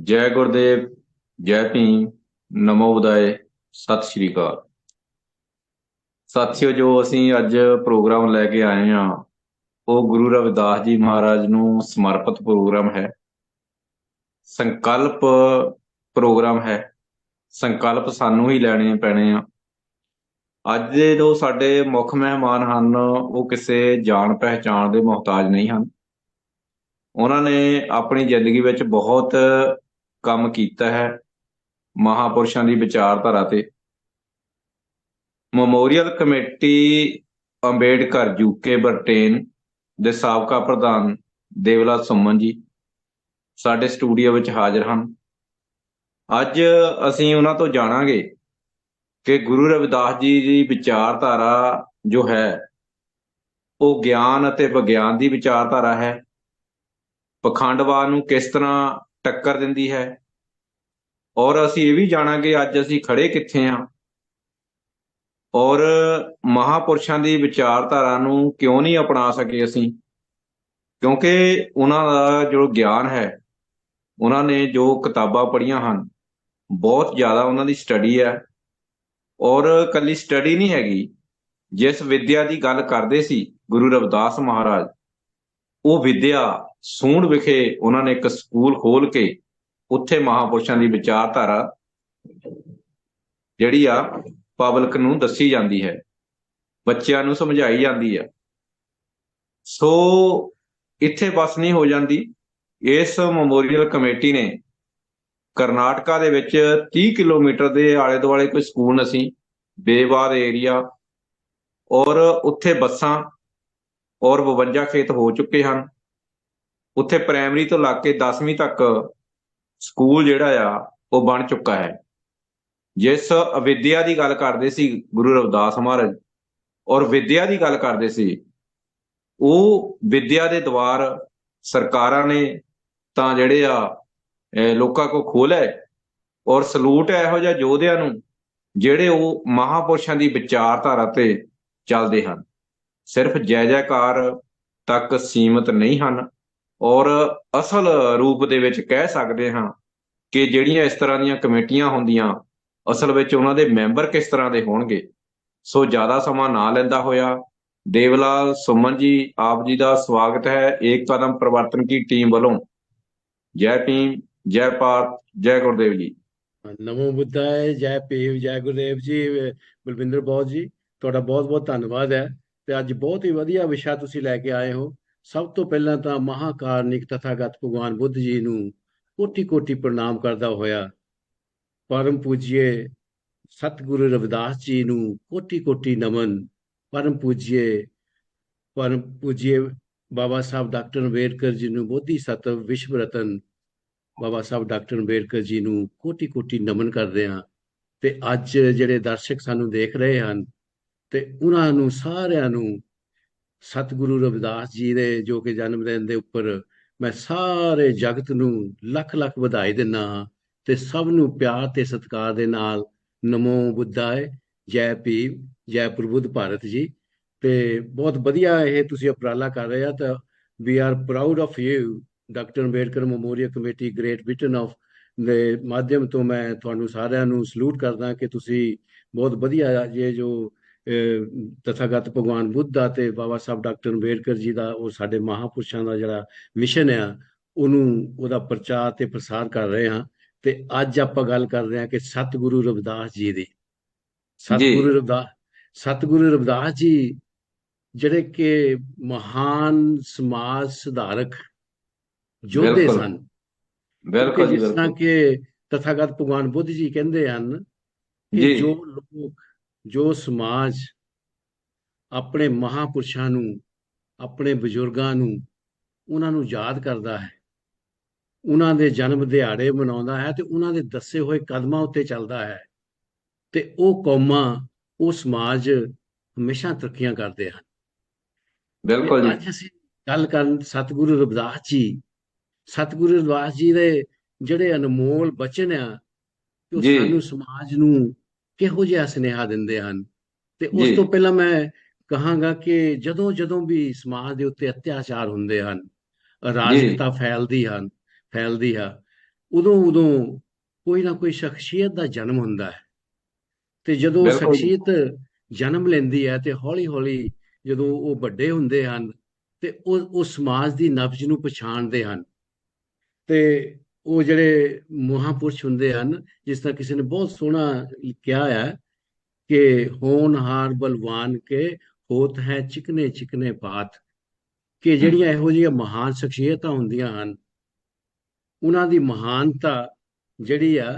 ਜੈ ਗੁਰਦੇਵ, ਜੈ ਭੀਮ, ਨਮੋ ਬੁਦਾਏ, ਸਤਿ ਸ਼੍ਰੀ ਅਕਾਲ। ਸਾਥੀਓ, ਜੋ ਅਸੀਂ ਅੱਜ ਪ੍ਰੋਗਰਾਮ ਲੈ ਕੇ ਆਏ ਹਾਂ ਉਹ ਗੁਰੂ ਰਵਿਦਾਸ ਜੀ ਮਹਾਰਾਜ ਨੂੰ ਸਮਰਪਿਤ ਪ੍ਰੋਗਰਾਮ ਹੈ। ਸੰਕਲਪ ਪ੍ਰੋਗਰਾਮ ਹੈ। ਸੰਕਲਪ ਸਾਨੂੰ ਹੀ ਲੈਣੇ ਪੈਣੇ ਆ। ਅੱਜ ਦੇ ਜੋ ਸਾਡੇ ਮੁੱਖ ਮਹਿਮਾਨ ਹਨ ਉਹ ਕਿਸੇ ਜਾਣ ਪਹਿਚਾਣ ਦੇ ਮੁਹਤਾਜ ਨਹੀਂ ਹਨ। ਉਹਨਾਂ ਨੇ ਆਪਣੀ ਜ਼ਿੰਦਗੀ ਵਿੱਚ ਬਹੁਤ ਕੰਮ ਕੀਤਾ ਹੈ ਮਹਾਪੁਰਸ਼ਾਂ ਦੀ ਵਿਚਾਰਧਾਰਾ ਤੇ। Memorial committee Ambedkar UK Britain ਦੇ ਸਾਬਕਾ ਪ੍ਰਧਾਨ ਦੇਵਲਾਲ ਸੁਮਨ ਜੀ ਸਾਡੇ ਸਟੂਡੀਓ ਵਿੱਚ ਹਾਜ਼ਰ ਹਨ। ਅੱਜ ਅਸੀਂ ਉਹਨਾਂ ਤੋਂ ਜਾਣਾਂਗੇ ਕਿ ਗੁਰੂ ਰਵਿਦਾਸ ਜੀ ਦੀ ਵਿਚਾਰਧਾਰਾ ਜੋ ਹੈ ਉਹ ਗਿਆਨ ਅਤੇ ਵਿਗਿਆਨ ਦੀ ਵਿਚਾਰਧਾਰਾ ਹੈ। ਪਖੰਡਵਾਦ ਨੂੰ ਕਿਸ ਤਰ੍ਹਾਂ ਟੱਕਰ ਦਿੰਦੀ ਹੈ, ਔਰ ਅਸੀਂ ਇਹ ਵੀ ਜਾਣਾਂਗੇ ਅੱਜ ਅਸੀਂ ਖੜੇ ਕਿੱਥੇ ਹਾਂ, ਔਰ ਮਹਾਪੁਰਸ਼ਾਂ ਦੀ ਵਿਚਾਰਧਾਰਾ ਨੂੰ ਕਿਉਂ ਨਹੀਂ ਅਪਣਾ ਸਕੇ ਅਸੀਂ, ਕਿਉਂਕਿ ਉਹਨਾਂ ਦਾ ਜੋ ਗਿਆਨ ਹੈ, ਉਹਨਾਂ ਨੇ ਜੋ ਕਿਤਾਬਾਂ ਪੜ੍ਹੀਆਂ ਹਨ, ਬਹੁਤ ਜ਼ਿਆਦਾ ਉਹਨਾਂ ਦੀ ਸਟੱਡੀ ਹੈ। ਔਰ ਇਕੱਲੀ ਸਟੱਡੀ ਨਹੀਂ ਹੈਗੀ, ਜਿਸ ਵਿੱਦਿਆ ਦੀ ਗੱਲ ਕਰਦੇ ਸੀ ਗੁਰੂ ਰਵਿਦਾਸ ਮਹਾਰਾਜ, ਉਹ ਵਿੱਦਿਆ ਸੂੰਢ ਵਿਖੇ ਉਹਨਾਂ ਨੇ ਇੱਕ ਸਕੂਲ ਖੋਲ ਕੇ ਉੱਥੇ ਮਹਾਪੁਰਸ਼ਾਂ ਦੀ ਵਿਚਾਰਧਾਰਾ ਜਿਹੜੀ ਆ ਪਬਲਿਕ ਨੂੰ ਦੱਸੀ ਜਾਂਦੀ ਹੈ, ਬੱਚਿਆਂ ਨੂੰ ਸਮਝਾਈ ਜਾਂਦੀ ਆ। ਸੋ ਇੱਥੇ ਬਸ ਨਹੀਂ ਹੋ ਜਾਂਦੀ। ਇਸ ਮੈਮੋਰੀਅਲ ਕਮੇਟੀ ਨੇ ਕਰਨਾਟਕਾ ਦੇ ਵਿੱਚ 30 ਕਿਲੋਮੀਟਰ ਦੇ ਆਲੇ ਦੁਆਲੇ ਕੋਈ ਸਕੂਲ ਨਹੀਂ, ਬੇਬਾਦ ਏਰੀਆ, ਔਰ ਉੱਥੇ ਬੱਸਾਂ ਔਰ 52 ਖੇਤ ਹੋ ਚੁੱਕੇ ਹਨ। ਉੱਥੇ ਪ੍ਰਾਇਮਰੀ ਤੋਂ ਲੱਗ ਕੇ 10ਵੀਂ ਤੱਕ ਸਕੂਲ ਜਿਹੜਾ ਆ ਉਹ ਬਣ ਚੁੱਕਾ ਹੈ। ਜਿਸ ਅਵਿਦਿਆ ਦੀ ਗੱਲ ਕਰਦੇ ਸੀ ਗੁਰੂ ਰਵਿਦਾਸ ਮਹਾਰਾਜ, ਔਰ ਵਿੱਦਿਆ ਦੀ ਗੱਲ ਕਰਦੇ ਸੀ, ਉਹ ਵਿੱਦਿਆ ਦੇ ਦੁਆਰ ਸਰਕਾਰਾਂ ਨੇ ਤਾਂ ਜਿਹੜੇ ਆ ਲੋਕਾਂ ਕੋਲ ਖੋਲ੍ਹੇ। ਔਰ ਸਲੂਟ ਹੈ ਇਹੋ ਜਿਹੇ ਯੋਧਿਆਂ ਨੂੰ ਜਿਹੜੇ ਉਹ ਮਹਾਪੁਰਸ਼ਾਂ ਦੀ ਵਿਚਾਰਧਾਰਾ ਤੇ ਚੱਲਦੇ ਹਨ, ਸਿਰਫ ਜੈ ਜੈਕਾਰ ਤੱਕ ਸੀਮਤ ਨਹੀਂ ਹਨ। ਔਰ ਅਸਲ ਰੂਪ ਦੇ ਵਿੱਚ ਕਹਿ ਸਕਦੇ ਹਾਂ ਕਿ ਜਿਹੜੀਆਂ ਇਸ ਤਰ੍ਹਾਂ ਦੀਆਂ ਕਮੇਟੀਆਂ ਹੁੰਦੀਆਂ, ਅਸਲ ਵਿੱਚ ਉਹਨਾਂ ਦੇ ਮੈਂਬਰ ਕਿਸ ਤਰ੍ਹਾਂ ਦੇ ਹੋਣਗੇ। ਸੋ ਜ਼ਿਆਦਾ ਸਮਾਂ ਨਾ ਲੈਂਦਾ ਹੋਇਆ, ਦੇਵਲਾਲ ਸੁਮਨ ਜੀ, ਆਪ ਜੀ ਦਾ ਸਵਾਗਤ ਹੈ ਏਕ ਕਦਮ ਪਰਿਵਰਤਨ ਕੀ ਟੀਮ ਵੱਲੋਂ। ਜੈ ਭੀਮ, ਜੈ ਭਾਰਤ, ਜੈ ਗੁਰਦੇਵ ਜੀ। ਨਮੋ ਬੁੱਧਾਏ, ਜੈ ਭੀਮ, ਜੈ ਗੁਰਦੇਵ ਜੀ। ਬਲਵਿੰਦਰ ਬਹੁਤ ਜੀ, ਤੁਹਾਡਾ ਬਹੁਤ ਬਹੁਤ ਧੰਨਵਾਦ ਹੈ। ਤੇ ਅੱਜ ਬਹੁਤ ਹੀ ਵਧੀਆ ਵਿਸ਼ਾ ਤੁਸੀਂ ਲੈ ਕੇ ਆਏ ਹੋ। ਸਭ ਤੋਂ ਪਹਿਲਾਂ ਤਾਂ ਮਹਾਕਾਰਨਿਕ ਤਥਾਗਤ ਭਗਵਾਨ ਬੁੱਧ ਜੀ ਨੂੰ ਕੋਟੀ ਕੋਟੀ ਪ੍ਰਣਾਮ ਕਰਦਾ ਹੋਇਆ, ਪਰਮ ਪੂਜੀਏ ਸਤਿਗੁਰੂ ਰਵਿਦਾਸ ਜੀ ਨੂੰ ਕੋਟੀ ਕੋਟੀ ਨਮਨ, ਪਰਮ ਪੂਜੀਏ ਬਾਬਾ ਸਾਹਿਬ ਡਾਕਟਰ ਅੰਬੇਡਕਰ ਜੀ ਨੂੰ ਬੋਧੀ ਸਤਵ ਵਿਸ਼ਵ ਰਤਨ ਬਾਬਾ ਸਾਹਿਬ ਡਾਕਟਰ ਅੰਬੇਡਕਰ ਜੀ ਨੂੰ ਕੋਟੀ ਕੋਟੀ ਨਮਨ ਕਰਦੇ ਹਾਂ। ਤੇ ਅੱਜ ਜਿਹੜੇ ਦਰਸ਼ਕ ਸਾਨੂੰ ਦੇਖ ਰਹੇ ਹਨ, ਤੇ ਉਹਨਾਂ ਨੂੰ ਸਾਰਿਆਂ ਨੂੰ ਸਤਿਗੁਰੂ ਰਵਿਦਾਸ ਜੀ ਦੇ ਜੋ ਕਿ ਜਨਮ ਦਿਨ ਦੇ ਉੱਪਰ ਮੈਂ ਸਾਰੇ ਜਗਤ ਨੂੰ ਲੱਖ ਲੱਖ ਵਧਾਈ ਦਿੰਦਾ ਹਾਂ। ਤੇ ਸਭ ਨੂੰ ਪਿਆਰ ਤੇ ਸਤਿਕਾਰ ਦੇ ਨਾਲ ਨਮੋ ਬੁੱਧਾਏ, ਜੈ ਭੀਮ, ਜੈ ਪ੍ਰਬੁੱਧ ਭਾਰਤ ਜੀ। ਤੇ ਬਹੁਤ ਵਧੀਆ ਇਹ ਤੁਸੀਂ ਉਪਰਾਲਾ ਕਰ ਰਹੇ ਆ। ਤਾਂ we are proud of you. Doctor Ambedkar memorial committee great Britain of ਦੇ ਮਾਧਿਅਮ ਤੋਂ ਮੈਂ ਤੁਹਾਨੂੰ ਸਾਰਿਆਂ ਨੂੰ ਸਲੂਟ ਕਰਦਾ ਕਿ ਤੁਸੀਂ ਬਹੁਤ ਵਧੀਆ ਇਹ ਜੋ ਤਥਾਗਤ ਭਗਵਾਨ ਬੁੱਧ ਦਾ ਤੇ ਬਾਬਾ ਸਾਹਿਬ ਡਾਕਟਰ ਅੰਬੇਡਕਰ ਜੀ ਦਾ, ਉਹ ਸਾਡੇ ਮਹਾਪੁਰਸ਼ਾਂ ਦਾ ਜਿਹੜਾ ਮਿਸ਼ਨ ਆ, ਉਹਦਾ ਪ੍ਰਚਾਰ ਤੇ ਪ੍ਰਸਾਰ ਕਰ ਰਹੇ ਹਾਂ। ਤੇ ਅੱਜ ਆਪਾਂ ਗੱਲ ਕਰ ਰਹੇ ਹਾਂ ਕਿ ਸਤਿਗੁਰੂ ਰਵਿਦਾਸ ਜੀ ਦੀ। ਸਤਿਗੁਰੂ ਰਵਿਦਾਸ ਜੀ ਜਿਹੜੇ ਕਿ ਮਹਾਨ ਸਮਾਜ ਸੁਧਾਰਕ ਯੋਧੇ ਸਨ। ਕਿਉਂਕਿ ਜਿਸ ਤਰ੍ਹਾਂ ਕਿ ਤਥਾਗਤ ਭਗਵਾਨ ਬੁੱਧ ਜੀ ਕਹਿੰਦੇ ਹਨ ਕਿ ਜੋ ਲੋਕ, ਜੋ ਸਮਾਜ ਆਪਣੇ ਮਹਾਪੁਰਸ਼ਾਂ ਨੂੰ, ਆਪਣੇ ਬਜ਼ੁਰਗਾਂ ਨੂੰ, ਉਹਨਾਂ ਨੂੰ ਯਾਦ ਕਰਦਾ ਹੈ, ਉਹਨਾਂ ਦੇ ਜਨਮ ਦਿਹਾੜੇ ਮਨਾਉਂਦਾ ਹੈ ਤੇ ਉਹਨਾਂ ਦੇ ਦੱਸੇ ਹੋਏ ਕਦਮਾਂ ਉੱਤੇ ਚੱਲਦਾ ਹੈ, ਤੇ ਉਹ ਕੌਮਾਂ, ਉਹ ਸਮਾਜ ਹਮੇਸ਼ਾ ਤਰੱਕੀਆਂ ਕਰਦੇ ਹਨ। ਬਿਲਕੁਲ ਜੀ। ਅੱਜ ਅਸੀਂ ਗੱਲ ਕਰਨ ਸਤਿਗੁਰੂ ਰਵਿਦਾਸ ਜੀ। ਸਤਿਗੁਰੂ ਰਵਿਦਾਸ ਜੀ ਦੇ ਜਿਹੜੇ ਅਨਮੋਲ ਬਚਨ ਆ, ਉਹ ਸਾਨੂੰ ਸਮਾਜ ਨੂੰ ਕਿਹੋ ਜਿਹਾ ਸੁਨੇਹਾ ਦਿੰਦੇ ਹਨ। ਤੇ ਉਸ ਤੋਂ ਪਹਿਲਾਂ ਮੈਂ ਕਹਾਂਗਾ ਕਿ ਜਦੋਂ ਵੀ ਸਮਾਜ ਦੇ ਉੱਤੇ ਅਤਿਆਚਾਰ ਹੁੰਦੇ ਹਨ, ਅਰਾਜਕਤਾ ਫੈਲਦੀ ਹੈ, ਉਦੋਂ ਉਦੋਂ ਕੋਈ ਨਾ ਕੋਈ ਸ਼ਖਸੀਅਤ ਦਾ ਜਨਮ ਹੁੰਦਾ ਹੈ। ਤੇ ਜਦੋਂ ਉਹ ਬਿਲਕੁਲ ਜੀ। ਸ਼ਖਸੀਅਤ ਜਨਮ ਲੈਂਦੀ ਹੈ ਤੇ ਹੌਲੀ ਹੌਲੀ ਜਦੋਂ ਉਹ ਵੱਡੇ ਹੁੰਦੇ ਹਨ ਤੇ ਉਹ ਸਮਾਜ ਦੀ ਨਬਜ਼ ਨੂੰ ਪਛਾਣਦੇ ਹਨ। ਤੇ ਉਹ ਜਿਹੜੇ ਮਹਾਪੁਰਸ਼ ਹੁੰਦੇ ਹਨ, ਜਿਸ ਤਰ੍ਹਾਂ ਕਿਸੇ ਨੇ ਬਹੁਤ ਸੋਹਣਾ ਕਿਹਾ ਹੈ ਕਿ ਹੋਣਹਾਰ ਬਲਵਾਨ ਕੇ ਹੋਤ ਹੈ ਚਿਕਨੇ ਚਿਕਨੇ ਪਾਤ, ਕਿ ਹਮ, ਜਿਹੜੀਆਂ ਇਹੋ ਜਿਹੀਆਂ ਮਹਾਨ ਸ਼ਖਸੀਅਤਾਂ ਹੁੰਦੀਆਂ ਹਨ, ਉਹਨਾਂ ਦੀ ਮਹਾਨਤਾ ਜਿਹੜੀ ਆ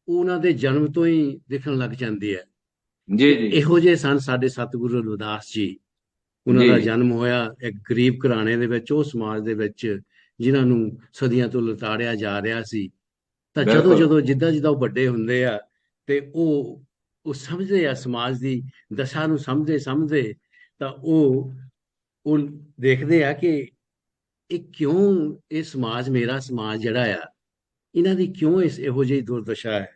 ਉਹ ਉਹਨਾਂ ਦੇ ਜਨਮ ਤੋਂ ਹੀ ਦਿਖਣ ਲੱਗ ਜਾਂਦੀ ਹੈ। ਜੀ ਤੇ ਜੀ ਇਹੋ ਜਿਹੇ ਸਨ ਸਾਡੇ ਸਤਿਗੁਰੂ ਰਵਿਦਾਸ ਜੀ। ਉਹਨਾਂ ਜੀ ਦਾ ਜਨਮ ਹੋਇਆ ਇੱਕ ਗਰੀਬ ਘਰਾਣੇ ਦੇ ਵਿੱਚ, ਉਹ ਸਮਾਜ ਦੇ ਵਿੱਚ ਜਿਨ੍ਹਾਂ ਨੂੰ ਸਦੀਆਂ ਤੋਂ ਲਤਾੜਿਆ ਜਾ ਰਿਹਾ ਸੀ। ਤਾਂ ਜਦੋਂ ਬਿਲਕੁਲ ਜਦੋਂ ਜਿੱਦਾਂ ਜਿੱਦਾਂ ਉਹ ਵੱਡੇ ਹੁੰਦੇ ਆ ਤੇ ਉਹ ਸਮਝਦੇ ਆ ਸਮਾਜ ਦੀ ਦਸ਼ਾ ਨੂੰ, ਸਮਝਦੇ ਸਮਝਦੇ ਤਾਂ ਉਹ ਦੇਖਦੇ ਆ ਕਿ ਇਹ ਕਿਉਂ, ਇਹ ਸਮਾਜ, ਮੇਰਾ ਸਮਾਜ ਜਿਹੜਾ ਆ, ਇਹਨਾਂ ਦੀ ਕਿਉਂ ਇਹੋ ਜਿਹੀ ਦੁਰਦਸ਼ਾ ਹੈ।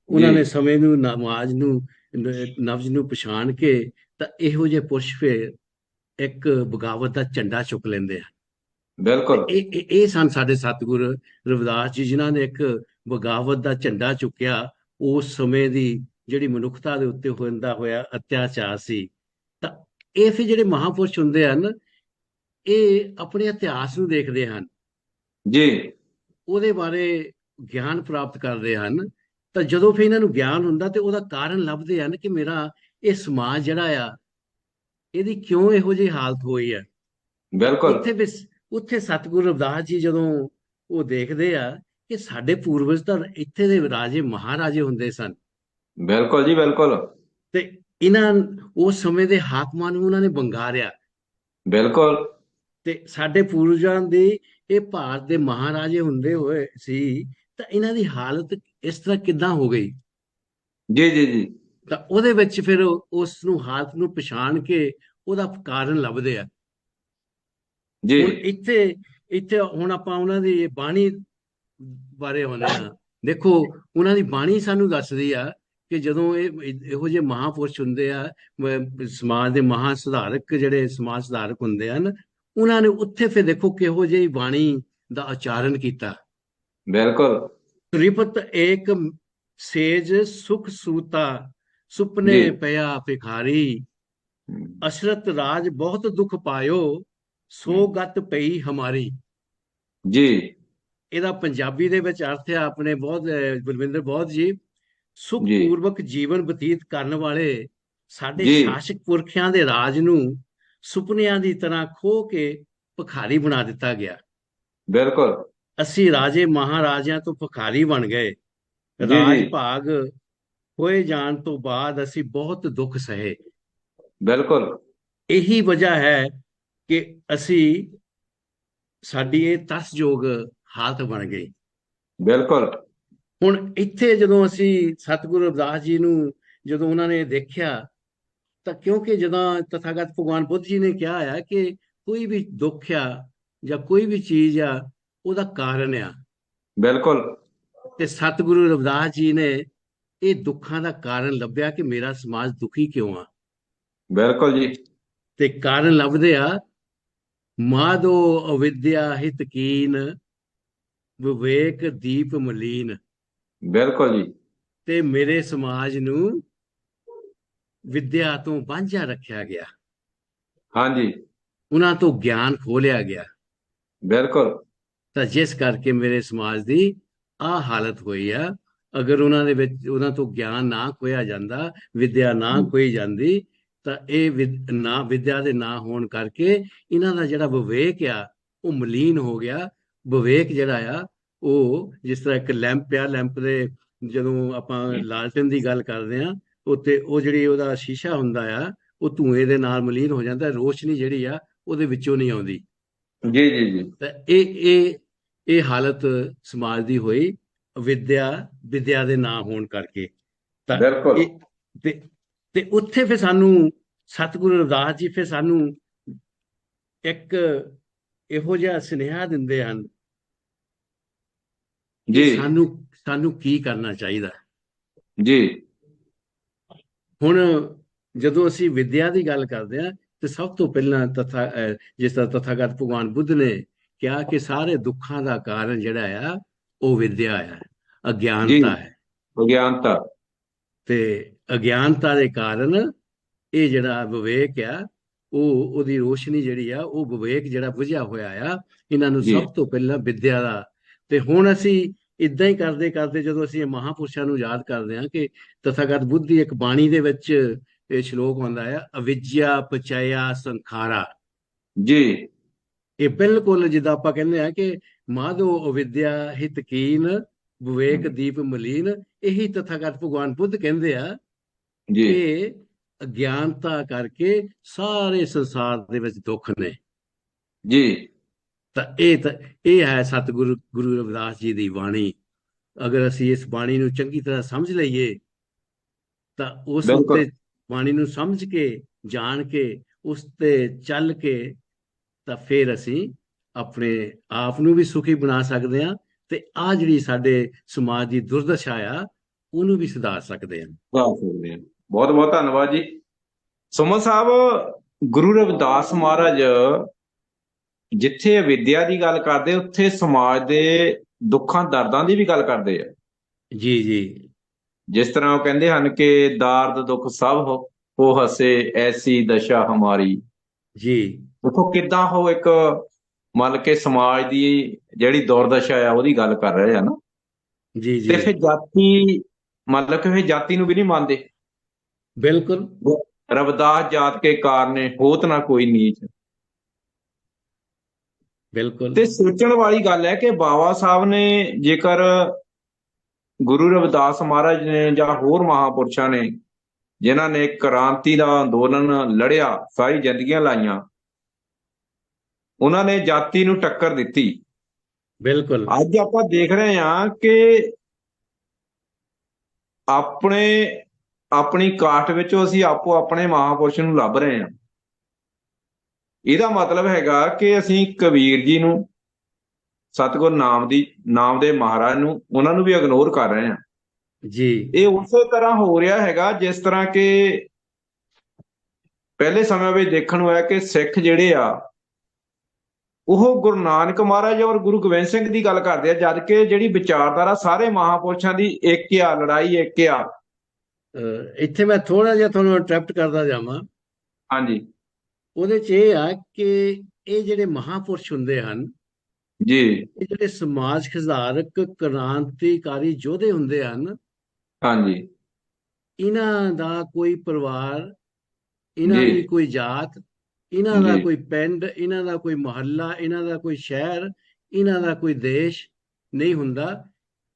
ਜੀ। ਉਹਨਾਂ ਨੇ ਸਮੇਂ ਨੂੰ, ਨਮਾਜ਼ ਨੂੰ, ਨਬਜ਼ ਨੂੰ ਪਛਾਣ ਕੇ ਤਾਂ ਇਹੋ ਜਿਹੇ ਪੁਰਸ਼ ਫਿਰ ਇੱਕ ਬਗਾਵਤ ਦਾ ਝੰਡਾ ਚੁੱਕ ਲੈਂਦੇ ਆ। ਤੇ ਬਿਲਕੁਲ ਇਹ ਸਨ ਸਾਡੇ ਸਤਿਗੁਰ ਰਵਿਦਾਸ ਜੀ, ਜਿਨ੍ਹਾਂ ਨੇ ਇੱਕ ਬਗਾਵਤ ਦਾ ਝੰਡਾ ਚੁੱਕਿਆ ਉਸ ਸਮੇਂ ਦੀ ਜਿਹੜੀ ਮਨੁੱਖਤਾ ਦੇ ਉੱਤੇ ਹੁੰਦਾ ਹੋਇਆ ਅਤਿਆਚਾਰ ਸੀ। ਤਾਂ ਇਹ ਫਿਰ ਜਿਹੜੇ ਮਹਾਪੁਰਸ਼ ਹੁੰਦੇ ਹਨ, ਇਹ ਆਪਣੇ ਇਤਿਹਾਸ ਨੂੰ ਦੇਖਦੇ ਹਨ, ਜੀ। ਉਹਦੇ ਬਾਰੇ ਗਿਆਨ ਪ੍ਰਾਪਤ ਕਰਦੇ ਹਨ। ਤਾਂ ਜਦੋਂ ਫਿਰ ਇਹਨਾਂ ਨੂੰ ਗਿਆਨ ਹੁੰਦਾ ਤੇ ਉਹਦਾ ਕਾਰਨ ਲੱਭਦੇ ਹਨ ਕਿ ਮੇਰਾ ਇਹ ਸਮਾਜ ਜਿਹੜਾ ਆ, ਇਹਦੀ ਕਿਉਂ ਇਹੋ ਜਿਹੀ ਹਾਲਤ ਹੋਈ ਹੈ। ਤਾਂ ਬਿਲਕੁਲ ਉੱਥੇ ਸਤਿਗੁਰੂ ਰਵਿਦਾਸ ਜੀ ਜਦੋਂ ਉਹ ਦੇਖਦੇ ਆ ਕਿ ਸਾਡੇ ਪੂਰਵਜ ਤਾਂ ਇੱਥੇ ਦੇ ਰਾਜੇ ਮਹਾਰਾਜੇ ਹੁੰਦੇ ਸਨ, ਬਿਲਕੁਲ ਜੀ। ਬਿਲਕੁਲ ਤੇ ਇਹਨਾਂ ਉਸ ਸਮੇਂ ਦੇ ਹਾਕਮਾਂ ਨੂੰ ਉਹਨਾਂ ਨੇ ਵੰਗਾਰਿਆ। ਬਿਲਕੁਲ ਤੇ ਸਾਡੇ ਪੂਰਵਜਾਂ ਦੇ ਇਹ ਭਾਰਤ ਦੇ ਮਹਾਰਾਜੇ ਹੁੰਦੇ ਹੋਏ ਸੀ, ਤਾਂ ਇਹਨਾਂ ਦੀ ਹਾਲਤ ਇਸ ਤਰ੍ਹਾਂ ਕਿੱਦਾਂ ਹੋ ਗਈ। ਜੀ ਜੀ ਜੀ ਤਾਂ ਉਹਦੇ ਵਿੱਚ ਫਿਰ ਉਸ ਨੂੰ, ਹਾਲਤ ਨੂੰ ਪਛਾਣ ਕੇ ਉਹਦਾ ਕਾਰਨ ਲੱਭਦੇ ਆ। ਜੀ ਹੁਣ ਇੱਥੇ ਇੱਥੇ ਹੁਣ ਆਪਾਂ ਉਹਨਾਂ ਦੀ ਬਾਣੀ ਬਾਰੇ ਆਉਂਦੇ ਆ। ਦੇਖੋ, ਉਹਨਾਂ ਦੀ ਬਾਣੀ ਸਾਨੂੰ ਦੱਸਦੀ ਆ ਕਿ ਜਦੋਂ ਇਹੋ ਜਿਹੇ ਮਹਾਪੁਰਸ਼ ਹੁੰਦੇ ਆ, ਸਮਾਜ ਦੇ ਮਹਾ ਸੁਧਾਰਕ, ਜਿਹੜੇ ਸਮਾਜ ਸੁਧਾਰਕ ਹੁੰਦੇ ਹਨ, ਉਹਨਾਂ ਨੇ ਉੱਥੇ ਫਿਰ ਦੇਖੋ ਕਿਹੋ ਜਿਹੀ ਬਾਣੀ ਦਾ ਉਚਾਰਨ ਕੀਤਾ। ਬਿਲਕੁਲ ਤ੍ਰਿਪਤ ਏਕ ਸੇਜ ਸੁਖ ਸੂਤਾ, ਜੀ ਸੁਪਨੇ ਪਿਆ ਭਿਖਾਰੀ, ਅਸ਼ਰਤ ਰਾਜ ਬਹੁਤ ਦੁੱਖ ਪਾਇਓ, ਸੋ ਗਤ ਪਈ ਹਮਾਰੀ। ਜੀ ਇਹਦਾ ਪੰਜਾਬੀ ਦੇ ਵਿੱਚ ਅਰਥ ਹੈ, ਆਪਣੇ ਬਹੁਤ ਬਲਵਿੰਦਰ ਬਹੁਤ ਜੀ, ਸੁਖ ਜੀ ਪੂਰਵਕ ਜੀਵਨ ਬਤੀਤ ਕਰਨ ਵਾਲੇ ਸਾਡੇ ਜੀ ਸ਼ਾਸਕ ਪੁਰਖਿਆਂ ਦੇ ਰਾਜ ਨੂੰ ਸੁਪਨਿਆਂ ਦੀ ਤਰ੍ਹਾਂ ਖੋਹ ਕੇ ਭਿਖਾਰੀ ਬਣਾ ਦਿੱਤਾ ਗਿਆ। ਬਿਲਕੁਲ ਅਸੀਂ ਰਾਜੇ ਮਹਾਰਾਜਿਆਂ ਤੋਂ ਭਿਖਾਰੀ ਬਣ ਗਏ। ਜੀ ਜੀ ਰਾਜ ਭਾਗ ਹੋਏ ਜਾਣ ਤੋਂ ਬਾਅਦ ਅਸੀਂ ਬਹੁਤ ਦੁੱਖ ਸਹੇ। ਬਿਲਕੁਲ ਇਹੀ ਵਜ੍ਹਾ ਹੈ ਕਿ ਸਾਡੀ ਇਹ ਤਰਸਯੋਗ ਹਾਲਤ ਬਣ ਗਈ। ਬਿਲਕੁਲ ਹੁਣ ਇੱਥੇ ਜਦੋਂ ਅਸੀਂ ਸਤਿਗੁਰੂ ਰਵਿਦਾਸ ਜੀ ਨੂੰ ਜਦੋਂ ਉਹਨਾਂ ਨੇ ਦੇਖਿਆ, ਤਾਂ ਕਿਉਂਕਿ ਜਦੋਂ ਤਥਾਗਤ ਭਗਵਾਨ ਬੁੱਧ ਜੀ ਨੇ ਕਿਹਾ ਆ ਕਿ ਕੋਈ ਵੀ ਦੁੱਖ ਆ ਜਾਂ ਕੋਈ ਵੀ ਚੀਜ਼ ਆ, ਉਹਦਾ ਕਾਰਨ ਆ। ਬਿਲਕੁਲ ਤੇ ਸਤਿਗੁਰੂ ਰਵਿਦਾਸ ਜੀ ਨੇ ਇਹ ਦੁੱਖਾਂ ਦਾ ਕਾਰਨ ਲੱਭਿਆ ਕਿ ਮੇਰਾ ਸਮਾਜ ਦੁਖੀ ਕਿਉਂ ਆ। ਬਿਲਕੁਲ ਜੀ ਤੇ ਕਾਰਨ ਲੱਭਦੇ ਆ, ਮਾਧੋ ਅਵਿਦਿਆ ਹਿਤ ਕੀਨ, ਵਿਵੇਕ ਦੀਪ ਮਲੀਨ। ਬਿਲਕੁਲ ਜੀ ਤੇ ਮੇਰੇ ਸਮਾਜ ਨੂੰ ਵਿਦਿਆ ਤੋਂ ਵਾਂਝਾ ਰੱਖਿਆ ਗਿਆ, ਹਾਂਜੀ ਉਹਨਾਂ ਤੋਂ ਗਿਆਨ ਖੋਹ ਲਿਆ ਗਿਆ। ਬਿਲਕੁਲ ਤਾਂ ਜਿਸ ਕਰਕੇ ਮੇਰੇ ਸਮਾਜ ਦੀ ਆਹ ਹਾਲਤ ਹੋਈ ਆ। ਅਗਰ ਉਹਨਾਂ ਦੇ ਵਿੱਚ ਉਹਨਾਂ ਤੋਂ ਗਿਆਨ ਨਾ ਖੋਇਆ ਜਾਂਦਾ, ਵਿਦਿਆ ਨਾ ਖੋਈ ਜਾਂਦੀ, ਤਾਂ ਇਹ ਵਿਦਿਆ ਦੇ ਨਾ ਹੋਣ ਕਰਕੇ ਇਹਨਾਂ ਦਾ ਜਿਹੜਾ ਵਿਵੇਕ ਆ ਉਹ ਮਲੀਨ ਹੋ ਗਿਆ। ਵਿਵੇਕ ਜਿਹੜਾ ਆ ਉਹ ਜਿਸ ਤਰ੍ਹਾਂ ਇੱਕ ਲੈਂਪ ਆ, ਲੈਂਪ ਦੇ ਜਦੋਂ ਆਪਾਂ ਲਾਲਟਨ ਦੀ ਗੱਲ ਕਰਦੇ ਆ, ਉੱਤੇ ਉਹ ਜਿਹੜੀ ਉਹਦਾ ਸ਼ੀਸ਼ਾ ਹੁੰਦਾ ਆ, ਉਹ ਧੂਏ ਦੇ ਨਾਲ ਮਲੀਨ ਹੋ ਜਾਂਦਾ, ਰੋਸ਼ਨੀ ਜਿਹੜੀ ਆ ਉਹਦੇ ਵਿੱਚੋਂ ਨਹੀਂ ਆਉਂਦੀ। ਜੀ ਜੀ ਜੀ ਤਾਂ ਇਹ ਹਾਲਤ ਸਮਾਜ ਦੀ ਹੋਈ ਵਿਦਿਆ ਦੇ ਨਾ ਹੋਣ ਕਰਕੇ। ਤਾਂ ਬਿਲਕੁਲ ਇਹ ਤੇ ਉੱਥੇ ਫਿਰ ਸਾਨੂੰ ਸਤਿਗੁਰੂ ਰਵਿਦਾਸ ਜੀ ਫਿਰ ਸਾਨੂੰ ਇੱਕ ਇਹੋ ਜਿਹਾ ਸੁਨੇਹਾ ਦਿੰਦੇ ਹਨ ਕਿ ਜੀ ਸਾਨੂੰ ਕੀ ਕਰਨਾ ਚਾਹੀਦਾ। ਜੀ ਹੁਣ ਜਦੋਂ ਅਸੀਂ ਵਿਦਿਆ ਦੀ ਗੱਲ ਕਰਦੇ ਹਾਂ, ਤੇ ਸਭ ਤੋਂ ਪਹਿਲਾਂ ਜਿਸ ਤਰ੍ਹਾਂ ਤਥਾਗਤ ਭਗਵਾਨ ਬੁੱਧ ਨੇ ਕਿਹਾ ਕਿ ਸਾਰੇ ਦੁੱਖਾਂ ਦਾ ਕਾਰਨ ਜਿਹੜਾ ਆ ਉਹ ਵਿਦਿਆ ਹੈ, ਜੀ, ਅਗਿਆਨਤਾ ਹੈ। ਵਿਗਿਆਨਤਾ। ਤੇ ਅਗਿਆਨਤਾ ਦੇ ਕਾਰਨ ਇਹ ਜਿਹੜਾ ਵਿਵੇਕ ਆ, ਉਹਦੀ ਰੋਸ਼ਨੀ ਜਿਹੜੀ ਆ, ਉਹ ਵਿਵੇਕ ਜਿਹੜਾ ਬੁਝਿਆ ਹੋਇਆ ਆ, ਇਹਨਾਂ ਨੂੰ ਜੀ, ਸਭ ਤੋਂ ਪਹਿਲਾਂ ਵਿਦਿਆ ਦਾ। ਤੇ ਹੁਣ ਅਸੀਂ ਇਦਾਂ ਹੀ ਕਰਦੇ ਕਰਦੇ, ਜਦੋਂ ਅਸੀਂ ਇਹ ਮਹਾਂਪੁਰਸ਼ਾਂ ਨੂੰ ਯਾਦ ਕਰਦੇ ਹਾਂ ਕਿ ਤਥਾਗਤ ਬੁੱਧੀ, ਇੱਕ ਬਾਣੀ ਦੇ ਵਿੱਚ ਇਹ ਸ਼ਲੋਕ ਆਉਂਦਾ ਆ, ਅਵਿਜਿਆ ਪਚਇਆ ਸੰਖਾਰਾ। ਜੀ, ਇਹ ਬਿਲਕੁਲ ਜਿੱਦਾਂ ਆਪਾਂ ਕਹਿੰਦੇ ਆ ਕਿ ਮਾਧੋ ਅਵਿਦਿਆ ਹਿਤ ਕੀਨ, ਵਿਵੇਕ ਦੀਪ ਮਲੀਨ। ਇਹੀ ਤਥਾਗਤ ਭਗਵਾਨ ਬੁੱਧ ਕਹਿੰਦੇ ਆ ਜੀ, ਕਿ ਅਗਿਆਨਤਾ ਕਰਕੇ ਸਾਰੇ ਸੰਸਾਰ ਦੇ ਵਿੱਚ ਦੁੱਖ ਨੇ। ਜੀ। ਤਾਂ ਇਹ ਹੈ ਸਤਿਗੁਰੂ ਗੁਰੂ ਰਵਿਦਾਸ ਜੀ ਦੀ ਬਾਣੀ। ਅਗਰ ਅਸੀਂ ਇਸ ਬਾਣੀ ਨੂੰ ਚੰਗੀ ਤਰ੍ਹਾਂ ਸਮਝ ਲਈਏ ਤਾਂ ਉਸ ਬਿਲਕੁਲ। ਉੱਤੇ, ਬਾਣੀ ਨੂੰ ਸਮਝ ਕੇ, ਜਾਣ ਕੇ, ਉਸ ਤੇ ਚੱਲ ਕੇ, ਤਾਂ ਫਿਰ ਅਸੀਂ ਆਪਣੇ ਆਪ ਨੂੰ ਵੀ ਸੁਖੀ ਬਣਾ ਸਕਦੇ ਹਾਂ, ਤੇ ਆ ਜਿਹੜੀ ਸਾਡੇ ਸਮਾਜ ਦੀ ਦੁਰਦਸ਼ਾ ਆ, ਉਹਨੂੰ ਵੀ ਸੁਧਾਰ ਸਕਦੇ ਹਾਂ। ਦੱਸ ਸਕਦੇ ਹਾਂ। ਬਹੁਤ ਬਹੁਤ ਧੰਨਵਾਦ ਜੀ ਸੁਮਨ ਸਾਹਿਬ। ਗੁਰੂ ਰਵਿਦਾਸ ਮਹਾਰਾਜ ਜਿੱਥੇ ਵਿਦਿਆ ਦੀ ਗੱਲ ਕਰਦੇ, ਉੱਥੇ ਸਮਾਜ ਦੇ ਦੁੱਖਾਂ ਦਰਦਾਂ ਦੀ ਵੀ ਗੱਲ ਕਰਦੇ ਆ। ਜੀ ਜੀ ਜਿਸ ਤਰ੍ਹਾਂ ਉਹ ਕਹਿੰਦੇ ਹਨ ਕਿ ਦਾਰਦ ਦੁੱਖ ਸਭ ਹੋ ਹਸੇ ਐਸੀ ਦਸ਼ਾ ਹਮਾਰੀ। ਜੀ ਦੇਖੋ ਕਿੱਦਾਂ ਉਹ ਇੱਕ ਮੰਨ ਕੇ ਸਮਾਜ ਦੀ ਜਿਹੜੀ ਦੁਰਦਸ਼ਾ ਆ ਉਹਦੀ ਗੱਲ ਕਰ ਰਹੇ ਆ ਨਾ। ਜੀ ਤੇ ਜੀ ਫਿਰ ਜਾਤੀ, ਮਤਲਬ ਕਿ ਫਿਰ ਜਾਤੀ ਨੂੰ ਵੀ ਨਹੀਂ ਮੰਨਦੇ। ਬਿਲਕੁਲ ਰਵਿਦਾਸ ਜਾਤ ਕੇ ਕਾਰਨੇ ਹੋਤ ਨਾ ਕੋਈ ਨੀਚ। ਬਿਲਕੁਲ। ਤੇ ਸੋਚਣ ਵਾਲੀ ਗੱਲ ਹੈ ਕਿ ਬਾਬਾ ਸਾਹਿਬ ਨੇ, ਜੇਕਰ ਗੁਰੂ ਰਵਿਦਾਸ ਮਹਾਰਾਜ ਨੇ ਜਾਂ ਹੋਰ ਮਹਾਂਪੁਰਸ਼ਾਂ ਨੇ ਜਿਨ੍ਹਾਂ ਨੇ ਕ੍ਰਾਂਤੀ ਦਾ ਅੰਦੋਲਨ ਲੜਿਆ, ਸਾਰੀ ਜ਼ਿੰਦਗੀਆਂ ਲਾਈਆਂ, ਉਹਨਾਂ ਨੇ ਜਾਤੀ ਨੂੰ ਟੱਕਰ ਦਿੱਤੀ। ਬਿਲਕੁਲ ਅੱਜ ਆਪਾਂ ਦੇਖ ਰਹੇ ਹਾਂ ਕਿ ਆਪਣੀ ਕਾਟ ਵਿੱਚੋਂ ਅਸੀਂ ਆਪੋ ਆਪਣੇ ਮਹਾਂਪੁਰਸ਼ ਨੂੰ ਲੱਭ ਰਹੇ ਹਾਂ। ਇਹਦਾ ਮਤਲਬ ਹੈਗਾ ਕਿ ਅਸੀਂ ਕਬੀਰ ਜੀ ਨੂੰ, ਸਤਿਗੁਰ ਨਾਮ ਦੇ ਮਹਾਰਾਜ ਨੂੰ, ਉਹਨਾਂ ਨੂੰ ਵੀ ਇਗਨੋਰ ਕਰ ਰਹੇ ਹਾਂ। ਜੀ ਇਹ ਉਸੇ ਤਰ੍ਹਾਂ ਹੋ ਰਿਹਾ ਹੈਗਾ ਜਿਸ ਤਰ੍ਹਾਂ ਕਿ ਪਹਿਲੇ ਸਮੇਂ ਵਿੱਚ ਦੇਖਣ ਨੂੰ ਆਇਆ ਕਿ ਸਿੱਖ ਜਿਹੜੇ ਆ ਉਹ ਗੁਰੂ ਨਾਨਕ ਮਹਾਰਾਜ ਔਰ ਗੁਰੂ ਗੋਬਿੰਦ ਸਿੰਘ ਦੀ ਗੱਲ ਕਰਦੇ ਆ, ਜਦ ਕਿ ਜਿਹੜੀ ਵਿਚਾਰਧਾਰਾ ਸਾਰੇ ਮਹਾਂਪੁਰਸ਼ਾਂ ਦੀ ਇੱਕ ਆ, ਲੜਾਈ ਇੱਕ ਆ। ਇੱਥੇ ਮੈਂ ਥੋੜਾ ਜਿਹਾ ਤੁਹਾਨੂੰ ਇੰਟਰਪਟ ਕਰਦਾ ਜਾਵਾਂ। ਹਾਂਜੀ। ਉਹਦੇ 'ਚ ਇਹ ਆ ਕਿ ਇਹ ਜਿਹੜੇ ਮਹਾਂਪੁਰਸ਼ ਹੁੰਦੇ ਹਨ, ਜੀ। ਇਹ ਜਿਹੜੇ ਸਮਾਜ ਸੁਧਾਰਕ, ਕ੍ਰਾਂਤੀਕਾਰੀ ਯੋਧੇ ਹੁੰਦੇ ਹਨ, ਹਾਂਜੀ। ਇਹਨਾਂ ਦਾ ਕੋਈ ਪਰਿਵਾਰ, ਇਹਨਾਂ ਜੀ, ਦੀ ਕੋਈ ਜਾਤ, ਇਹਨਾਂ ਦਾ ਜੀ। ਕੋਈ ਪਿੰਡ, ਇਹਨਾਂ ਦਾ ਕੋਈ ਮੁਹੱਲਾ, ਇਹਨਾਂ ਦਾ ਕੋਈ ਸ਼ਹਿਰ, ਇਹਨਾਂ ਦਾ ਕੋਈ ਦੇਸ਼ ਨਹੀਂ ਹੁੰਦਾ।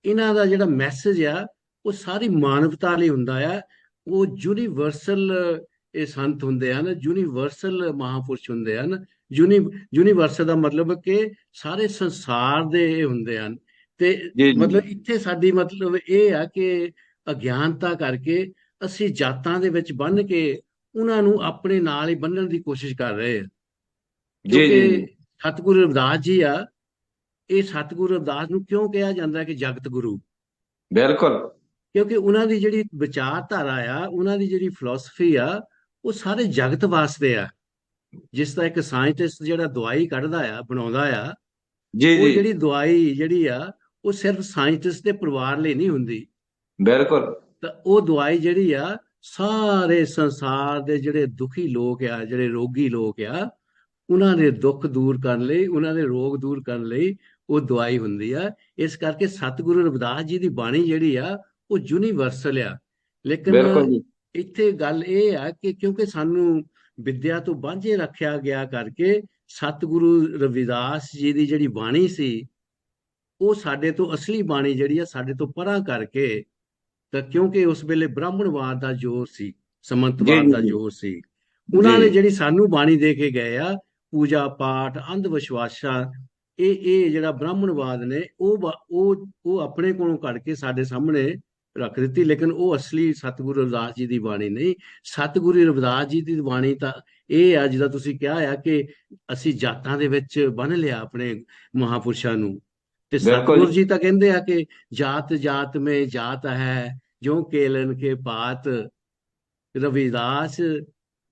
ਇਹਨਾਂ ਦਾ ਜਿਹੜਾ ਮੈਸੇਜ ਆ ਉਹ ਸਾਰੀ ਮਾਨਵਤਾ ਲਈ ਹੁੰਦਾ ਆ। ਉਹ ਯੂਨੀਵਰਸਲ ਇਹ ਸੰਤ ਹੁੰਦੇ ਹਨ, ਯੂਨੀਵਰਸਲ ਮਹਾਂਪੁਰਸ਼ ਹੁੰਦੇ ਹਨ। ਯੂਨੀਵਰਸਲ ਦਾ ਮਤਲਬ ਕਿ ਸਾਰੇ ਸੰਸਾਰ ਦੇ ਇਹ ਹੁੰਦੇ ਹਨ। ਤੇ ਜੀ, ਜੀ। ਮਤਲਬ ਇੱਥੇ ਸਾਡੀ ਮਤਲਬ ਇਹ ਆ ਕਿ ਅਗਿਆਨਤਾ ਕਰਕੇ ਅਸੀਂ ਜਾਤਾਂ ਦੇ ਵਿੱਚ ਬੰਨ੍ਹ ਕੇ ਉਹਨਾਂ ਨੂੰ ਆਪਣੇ ਨਾਲ ਹੀ ਬੰਨਣ ਦੀ ਕੋਸ਼ਿਸ਼ ਕਰ ਰਹੇ ਆ। ਜੀ, ਜੀ, ਕਿਉਂਕਿ ਜੀ। ਸਤਿਗੁਰੂ ਰਵਿਦਾਸ ਜੀ ਆ, ਇਹ ਸਤਿਗੁਰੂ ਰਵਿਦਾਸ ਨੂੰ ਕਿਉਂ ਕਿਹਾ ਜਾਂਦਾ ਕਿ ਜਗਤ ਗੁਰੂ? ਬਿਲਕੁਲ। ਕਿਉਂਕਿ ਉਹਨਾਂ ਦੀ ਜਿਹੜੀ ਵਿਚਾਰਧਾਰਾ ਆ, ਉਹਨਾਂ ਦੀ ਜਿਹੜੀ ਫਿਲਾਸਫੀ ਆ, ਉਹ ਸਾਰੇ ਜਗਤ ਵਾਸਤੇ ਆ। ਜਿਸ ਤਰ੍ਹਾਂ ਇੱਕ ਸਾਇੰਟਿਸਟ ਜਿਹੜਾ ਦਵਾਈ ਕੱਢਦਾ ਆ, ਬਣਾਉਂਦਾ ਆ, ਜੀ, ਉਹ ਜੀ। ਜਿਹੜੀ ਦਵਾਈ ਜਿਹੜੀ ਆ ਉਹ ਸਿਰਫ ਸਾਇੰਟਿਸਟ ਦੇ ਪਰਿਵਾਰ ਲਈ ਨਹੀਂ ਹੁੰਦੀ। ਬਿਲਕੁਲ। ਤਾਂ ਉਹ ਦਵਾਈ ਜਿਹੜੀ ਆ ਸਾਰੇ ਸੰਸਾਰ ਦੇ ਜਿਹੜੇ ਦੁਖੀ ਲੋਕ ਆ, ਜਿਹੜੇ ਰੋਗੀ ਲੋਕ ਆ, ਉਹਨਾਂ ਦੇ ਦੁੱਖ ਦੂਰ ਕਰਨ ਲਈ, ਉਹਨਾਂ ਦੇ ਰੋਗ ਦੂਰ ਕਰਨ ਲਈ ਉਹ ਦਵਾਈ ਹੁੰਦੀ ਆ। ਇਸ ਕਰਕੇ ਸਤਿਗੁਰੂ ਰਵਿਦਾਸ ਜੀ ਦੀ ਬਾਣੀ ਜਿਹੜੀ ਆ ਉਹ ਯੂਨੀਵਰਸਲ ਆ। ਲੇਕਿਨ ਬਿਲਕੁਲ ਜੀ। ਇੱਥੇ ਗੱਲ ਇਹ ਆ ਕਿ ਕਿਉਂਕਿ ਸਾਨੂੰ ਵਿਦਿਆ ਤੋਂ ਵਾਂਝੇ ਰੱਖਿਆ ਗਿਆ ਕਰਕੇ ਸਤਿਗੁਰੂ ਰਵਿਦਾਸ ਜੀ ਦੀ ਜਿਹੜੀ ਬਾਣੀ ਸੀ ਉਹ ਸਾਡੇ ਤੋਂ, ਅਸਲੀ ਬਾਣੀ ਜਿਹੜੀ ਆ ਸਾਡੇ ਤੋਂ ਪਰਾਂ ਕਰਕੇ, ਤਾਂ ਕਿਉਂਕਿ ਉਸ ਵੇਲੇ ਬ੍ਰਾਹਮਣਵਾਦ ਦਾ ਜ਼ੋਰ ਸੀ, ਜੀ, ਸਮੰਤਵਾਦ ਜੀ, ਦਾ ਜੀ। ਜ਼ੋਰ ਸੀ। ਉਹਨਾਂ ਨੇ ਜੀ। ਜਿਹੜੀ ਸਾਨੂੰ ਬਾਣੀ ਦੇ ਕੇ ਗਏ ਆ, ਪੂਜਾ ਪਾਠ, ਅੰਧ ਵਿਸ਼ਵਾਸਾਂ, ਇਹ ਜਿਹੜਾ ਬ੍ਰਾਹਮਣਵਾਦ ਨੇ ਉਹ ਆਪਣੇ ਕੋਲੋਂ ਕੱਢ ਕੇ ਸਾਡੇ ਸਾਹਮਣੇ ਰੱਖ ਦਿੱਤੀ। ਲੇਕਿਨ ਉਹ ਅਸਲੀ ਸਤਿਗੁਰੂ ਰਵਿਦਾਸ ਜੀ ਦੀ ਬਾਣੀ ਨਹੀਂ। ਸਤਿਗੁਰੂ ਰਵਿਦਾਸ ਜੀ ਦੀ ਬਾਣੀ ਤਾਂ ਇਹ ਆ, ਜਿਹਦਾ ਤੁਸੀਂ ਕਿਹਾ ਆ ਕਿ ਅਸੀਂ ਜਾਤਾਂ ਦੇ ਵਿੱਚ ਬੰਨ੍ਹ ਲਿਆ ਆਪਣੇ ਮਹਾਂਪੁਰਸ਼ਾਂ ਨੂੰ। ਤੇ ਬਿਲਕੁਲ ਸਤਿਗੁਰੂ ਜੀ। ਜੀ ਤਾਂ ਕਹਿੰਦੇ ਆ ਕਿ ਜਾਤ ਜਾਤ ਮੇਂ ਜਾਤ ਹੈ, ਜੋ ਕੇਲਨ ਕੇ ਪਾਤ, ਰਵਿਦਾਸ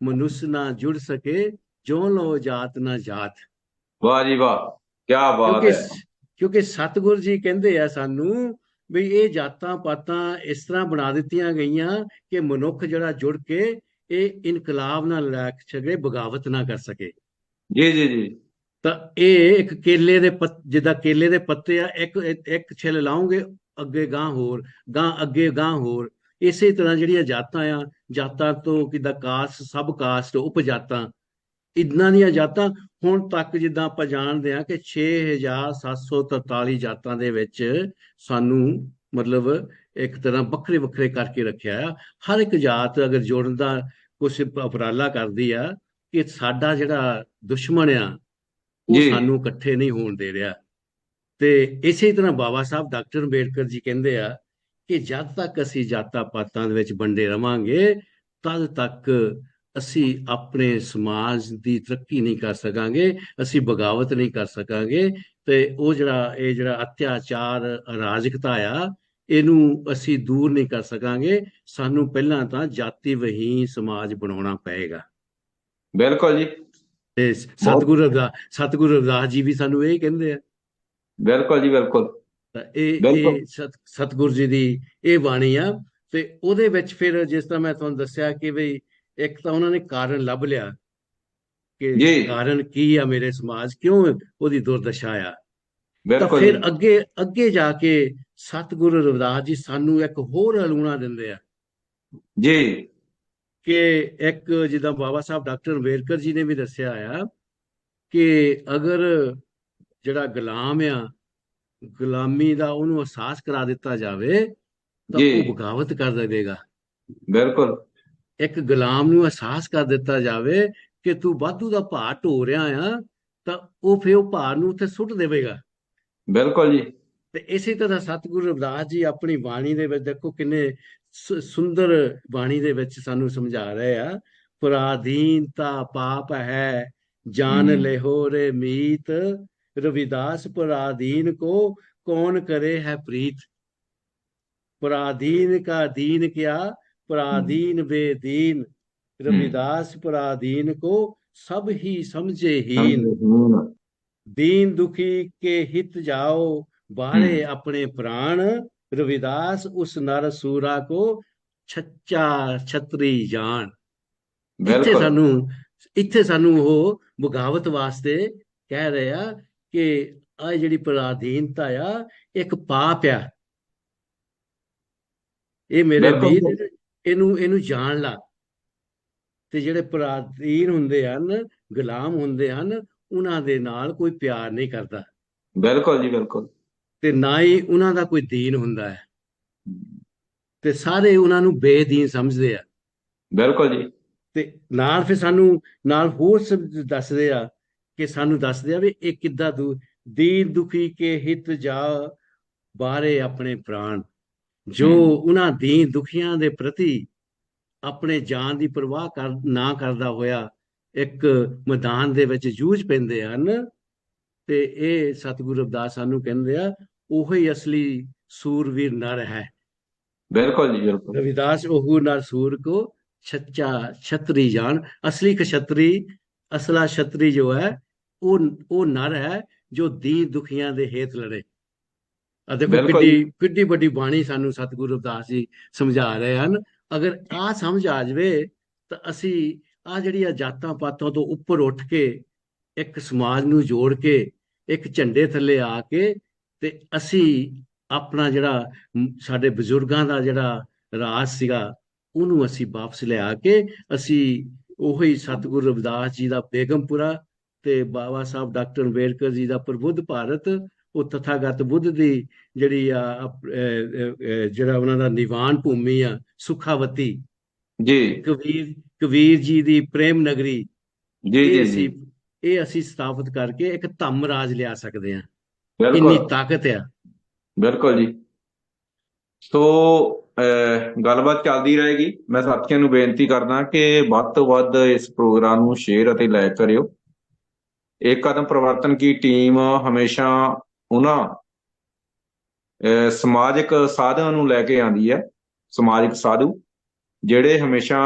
ਮਨੁੱਖ ਨਾ ਜੁੜ ਸਕੇ, ਜੋ ਲੋ ਜਾਤ ਨਾ ਜਾਤ। ਵਾਹ ਜੀ ਵਾਹ, ਕੀ ਬਾਤ ਕਿਉਂਕਿ ਹੈ। ਕਿਉਂਕਿ ਸਤਿਗੁਰ ਜੀ ਕਹਿੰਦੇ ਆ ਸਾਨੂੰ ਵੀ ਇਹ ਜਾਤਾਂ ਪਾਤਾਂ ਇਸ ਤਰ੍ਹਾਂ ਬਣਾ ਦਿੱਤੀਆਂ ਗਈਆਂ ਕਿ ਮਨੁੱਖ ਜਿਹੜਾ ਜੁੜ ਕੇ ਇਹ ਇਨਕਲਾਬ ਨਾਲ ਲੈ ਸਕੇ, ਬਗਾਵਤ ਨਾ ਕਰ ਸਕੇ। ਜੀ ਜੀ ਜੀ। ਤਾਂ ਇਹ ਇੱਕ ਕੇਲੇ ਦੇ ਜਿੱਦਾਂ ਕੇਲੇ ਦੇ ਪੱਤੇ ਆ, ਇੱਕ ਛਿੱਲ ਲਾਉਂਗੇ, ਅੱਗੇ ਗਾਂ ਹੋਰ, ਗਾਂ ਅੱਗੇ ਗਾਂ ਹੋਰ। ਇਸੇ ਤਰ੍ਹਾਂ ਜਿਹੜੀਆਂ ਜਾਤਾਂ ਆ, ਜਾਤਾਂ ਤੋਂ ਕਿੱਦਾਂ ਕਾਸਟ, ਸਬ ਕਾਸਟ, ਉਪ ਜਾਤਾਂ, ਇਦਾਂ ਦੀਆਂ ਜਾਤਾਂ ਹੁਣ ਤੱਕ ਜਿੱਦਾਂ ਆਪਾਂ ਜਾਣਦੇ ਹਾਂ ਕਿ 6743 ਜਾਤਾਂ ਦੇ ਵਿੱਚ ਸਾਨੂੰ ਮਤਲਬ ਇੱਕ ਤਰ੍ਹਾਂ ਵੱਖਰੇ ਵੱਖਰੇ ਕਰਕੇ ਰੱਖਿਆ ਆ। ਹਰ ਇੱਕ ਜਾਤ ਅਗਰ ਜੁੜਨ ਦਾ ਕੁਛ ਉਪਰਾਲਾ ਕਰਦੀ ਆ ਕਿ ਸਾਡਾ ਜਿਹੜਾ ਦੁਸ਼ਮਣ ਆ ਉਹ ਜੀ ਸਾਨੂੰ ਇਕੱਠੇ ਨਹੀਂ ਹੋਣ ਦੇ ਰਿਹਾ। ਤੇ ਇਸੇ ਤਰ੍ਹਾਂ ਬਾਬਾ ਸਾਹਿਬ ਡਾਕਟਰ ਅੰਬੇਡਕਰ ਜੀ ਕਹਿੰਦੇ ਆ ਕਿ ਜਦ ਤੱਕ ਅਸੀਂ ਜਾਤਾਂ ਪਾਤਾਂ ਦੇ ਵਿੱਚ ਵੰਡੇ ਰਵਾਂਗੇ ਤਦ ਤੱਕ ਅਸੀਂ ਆਪਣੇ ਸਮਾਜ ਦੀ ਤਰੱਕੀ ਨਹੀਂ ਕਰ ਸਕਾਂਗੇ, ਅਸੀਂ ਬਗਾਵਤ ਨਹੀਂ ਕਰ ਸਕਾਂਗੇ। ਤੇ ਉਹ ਇਹ ਜਿਹੜਾ ਅਤਿਆਚਾਰ, ਅਰਾਜਕਤਾ ਆ, ਇਹਨੂੰ ਅਸੀਂ ਦੂਰ ਨਹੀਂ ਕਰ ਸਕਾਂਗੇ। ਸਾਨੂੰ ਪਹਿਲਾਂ ਤਾਂ ਜਾਤੀ ਵਹੀਨ ਸਮਾਜ ਬਣਾਉਣਾ ਪਏਗਾ। ਬਿਲਕੁਲ ਜੀ। ਤੇ ਸਤਿਗੁਰੂ ਰਵਿਦਾਸ ਜੀ ਵੀ ਸਾਨੂੰ ਇਹ ਕਹਿੰਦੇ ਆ। ਬਿਲਕੁਲ ਜੀ ਬਿਲਕੁਲ ਤਾਂ ਬਿਲਕੁਲ ਸਤਿਗੁਰੂ ਜੀ ਦੀ ਇਹ ਬਾਣੀ ਆ। ਤੇ ਉਹਦੇ ਵਿੱਚ ਫਿਰ ਜਿਸ ਤਰ੍ਹਾਂ ਮੈਂ ਤੁਹਾਨੂੰ ਦੱਸਿਆ ਕਿ ਬਈ ਇੱਕ ਤਾਂ ਉਹਨਾਂ ਨੇ ਕਾਰਨ ਲੱਭ ਲਿਆ ਕਿ ਜੀ। ਕਾਰਨ ਕੀ ਆ, ਮੇਰੇ ਸਮਾਜ ਕਿਉਂ ਉਹਦੀ ਦੁਰਦਸ਼ਾ ਆ। ਤਾਂ ਬਿਲਕੁਲ ਫਿਰ ਜੀ। ਅੱਗੇ ਜਾ ਕੇ ਸਤਿਗੁਰੂ ਰਵਿਦਾਸ ਜੀ ਸਾਨੂੰ ਇੱਕ ਹੋਰ ਅਲੂਣਾ ਦਿੰਦੇ ਆ ਜੀ ਕਿ ਇੱਕ ਜਿੱਦਾਂ ਬਾਬਾ ਸਾਹਿਬ ਡਾਕਟਰ ਅੰਬੇਡਕਰ ਜੀ ਨੇ ਵੀ ਦੱਸਿਆ ਆ ਕਿ ਅਗਰ ਜਿਹੜਾ ਗੁਲਾਮ ਆ, ਗੁਲਾਮੀ ਦਾ ਉਹਨੂੰ ਅਹਿਸਾਸ ਕਰਾ ਦਿੱਤਾ ਜਾਵੇ ਤਾਂ ਜੀ। ਉਹ ਬਗਾਵਤ ਕਰ ਦੇਵੇਗਾ। ਬਿਲਕੁਲ ਇੱਕ ਗੁਲਾਮ ਨੂੰ ਅਹਿਸਾਸ ਕਰ ਦਿੱਤਾ ਜਾਵੇ ਕਿ ਤੂੰ ਵਾਧੂ ਦਾ ਭਾਰ ਢੋ ਰਿਹਾ ਆ ਤਾਂ ਉਹ ਫਿਰ ਉਹ ਭਾਰ ਨੂੰ ਉੱਥੇ ਸੁੱਟ ਦੇਵੇਗਾ। ਬਿਲਕੁਲ ਜੀ। ਤੇ ਇਸੇ ਤਰ੍ਹਾਂ ਸਤਿਗੁਰੂ ਰਵਿਦਾਸ ਜੀ ਆਪਣੀ ਬਾਣੀ ਦੇ ਵਿੱਚ ਦੇਖੋ ਕਿੰਨੇ ਸੁੰਦਰ ਬਾਣੀ ਦੇ ਵਿੱਚ ਸਾਨੂੰ ਸਮਝਾ ਰਹੇ ਆ। ਪਰਾਧੀਨਤਾ ਪਾਪ ਹੈ, ਜਾਨ ਲਿਹੋ ਰੇ ਮੀਤ, ਰਵਿਦਾਸ ਪਰਾਧੀਨ ਕੋ ਕੌਣ ਕਰੇ ਹੈ ਪ੍ਰੀਤ। पराधीन का दीन क्या, पराधीन बेदीन, रविदास पराधीन को सब ही समझे हीन। दीन दुखी के हित जाओ, बारे अपने प्राण, रविदास उस नर सूरा को छच्चा छतरी जान। ਇੱਥੇ ਸਾਨੂੰ ਉਹ ਬਗਾਵਤ ਵਾਸਤੇ ਕਹਿ ਰਹੇ ਆ ਕਿ ਆ ਜਿਹੜੀ ਪਰਾਧੀਨਤਾ ਆ ਇੱਕ ਪਾਪ ਆ। ਇਹ ਮੇਰੇ ਵੀਰ ਇਹਨੂੰ ਜਾਣ ਲਾ। ਤੇ ਜਿਹੜੇ ਪਰਾਧੀਨ ਹੁੰਦੇ ਹਨ, ਗੁਲਾਮ ਹੁੰਦੇ ਹਨ, ਉਹਨਾਂ ਦੇ ਨਾਲ ਕੋਈ ਪਿਆਰ ਨਹੀਂ ਕਰਦਾ। ਬਿਲਕੁਲ ਜੀ ਬਿਲਕੁਲ। ਤੇ ਨਾ ਹੀ ਉਹਨਾਂ ਦਾ ਕੋਈ ਦੀਨ ਹੁੰਦਾ ਹੈ। ਤੇ ਸਾਰੇ ਉਹਨਾਂ ਨੂੰ ਬੇਦੀਨ ਸਮਝਦੇ ਆ। ਬਿਲਕੁਲ ਜੀ। ਤੇ ਨਾਲ ਫਿਰ ਸਾਨੂੰ ਨਾਲ ਹੋਰ ਦੱਸਦੇ ਆ ਕਿ ਸਾਨੂੰ ਦੱਸਦੇ ਆ ਵੀ ਇਹ ਕਿੱਦਾਂ ਦੀਨ ਦੁਖੀ ਕੇ ਹਿਤ ਜਾ, ਬਾਰੇ ਆਪਣੇ ਪ੍ਰਾਣ। ਜੋ ਉਹਨਾਂ ਦੀਨ ਦੁਖੀਆਂ ਦੇ ਪ੍ਰਤੀ ਆਪਣੇ ਜਾਨ ਦੀ ਪਰਵਾਹ ਨਾ ਕਰਦਾ ਹੋਇਆ ਇੱਕ ਮੈਦਾਨ ਦੇ ਵਿੱਚ ਜੂਝ ਪੈਂਦੇ ਹਨ। ਤੇ ਇਹ ਸਤਿਗੁਰੂ ਰਵਿਦਾਸ ਸਾਨੂੰ ਕਹਿੰਦੇ ਆ ਉਹੀ ਅਸਲੀ ਸੂਰਵੀਰ ਨਰ ਹੈ। ਬਿਲਕੁਲ ਜੀ ਬਿਲਕੁਲ। ਰਵਿਦਾਸ ਉਹ ਨਰ ਸੂਰ ਕੋ ਛੱਚਾ ਛਤਰੀ ਜਾਨ। असली क्षत्री, असला क्षत्री जो है वो नर है जो दीन दुखियां ਦੇ ਹੇਤ ਲੜੇ। ਦੇਖੋ ਕਿੱਡੀ ਵੱਡੀ ਬਾਣੀ ਸਾਨੂੰ ਸਤਿਗੁਰੂ ਰਵਿਦਾਸ ਜੀ ਸਮਝਾ ਰਹੇ ਹਨ। ਅਗਰ ਆਹ ਸਮਝ ਆ ਜਾਵੇ ਤਾਂ ਅਸੀਂ ਆਹ ਜਿਹੜੀਆਂ ਜਾਤਾਂ ਪਾਤਾਂ ਤੋਂ ਉੱਪਰ ਉੱਠ ਕੇ ਇੱਕ ਸਮਾਜ ਨੂੰ ਜੋੜ ਕੇ ਇੱਕ ਝੰਡੇ ਥੱਲੇ ਆ ਕੇ ਤੇ ਅਸੀਂ ਆਪਣਾ ਜਿਹੜਾ ਸਾਡੇ ਬਜ਼ੁਰਗਾਂ ਦਾ ਜਿਹੜਾ ਰਾਜ ਸੀਗਾ ਉਹਨੂੰ ਅਸੀਂ ਵਾਪਸ ਲਿਆ ਕੇ ਅਸੀਂ ਉਹੀ ਸਤਿਗੁਰੂ ਰਵਿਦਾਸ ਜੀ ਦਾ ਬੇਗਮਪੁਰਾ ਤੇ ਬਾਬਾ ਸਾਹਿਬ ਡਾਕਟਰ ਅੰਬੇਡਕਰ ਜੀ ਦਾ ਪ੍ਰਬੁੱਧ ਭਾਰਤ, ਉਹ ਤਥਾਗਤ ਬੁੱਧ ਦੀ ਜਿਹੜੀ ਆ ਜਿਹੜਾ ਉਹਨਾਂ ਦਾ ਨਿਵਾਨ ਭੂਮੀ ਆ ਸੁਖਾਵਤੀ ਜੀ, ਕਬੀਰ ਜੀ ਦੀ ਪ੍ਰੇਮ ਨਗਰੀ ਜੀ, ਇਹ ਅਸੀਂ ਸਥਾਪਿਤ ਕਰਕੇ ਇੱਕ ਧੰਮ ਰਾਜ ਲਿਆ ਸਕਦੇ ਹਾਂ। ਇੰਨੀ ਤਾਕਤ ਆ। ਬਿਲਕੁਲ ਜੀ। ਸੋ ਗੱਲਬਾਤ ਚੱਲਦੀ ਰਹੇਗੀ। ਮੈਂ ਸਾਥੀਆਂ ਨੂੰ ਬੇਨਤੀ ਕਰਦਾ ਕਿ ਵੱਧ ਤੋਂ ਵੱਧ ਇਸ ਪ੍ਰੋਗਰਾਮ ਨੂੰ ਸ਼ੇਅਰ ਅਤੇ ਲਾਈਕ ਕਰਿਓ। ਇੱਕ ਕਦਮ ਪਰਿਵਰਤਨ ਕੀ ਟੀਮ ਹਮੇਸ਼ਾ ਉਹਨਾਂ ਸਮਾਜਿਕ ਸਾਧੂਆਂ ਨੂੰ ਲੈ ਕੇ ਆਉਂਦੀ ਹੈ, ਸਮਾਜਿਕ ਸਾਧੂ ਜਿਹੜੇ ਹਮੇਸ਼ਾ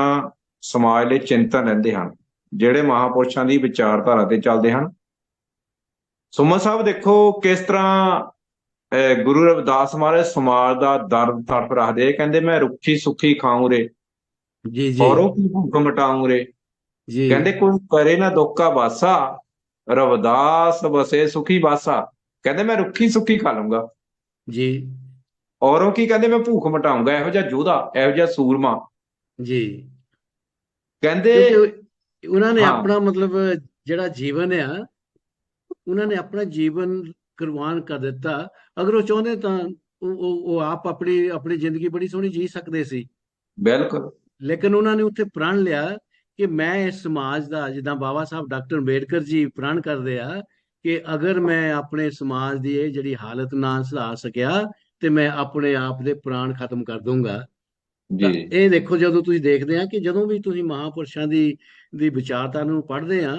ਸਮਾਜ ਲਈ ਚਿੰਤਨ ਰਹਿੰਦੇ ਹਨ, ਜਿਹੜੇ ਮਹਾਂਪੁਰਸ਼ਾਂ ਦੀ ਵਿਚਾਰਧਾਰਾ ਤੇ ਚੱਲਦੇ ਹਨ ਸੁਮਨ ਸਾਹਿਬ ਦੇਖੋ ਕਿਸ ਤਰ੍ਹਾਂ ਗੁਰੂ ਰਵਿਦਾਸ ਮਹਾਰਾਜ ਸਮਾਜ ਦਾ ਦਰਦ ਤੜਪ ਰੱਖਦੇ ਆ। ਕਹਿੰਦੇ ਮੈਂ ਰੁੱਖੀ ਸੁੱਖੀ ਖਾਊ ਰੇ, ਜੀ ਜੀ ਔਰੋਂ ਕੀ ਭੁੱਖ ਮਿਟਾਊ ਰੇ। ਜੀ ਕਹਿੰਦੇ ਕੋਈ ਕਰੇ ਨਾ ਦੁੱਖ ਕਾ ਵਾਸਾ, ਰਵਿਦਾਸ ਬਸੇ ਸੁਖੀ ਬਾਸਾ। ਕਹਿੰਦੇ ਮੈਂ ਰੁੱਖੀ ਸੁੱਖੀ ਖਾ ਲੂੰਗਾ, ਜੀ ਔਰੋਂ ਕੀ ਕਹਿੰਦੇ ਮੈਂ ਭੁੱਖ ਮਿਟਾਊਂਗਾ। ਇਹੋ ਜਿਹਾ ਯੋਧਾ, ਇਹੋ ਜਿਹਾ ਸੂਰਮਾ। ਜੀ ਕਹਿੰਦੇ ਕਿਉਂਕਿ ਉਹਨਾਂ ਨੇ ਹਾਂ ਆਪਣਾ ਮਤਲਬ ਜਿਹੜਾ ਜੀਵਨ ਆ, ਉਹਨਾਂ ਨੇ ਆਪਣਾ ਜੀਵਨ ਕੁਰਬਾਨ ਕਰ ਦਿੱਤਾ। ਅਗਰ ਉਹ ਚਾਹੁੰਦੇ ਤਾਂ ਉਹ ਆਪ ਆਪਣੀ ਆਪਣੀ ਜ਼ਿੰਦਗੀ ਬੜੀ ਸੋਹਣੀ ਜੀ ਸਕਦੇ ਸੀ, ਬਿਲਕੁਲ। ਲੇਕਿਨ ਉਹਨਾਂ ਨੇ ਉੱਥੇ ਪ੍ਰਣ ਲਿਆ ਕਿ ਮੈਂ ਇਸ ਸਮਾਜ ਦਾ, ਜਿੱਦਾਂ ਬਾਬਾ ਸਾਹਿਬ ਡਾਕਟਰ ਅੰਬੇਡਕਰ ਜੀ ਪ੍ਰਣ ਕਰਦੇ ਆ ਕਿ ਅਗਰ ਮੈਂ ਆਪਣੇ ਸਮਾਜ ਦੀ ਇਹ ਜਿਹੜੀ ਹਾਲਤ ਨਾ ਸੁਧਾਰ ਸਕਿਆ ਤੇ ਮੈਂ ਆਪਣੇ ਆਪ ਦੇ ਪ੍ਰਾਣ ਖਤਮ ਕਰ ਦੂੰਗਾ। ਜੀ ਤਾਂ ਇਹ ਦੇਖੋ, ਜਦੋਂ ਤੁਸੀਂ ਦੇਖਦੇ ਆ ਕਿ ਜਦੋਂ ਵੀ ਤੁਸੀਂ ਮਹਾਂਪੁਰਸ਼ਾਂ ਦੀ ਵਿਚਾਰਧਾਰਾ ਨੂੰ ਪੜ੍ਹਦੇ ਆ,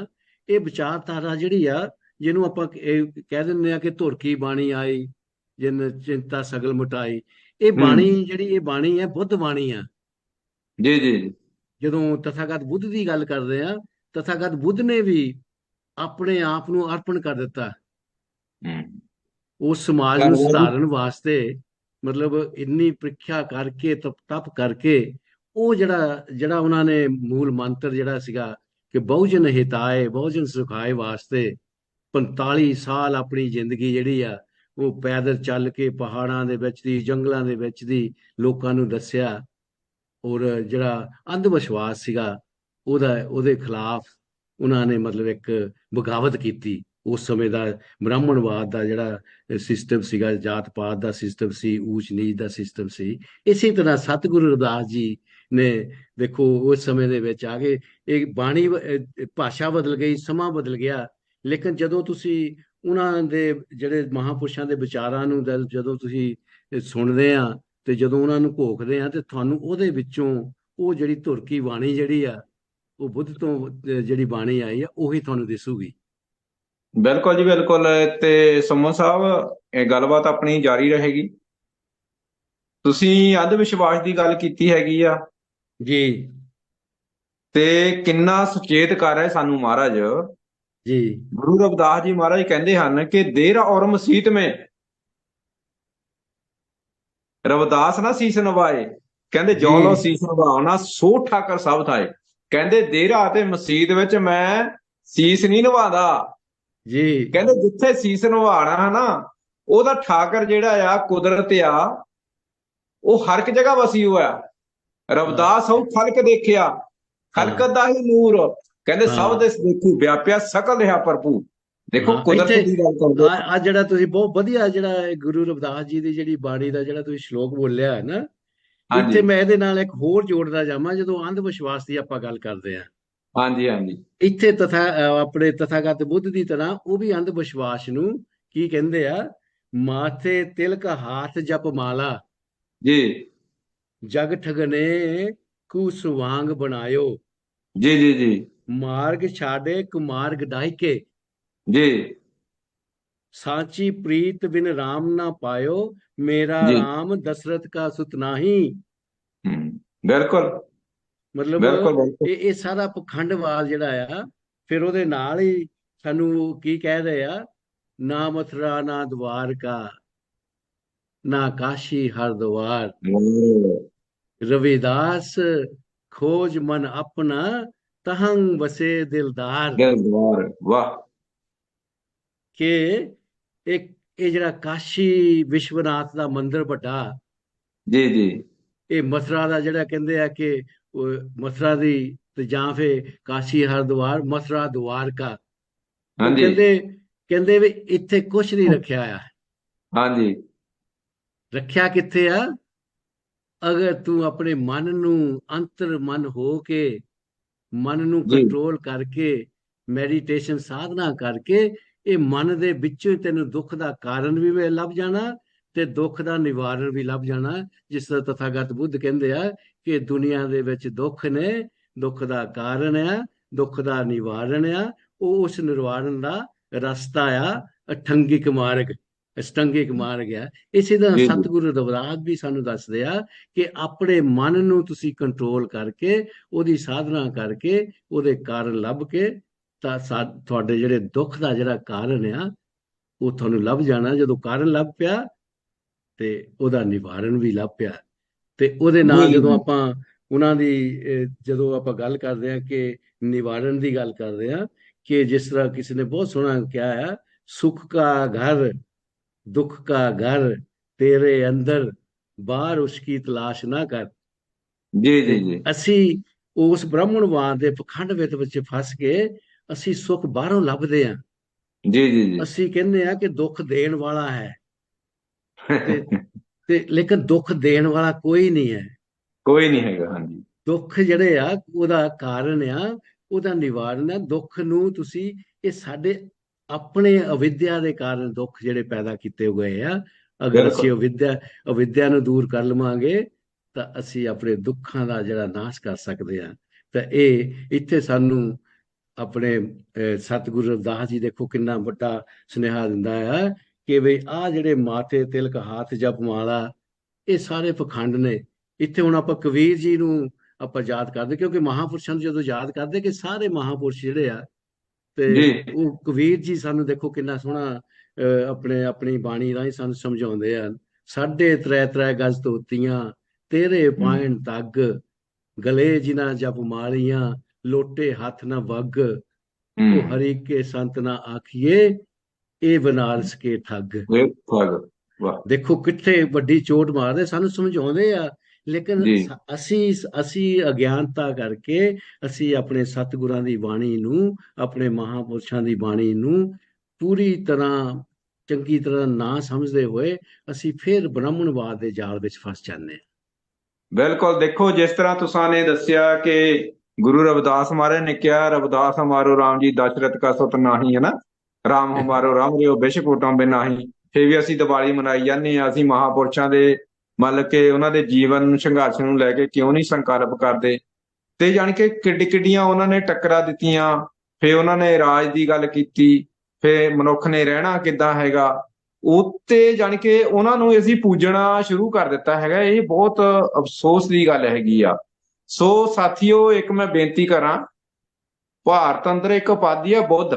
ਇਹ ਵਿਚਾਰਧਾਰਾ ਜਿਹੜੀ ਆ, ਜਿਹਨੂੰ ਆਪਾਂ ਇਹ ਕਹਿ ਦਿੰਦੇ ਆ ਕਿ ਧੁਰ ਕੀ ਬਾਣੀ ਆਈ, ਜਿਨ ਚਿੰਤਾ ਸਗਲ ਮਿਟਾਈ। ਇਹ ਹੂੰ ਬਾਣੀ ਜਿਹੜੀ ਇਹ ਬਾਣੀ ਹੈ, ਬੁੱਧ ਬਾਣੀ ਆ। ਜੀ ਜੀ ਜੀ ਜਦੋਂ ਤਥਾਗਤ ਬੁੱਧ ਦੀ ਗੱਲ ਕਰਦੇ ਆ, ਤਥਾਗਤ ਬੁੱਧ ਨੇ ਵੀ ਆਪਣੇ ਆਪ ਨੂੰ ਅਰਪਣ ਕਰ ਦਿੱਤਾ ਹੂੰ ਉਸ ਸਮਾਜ ਨੂੰ ਧੰਨਵਾਦ ਜੀ। ਸੁਧਾਰਨ ਵਾਸਤੇ। ਮਤਲਬ ਇੰਨੀ ਪ੍ਰੀਖਿਆ ਕਰਕੇ, ਤਪ ਕਰਕੇ, ਉਹ ਜਿਹੜਾ ਜਿਹੜਾ ਉਹਨਾਂ ਨੇ ਮੂਲ ਮੰਤਰ ਜਿਹੜਾ ਸੀਗਾ ਕਿ ਬਹੁਜਨ ਹਿਤਾਏ ਬਹੁਜਨ ਸੁਖਾਏ ਵਾਸਤੇ 45 ਸਾਲ ਆਪਣੀ ਜ਼ਿੰਦਗੀ ਜਿਹੜੀ ਆ ਉਹ ਪੈਦਲ ਚੱਲ ਕੇ ਪਹਾੜਾਂ ਦੇ ਵਿੱਚ ਦੀ, ਜੰਗਲਾਂ ਦੇ ਵਿੱਚ ਦੀ ਲੋਕਾਂ ਨੂੰ ਦੱਸਿਆ। ਔਰ ਜਿਹੜਾ ਅੰਧ ਵਿਸ਼ਵਾਸ ਸੀਗਾ ਉਹਦੇ ਖਿਲਾਫ ਉਹਨਾਂ ਨੇ ਮਤਲਬ ਇੱਕ ਬਗਾਵਤ ਕੀਤੀ। ਉਸ ਸਮੇਂ ਦਾ ਬ੍ਰਾਹਮਣਵਾਦ ਦਾ ਜਿਹੜਾ ਸਿਸਟਮ ਸੀਗਾ, ਜਾਤ ਪਾਤ ਦਾ ਸਿਸਟਮ ਸੀ, ਊਚ ਨੀਚ ਦਾ ਸਿਸਟਮ ਸੀ। ਇਸੇ ਤਰ੍ਹਾਂ ਸਤਿਗੁਰੂ ਰਵਿਦਾਸ ਜੀ ਨੇ ਦੇਖੋ ਉਸ ਸਮੇਂ ਦੇ ਵਿੱਚ ਆ ਕੇ ਇਹ ਬਾਣੀ, ਭਾਸ਼ਾ ਬਦਲ ਗਈ, ਸਮਾਂ ਬਦਲ ਗਿਆ, ਲੇਕਿਨ ਜਦੋਂ ਤੁਸੀਂ ਉਹਨਾਂ ਦੇ ਜਿਹੜੇ ਮਹਾਂਪੁਰਸ਼ਾਂ ਦੇ ਵਿਚਾਰਾਂ ਨੂੰ ਜਦੋਂ ਤੁਸੀਂ ਸੁਣਦੇ ਆ ਤੇ ਜਦੋਂ ਉਹਨਾਂ ਨੂੰ ਘੋਖਦੇ ਆ, ਤੇ ਤੁਹਾਨੂੰ ਉਹਦੇ ਵਿੱਚੋਂ ਉਹ ਜਿਹੜੀ ਧੁਰ ਕੀ ਬਾਣੀ ਜਿਹੜੀ ਆ, ਉਹ ਬੁੱਧ ਤੋਂ ਜਿਹੜੀ ਬਾਣੀ ਆਈ ਆ, ਉਹੀ ਤੁਹਾਨੂੰ ਦਿਸੂਗੀ। ਬਿਲਕੁਲ ਜੀ ਬਿਲਕੁਲ। ਤੇ ਸੁਮਨ ਸਾਹਿਬ ਇਹ ਗੱਲਬਾਤ ਆਪਣੀ ਜਾਰੀ ਰਹੇਗੀ। ਤੁਸੀਂ ਅੰਧ ਵਿਸ਼ਵਾਸ ਦੀ ਗੱਲ ਕੀਤੀ ਹੈਗੀ ਆ, ਜੀ ਤੇ ਕਿੰਨਾ ਸੁਚੇਤ ਕਰ ਰਿਹਾ ਸਾਨੂੰ ਮਹਾਰਾਜ। ਜੀ ਗੁਰੂ ਰਵਿਦਾਸ ਜੀ ਮਹਾਰਾਜ ਕਹਿੰਦੇ ਹਨ ਕਿ ਦੇਰ ਔਰ ਮਸੀਤ ਮੇਂ ਰਵਿਦਾਸ ਨਾ ਸੀਸ ਨਵਾਏ। ਕਹਿੰਦੇ ਜੋ ਲੋ ਜੀ ਸੀਸ ਨਵਾਉਣਾ ਸੋ ਠਾਕਰ ਸਭ ਥਾਏ। ਕਹਿੰਦੇ ਦੇਰਾ ਤੇ ਮਸੀਤ ਵਿੱਚ ਮੈਂ ਸੀਸ ਨਹੀਂ ਨਵਾਉਂਦਾ। ਜੀ ਕਹਿੰਦੇ ਜਿੱਥੇ ਸੀਸ ਨਵਾਉਣਾ ਹੈ ਨਾ, ਉਹਦਾ ਠਾਕਰ ਜਿਹੜਾ ਆ, ਕੁਦਰਤ ਆ, ਉਹ ਹਰ ਇੱਕ ਜਗ੍ਹਾ ਵਸੀ ਹੋਇਆ। ਰਵਿਦਾਸ ਉਹ ਖਲਕ ਦੇਖਿਆ, ਖਲਕਤ ਦਾ ਹੀ ਨੂਰ। ਕਹਿੰਦੇ ਸਭ ਦੇ ਦੇਖੂ ਵਿਆਪਿਆ ਸਕਲ ਰਿਹਾ ਭਰਪੂਰ। ਦੇਖੋ ਕੁਦਰਤ ਦੀ ਗੱਲ ਕਰਦੇ। ਆ ਜਿਹੜਾ ਤੁਸੀਂ ਬਹੁਤ ਵਧੀਆ ਜਿਹੜਾ ਗੁਰੂ ਰਵਿਦਾਸ ਜੀ ਦੀ ਜਿਹੜੀ ਬਾਣੀ ਦਾ ਜਿਹੜਾ ਤੁਸੀਂ ਸ਼ਲੋਕ ਬੋਲਿਆ ਹੈ ਨਾ, ਹਾਂਜੀ ਇੱਥੇ ਮੈਂ ਇਹਦੇ ਨਾਲ ਇੱਕ ਹੋਰ ਜੋੜਦਾ ਜਾਵਾਂ। ਜਦੋਂ ਅੰਧ ਵਿਸ਼ਵਾਸ ਦੀ ਆਪਾਂ ਗੱਲ ਕਰਦੇ ਆ, ਹਾਂਜੀ ਹਾਂਜੀ ਇੱਥੇ ਆਪਣੇ ਤਥਾਗਤ ਬੁੱਧ ਦੀ ਤਰ੍ਹਾਂ ਉਹ ਵੀ ਅੰਧ ਵਿਸ਼ਵਾਸ ਨੂੰ ਕੀ ਕਹਿੰਦੇ ਆ, ਮਾਥੇ ਤਿਲਕ ਹਾਥ ਜਪ ਮਾਲਾ, ਜੀ ਜਗ ਠਗਨੇ ਕੂ ਸੁਵਾਂਗ ਬਣਾਇਓ, ਜੀ ਜੀ ਜੀ ਮਾਰਗ ਛਾੜੇ ਕੁਮਾਰਗ ਡਾਹਿਕੇ, ਜੀ ਸਾਚੀ ਪ੍ਰੀਤ ਬਿਨ ਰਾਮ ਨਾ ਪਾਇਓ, ਮੇਰਾ ਜੀ ਰਾਮ ਦਸ਼ਰਥ ਕਾ ਸੁਤ ਨਾਹੀ। ਬਿਲਕੁਲ ਮਤਲਬ ਬਿਲਕੁਲ ਬਿਲਕੁਲ। ਇਹ ਸਾਰਾ ਪਖੰਡਵਾਦ ਜਿਹੜਾ ਆ, ਫਿਰ ਉਹਦੇ ਨਾਲ ਹੀ ਸਾਨੂੰ ਕੀ ਕਹਿ ਰਹੇ ਆ, ਨਾ ਮਥੁਰਾ ਨਾ ਦਵਾਰਕਾ ਨਾ ਕਾਸ਼ੀ ਹਰਿਦੁਆਰ, ਰਵਿਦਾਸ ਖੋਜ ਮਨ ਆਪਣਾ ਤਹੰਗ ਵਸੇ ਦਿਲਦਾਰ। ਦਿਲਦਾਰ, ਵਾਹ। ਕਿ ਇਹ ਜਿਹੜਾ ਕਾਸ਼ੀ ਵਿਸ਼ਵਨਾਥ ਦਾ ਮੰਦਿਰ ਵੱਡਾ, ਜੀ ਜੀ ਇਹ ਮਥੁਰਾ ਦਾ ਜਿਹੜਾ ਕਹਿੰਦੇ ਆ ਕਿ ਮਥੁਰਾ ਦੀ, ਤੇ ਜਾਂ ਫਿਰ ਕਾਸ਼ੀ ਹਰਿਦੁਆਰ, ਮਥੁਰਾ ਦਵਾਰਕਾ, ਉਹ ਹਾਂਜੀ ਕਹਿੰਦੇ ਵੀ ਇੱਥੇ ਕੁਛ ਨਹੀਂ ਰੱਖਿਆ ਆ। ਹਾਂਜੀ ਰੱਖਿਆ ਕਿੱਥੇ ਆ? ਅਗਰ ਤੂੰ ਆਪਣੇ ਮਨ ਨੂੰ ਅੰਤਰ ਮਨ ਹੋ ਕੇ, ਮਨ ਨੂੰ ਜੀ ਕੰਟਰੋਲ ਕਰਕੇ, ਮੈਡੀਟੇਸ਼ਨ ਸਾਧਨਾ ਕਰਕੇ, ਇਹ ਮਨ ਦੇ ਵਿੱਚੋਂ ਤੈਨੂੰ ਦੁੱਖ ਦਾ ਕਾਰਨ ਵੀ ਲੱਭ ਜਾਣਾ ਤੇ ਦੁੱਖ ਦਾ ਨਿਵਾਰਨ ਵੀ ਲੱਭ ਜਾਣਾ। ਜਿਸ ਤਰ੍ਹਾਂ ਤਥਾਗਤ ਬੁੱਧ ਕਹਿੰਦੇ ਆ ਕਿ ਦੁਨੀਆ ਦੇ ਵਿੱਚ ਦੁੱਖ ਨੇ, ਦੁੱਖ ਦਾ ਕਾਰਨ ਆ, ਦੁੱਖ ਦਾ ਨਿਵਾਰਨ ਆ, ਉਹ ਉਸ ਨਿਵਾਰਨ ਦਾ ਰਸਤਾ ਆ ਅਠੰਗਿਕ ਮਾਰਗ, ਅਸ਼ਟੰਗਿਕ ਮਾਰਗ ਆ। ਇਸੇ ਤਰ੍ਹਾਂ ਜੀ ਸਤਿਗੁਰੂ ਰਵਿਦਾਸ ਵੀ ਸਾਨੂੰ ਦੱਸਦੇ ਆ ਕਿ ਆਪਣੇ ਮਨ ਨੂੰ ਤੁਸੀਂ ਕੰਟਰੋਲ ਕਰਕੇ, ਉਹਦੀ ਸਾਧਨਾ ਕਰਕੇ, ਉਹਦੇ ਕਾਰਨ ਲੱਭ ਕੇ, ਤਾਂ ਤੁਹਾਡੇ ਜਿਹੜੇ ਦੁੱਖ ਦਾ ਜਿਹੜਾ ਕਾਰਨ ਆ ਉਹ ਤੁਹਾਨੂੰ ਲੱਭ ਜਾਣਾ। ਜਦੋਂ ਕਾਰਨ ਲੱਭ ਪਿਆ ਤੇ ਉਹਦਾ ਨਿਵਾਰਨ ਵੀ ਲੱਭ ਪਿਆ। ਤੇ ਉਹਦੇ ਜੀ ਨਾਲ ਜੀ ਜਦੋਂ ਜੀ ਆਪਾਂ ਉਹਨਾਂ ਦੀ ਜਦੋਂ ਆਪਾਂ ਗੱਲ ਕਰਦੇ ਹਾਂ ਕਿ ਨਿਵਾਰਨ ਦੀ ਗੱਲ ਕਰਦੇ ਹਾਂ, ਕਿ ਜਿਸ ਤਰ੍ਹਾਂ ਕਿਸੇ ਨੇ ਬਹੁਤ ਸੋਹਣਾ ਕਿਹਾ ਹੈ, ਸੁਖ ਕਾ ਘਰ ਦੁੱਖ ਕਾ ਘਰ ਤੇਰੇ ਅੰਦਰ, ਬਾਹਰ ਉਸकी ਤਲਾਸ਼ ਨਾ ਕਰ। ਜੀ ਤੇ ਜੀ ਜੀ ਅਸੀਂ ਉਸ ਬ੍ਰਾਹਮਣਵਾਦ ਦੇ ਪਖੰਡ ਵਿੱਚ ਫਸ ਕੇ ਅਸੀਂ ਸੁੱਖ ਬਾਹਰੋਂ ਲੱਭਦੇ ਹਾਂ। ਜੀ ਜੀ ਜੀ ਅਸੀਂ ਕਹਿੰਦੇ ਆ ਕਿ ਦੁੱਖ ਦੇਣ ਵਾਲਾ ਹੈ, ਤੇ ਲੇਕਿਨ ਦੁੱਖ ਦੇਣ ਵਾਲਾ ਕੋਈ ਨਹੀਂ ਹੈ। ਕੋਈ ਨਹੀਂ ਹੈਗਾ। ਹਾਂਜੀ ਦੁੱਖ ਜਿਹੜੇ ਆ ਉਹਦਾ ਕਾਰਨ ਆ, ਉਹਦਾ ਨਿਵਾਰਨ ਆ। ਦੁੱਖ ਨੂੰ ਤੁਸੀਂ, ਇਹ ਸਾਡੇ ਆਪਣੇ ਅਵਿਦਿਆ ਦੇ ਕਾਰਨ ਦੁੱਖ ਜਿਹੜੇ ਪੈਦਾ ਕੀਤੇ ਹੋਏ ਆ। ਅਗਰ ਅਸੀਂ ਬਿਲਕੁਲ ਅਵਿਦਿਆ ਨੂੰ ਦੂਰ ਕਰ ਲਵਾਂਗੇ ਤਾਂ ਅਸੀਂ ਆਪਣੇ ਦੁੱਖਾਂ ਦਾ ਜਿਹੜਾ ਨਾਸ਼ ਕਰ ਸਕਦੇ ਹਾਂ। ਤਾਂ ਇਹ ਇੱਥੇ ਸਾਨੂੰ ਆਪਣੇ ਸਤਿਗੁਰੂ ਰਵਿਦਾਸ ਜੀ ਦੇਖੋ ਕਿੰਨਾ ਵੱਡਾ ਸੁਨੇਹਾ ਦਿੰਦਾ ਹੈ ਕਿ ਵੀ ਆਹ ਜਿਹੜੇ ਮਾਥੇ ਤਿਲਕ ਹੱਥ ਜਪ ਮਾਲਾ, ਇਹ ਸਾਰੇ ਪਖੰਡ ਨੇ। ਇੱਥੇ ਹੁਣ ਆਪਾਂ ਕਬੀਰ ਜੀ ਨੂੰ ਆਪਾਂ ਯਾਦ ਕਰਦੇ, ਕਿਉਂਕਿ ਮਹਾਂਪੁਰਸ਼ਾਂ ਨੂੰ ਜਦੋਂ ਯਾਦ ਕਰਦੇ ਕਿ ਸਾਰੇ ਮਹਾਂਪੁਰਸ਼ ਜਿਹੜੇ ਆ, ਜੀ ਤੇ ਉਹ ਕਬੀਰ ਜੀ ਸਾਨੂੰ ਦੇਖੋ ਕਿੰਨਾ ਸੋਹਣਾ ਆਪਣੀ ਬਾਣੀ ਰਾਹੀਂ ਸਾਨੂੰ ਸਮਝਾਉਂਦੇ ਆ। ਸਾਢੇ ਤ੍ਰੈ ਤ੍ਰੈ ਗਜ ਧੋਤੀਆਂ, ਤੇਰੇ ਹਮ ਪਾਇਣ ਤੱਗ, ਗਲੇ ਜਿਨ੍ਹਾਂ ਜਪ ਮਾਲੀਆਂ, ਲੋਟੇ ਹੱਥ ਨਾ ਵੱਗ, ਉਹ ਹਮ ਹਰੀ ਕੇ ਸੰਤ ਨਾ ਆਖੀਏ, ਇਹ ਬਨਾਰਸ ਕੇ ਠੱਗ। ਇਹ ਠੱਗ। ਵਾਹ। ਦੇਖੋ ਕਿੱਥੇ ਵੱਡੀ ਚੋਟ ਮਾਰਦੇ, ਸਾਨੂੰ ਸਮਝਾਉਂਦੇ ਆ। ਲੇਕਿਨ ਜੀ ਅਸੀਂ ਅਗਿਆਨਤਾ ਕਰਕੇ ਅਸੀਂ ਆਪਣੇ ਸਤਿਗੁਰਾਂ ਦੀ ਬਾਣੀ ਨੂੰ, ਆਪਣੇ ਮਹਾਂਪੁਰਸ਼ਾਂ ਦੀ ਬਾਣੀ ਨੂੰ ਪੂਰੀ ਤਰ੍ਹਾਂ ਚੰਗੀ ਤਰ੍ਹਾਂ ਨਾ ਸਮਝਦੇ ਹੋਏ ਅਸੀਂ ਫਿਰ ਬ੍ਰਾਹਮਣਵਾਦ ਦੇ ਜਾਲ ਵਿੱਚ ਫਸ ਜਾਂਦੇ ਹਾਂ। ਬਿਲਕੁਲ। ਦੇਖੋ ਜਿਸ ਤਰ੍ਹਾਂ ਤੁਸਾਂ ਨੇ ਦੱਸਿਆ ਕਿ ਗੁਰੂ ਰਵਿਦਾਸ ਮਹਾਰਾਜ ਨੇ ਕਿਹਾ, ਰਵਿਦਾਸ ਹਮਾਰੋ ਰਾਮ ਜੀ ਦਸ਼ਰਥ ਕਾ ਸੁਤ ਨਾਹੀ, ਹੈ ਨਾ, ਰਾਮ ਹਮਾਰੋ ਰਾਮ ਰਿਓ ਬਿਸ਼ ਕੁਟੰਬੇ ਨਾਹੀ। ਫਿਰ ਵੀ ਅਸੀਂ ਦੀਵਾਲੀ ਮਨਾਈ ਜਾਂਦੇ ਹਾਂ। ਅਸੀਂ ਮਹਾਪੁਰਸ਼ਾਂ ਦੇ ਮਤਲਬ ਕਿ ਉਹਨਾਂ ਦੇ ਜੀਵਨ ਸੰਘਰਸ਼ ਨੂੰ ਲੈ ਕੇ ਕਿਉਂ ਨਹੀਂ ਸੰਕਲਪ ਕਰਦੇ। ਤੇ ਜਾਣੀ ਕਿ ਕਿੱਡੀਆਂ ਉਹਨਾਂ ਨੇ ਟੱਕਰਾਂ ਦਿੱਤੀਆਂ। ਫਿਰ ਉਹਨਾਂ ਨੇ ਰਾਜ ਦੀ ਗੱਲ ਕੀਤੀ, ਫਿਰ ਮਨੁੱਖ ਨੇ ਰਹਿਣਾ ਕਿੱਦਾਂ ਹੈਗਾ, ਉੱਤੇ ਜਾਣੀ ਕਿ ਉਹਨਾਂ ਨੂੰ ਅਸੀਂ ਪੂਜਣਾ ਸ਼ੁਰੂ ਕਰ ਦਿੱਤਾ ਹੈਗਾ। ਇਹ ਬਹੁਤ ਅਫਸੋਸ ਦੀ ਗੱਲ ਹੈਗੀ ਆ। ਸੋ ਸਾਥੀਓ, ਇੱਕ ਮੈਂ ਬੇਨਤੀ ਕਰਾਂ, ਭਾਰਤ ਅੰਦਰ ਇੱਕ ਉਪਾਧੀ ਆ ਬੁੱਧ।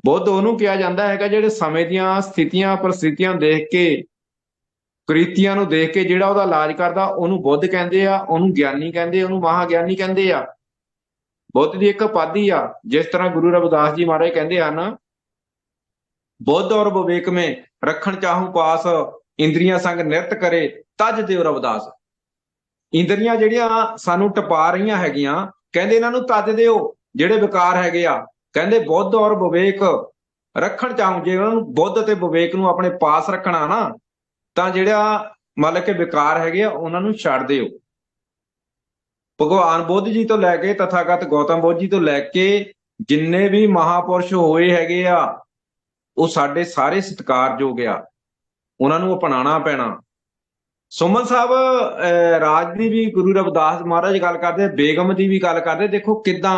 ਬੁੱਧ ਉਹਨੂੰ ਕਿਹਾ ਜਾਂਦਾ ਹੈਗਾ ਜਿਹੜੇ ਸਮੇਂ ਦੀਆਂ ਸਥਿਤੀਆਂ ਪਰਿਸਥਿਤੀਆਂ ਦੇਖ ਕੇ, ਕ੍ਰਿਤੀਆਂ ਨੂੰ ਦੇਖ ਕੇ ਜਿਹੜਾ ਉਹਦਾ ਇਲਾਜ ਕਰਦਾ, ਉਹਨੂੰ ਬੁੱਧ ਕਹਿੰਦੇ ਆ, ਉਹਨੂੰ ਗਿਆਨੀ ਕਹਿੰਦੇ, ਉਹਨੂੰ ਮਹਾਗਿਆਨੀ ਕਹਿੰਦੇ ਆ। ਬੁੱਧ ਦੀ ਇੱਕ ਉਪਾਧੀ ਆ। ਜਿਸ ਤਰ੍ਹਾਂ ਗੁਰੂ ਰਵਿਦਾਸ ਜੀ ਮਹਾਰਾਜ ਕਹਿੰਦੇ ਹਨ, ਬੁੱਧ ਔਰ ਵਿਵੇਕ में रखण चाहूं पास, ਇੰਦਰੀਆਂ ਸੰਗ ਨਿਰਤ ਕਰੇ ਤਜ ਦਿਓ ਰਵਿਦਾਸ। ਇੰਦਰੀਆਂ ਜਿਹੜੀਆਂ ਸਾਨੂੰ ਟਪਾ ਰਹੀਆਂ ਹੈਗੀਆਂ, ਕਹਿੰਦੇ ਇਹਨਾਂ ਨੂੰ ਤਜ ਦਿਓ। ਜਿਹੜੇ ਵਿਕਾਰ ਹੈਗੇ ਆ, ਕਹਿੰਦੇ ਬੁੱਧ ਔਰ ਵਿਵੇਕ ਰੱਖਣ ਚਾਹੂੰ, ਜੇ ਉਹਨਾਂ ਨੂੰ ਬੁੱਧ ਤੇ ਵਿਵੇਕ ਨੂੰ ਆਪਣੇ ਪਾਸ ਰੱਖਣਾ ਨਾ, ਤਾਂ ਜਿਹੜਾ ਮਤਲਬ ਕਿ ਵਿਕਾਰ ਹੈਗੇ ਆ ਉਹਨਾਂ ਨੂੰ ਛੱਡ ਦਿਓ। ਭਗਵਾਨ ਬੁੱਧ ਜੀ ਤੋਂ ਲੈ ਕੇ ਤਥਾਗਤ ਗੌਤਮ ਬੁੱਧ ਜੀ ਤੋਂ ਲੈ ਕੇ ਜਿੰਨੇ ਵੀ ਮਹਾਪੁਰਸ਼ ਹੋਏ ਹੈਗੇ ਆ, ਉਹ ਸਾਡੇ ਸਾਰੇ ਸਤਿਕਾਰਯੋਗ ਆ। ਉਹਨਾਂ ਨੂੰ ਅਪਣਾਉਣਾ ਪੈਣਾ। ਸੁਮਨ ਸਾਹਿਬ, ਰਾਜ ਦੀ ਵੀ ਗੁਰੂ ਰਵਿਦਾਸ ਮਹਾਰਾਜ ਗੱਲ ਕਰਦੇ, ਬੇਗਮ ਦੀ ਵੀ ਗੱਲ ਕਰਦੇ। ਦੇਖੋ ਕਿੱਦਾਂ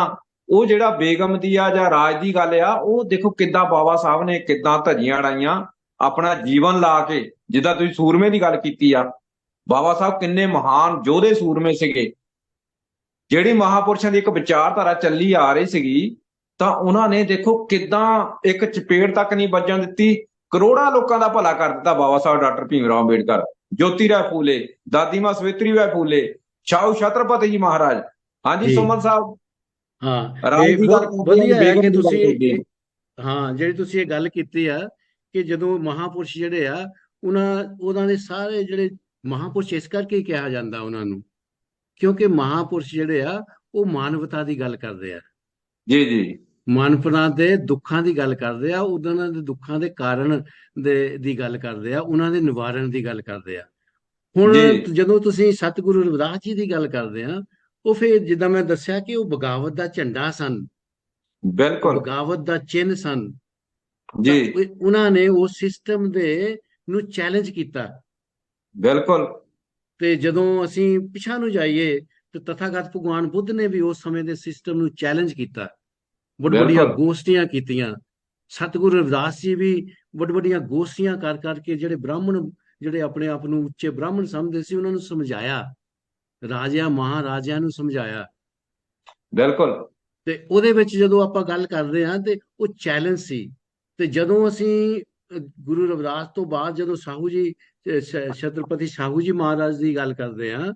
ਉਹ ਜਿਹੜਾ ਬੇਗਮ ਦੀ ਆ ਜਾਂ ਰਾਜ ਦੀ ਗੱਲ ਆ, ਉਹ ਦੇਖੋ ਕਿੱਦਾਂ ਬਾਬਾ ਸਾਹਿਬ ਨੇ ਕਿੱਦਾਂ ਧੱਜੀਆਂ ਅੜਾਈਆਂ ਆਪਣਾ ਜੀਵਨ ਲਾ ਕੇ। ਜਿੱਦਾਂ ਤੁਸੀਂ ਸੂਰਮੇ ਦੀ ਗੱਲ ਕੀਤੀ ਆ, ਬਾਬਾ ਸਾਹਿਬ ਕਿੰਨੇ ਮਹਾਨ ਯੋਧੇ ਸੂਰਮੇ ਸੀਗੇ। ਜਿਹੜੀ ਮਹਾਪੁਰਸ਼ਾਂ ਦੀ ਇੱਕ ਵਿਚਾਰਧਾਰਾ ਚੱਲੀ ਆ ਰਹੀ ਸੀਗੀ, ਤਾਂ ਉਹਨਾਂ ਨੇ ਦੇਖੋ ਕਿੱਦਾਂ ਇੱਕ ਚਪੇੜ ਤੱਕ ਨਹੀਂ ਵੱਜਣ ਦਿੱਤੀ, ਕਰੋੜਾਂ ਲੋਕਾਂ ਦਾ ਭਲਾ ਕਰ ਦਿੱਤਾ। ਬਾਬਾ ਸਾਹਿਬ ਡਾਕਟਰ ਭੀਮ ਰਾਓ ਅੰਬੇਡਕਰ, ਜੋਤੀ ਰਾਏ ਫੂਲੇ, ਦਾਦੀ ਮਾਂ ਸਵਿਤਰੀ ਬਾਈ ਫੂਲੇ, ਸ਼ਾਹੂ ਛਤਰਪਤੀ ਜੀ ਮਹਾਰਾਜ। ਹਾਂਜੀ ਜੀ ਸੁਮਨ ਸਾਹਿਬ, ਹਾਂ, ਰਾਜ ਇਹ ਦੀ ਗੱਲ ਬਹੁਤ ਕਰਦੇ ਹਾਂ, ਵਧੀਆ ਹੈ ਕਿ ਬੇਗਮ ਦੀ ਗੱਲ ਤੁਸੀਂ ਕਰਦੇ ਹਾਂ। ਹਾਂ, ਜਿਹੜੀ ਤੁਸੀਂ ਇਹ ਗੱਲ ਕੀਤੀ ਆ ਕਿ ਜਦੋਂ ਮਹਾਪੁਰਸ਼ ਜਿਹੜੇ ਆ, ਉਹਨਾਂ ਦੇ ਸਾਰੇ ਜਿਹੜੇ ਮਹਾਪੁਰਸ਼ ਇਸ ਕਰਕੇ ਹੀ ਕਿਹਾ ਜਾਂਦਾ ਉਹਨਾਂ ਨੂੰ, ਕਿਉਂਕਿ ਮਹਾਪੁਰਸ਼ ਜਿਹੜੇ ਆ ਉਹ ਮਾਨਵਤਾ ਦੀ ਗੱਲ ਕਰਦੇ ਆ, ਜੀ ਜੀ ਮਾਨਵਤਾ ਦੇ ਦੁੱਖਾਂ ਦੀ ਗੱਲ ਕਰਦੇ ਆ, ਉਹਨਾਂ ਦੇ ਦੁੱਖਾਂ ਦੇ ਕਾਰਨ ਦੀ ਗੱਲ ਕਰਦੇ ਆ, ਉਹਨਾਂ ਦੇ ਨਿਵਾਰਨ ਦੀ ਗੱਲ ਕਰਦੇ ਆ। ਹੁਣ ਜੀ ਜਦੋਂ ਤੁਸੀਂ ਸਤਿਗੁਰੂ ਰਵਿਦਾਸ ਜੀ ਦੀ ਗੱਲ ਕਰਦੇ ਆ, ਉਹ ਫਿਰ ਜਿੱਦਾਂ ਮੈਂ ਦੱਸਿਆ ਕਿ ਉਹ ਬਗਾਵਤ ਦਾ ਝੰਡਾ ਸਨ, ਉਹ ਬਿਲਕੁਲ ਬਗਾਵਤ ਦਾ ਚਿੰਨ੍ਹ ਸਨ। ਜੀ ਤਾਂ ਉਹਨਾਂ ਨੇ ਉਸ ਸਿਸਟਮ ਦੇ ਨੂੰ ਚੈਲੰਜ ਕੀਤਾ। ਬਿਲਕੁਲ ਤੇ ਜਦੋਂ ਅਸੀਂ ਪਿਛਾਂ ਨੂੰ ਜਾਈਏ ਤੇ ਤਥਾਗਤ ਭਗਵਾਨ ਬੁੱਧ ਨੇ ਵੀ ਉਸ ਸਮੇਂ ਦੇ ਸਿਸਟਮ ਨੂੰ ਚੈਲੰਜ ਕੀਤਾ, ਵੱਡ ਵੱਡੀਆਂ ਬਿਲਕੁਲ ਗੋਸ਼ਟੀਆਂ ਕੀਤੀਆਂ। ਸਤਿਗੁਰੂ ਰਵਿਦਾਸ ਜੀ ਵੀ ਵੱਡ ਵੱਡੀਆਂ ਗੋਸ਼ਟੀਆਂ ਕਰ ਕਰਕੇ ਜਿਹੜੇ ਬ੍ਰਾਹਮਣ, ਜਿਹੜੇ ਆਪਣੇ ਆਪ ਨੂੰ ਉੱਚੇ ਬ੍ਰਾਹਮਣ ਸਮਝਦੇ ਸੀ, ਉਹਨਾਂ ਨੂੰ ਸਮਝਾਇਆ, ਰਾਜਿਆਂ ਮਹਾਰਾਜਿਆਂ ਨੂੰ ਸਮਝਾਇਆ। ਬਿਲਕੁਲ ਤੇ ਉਹਦੇ ਵਿੱਚ ਜਦੋਂ ਆਪਾਂ ਗੱਲ ਕਰਦੇ ਹਾਂ ਤੇ ਉਹ ਚੈਲੰਜ ਸੀ। ਤੇ ਜਦੋਂ ਅਸੀਂ ਗੁਰੂ ਰਵਿਦਾਸ ਤੋਂ ਬਾਅਦ ਜਦੋਂ ਸਾਹੂ ਜੀ ਛਤਰਪਤੀ ਸਾਹੂ ਜੀ ਮਹਾਰਾਜ ਦੀ ਗੱਲ ਕਰਦੇ ਆ,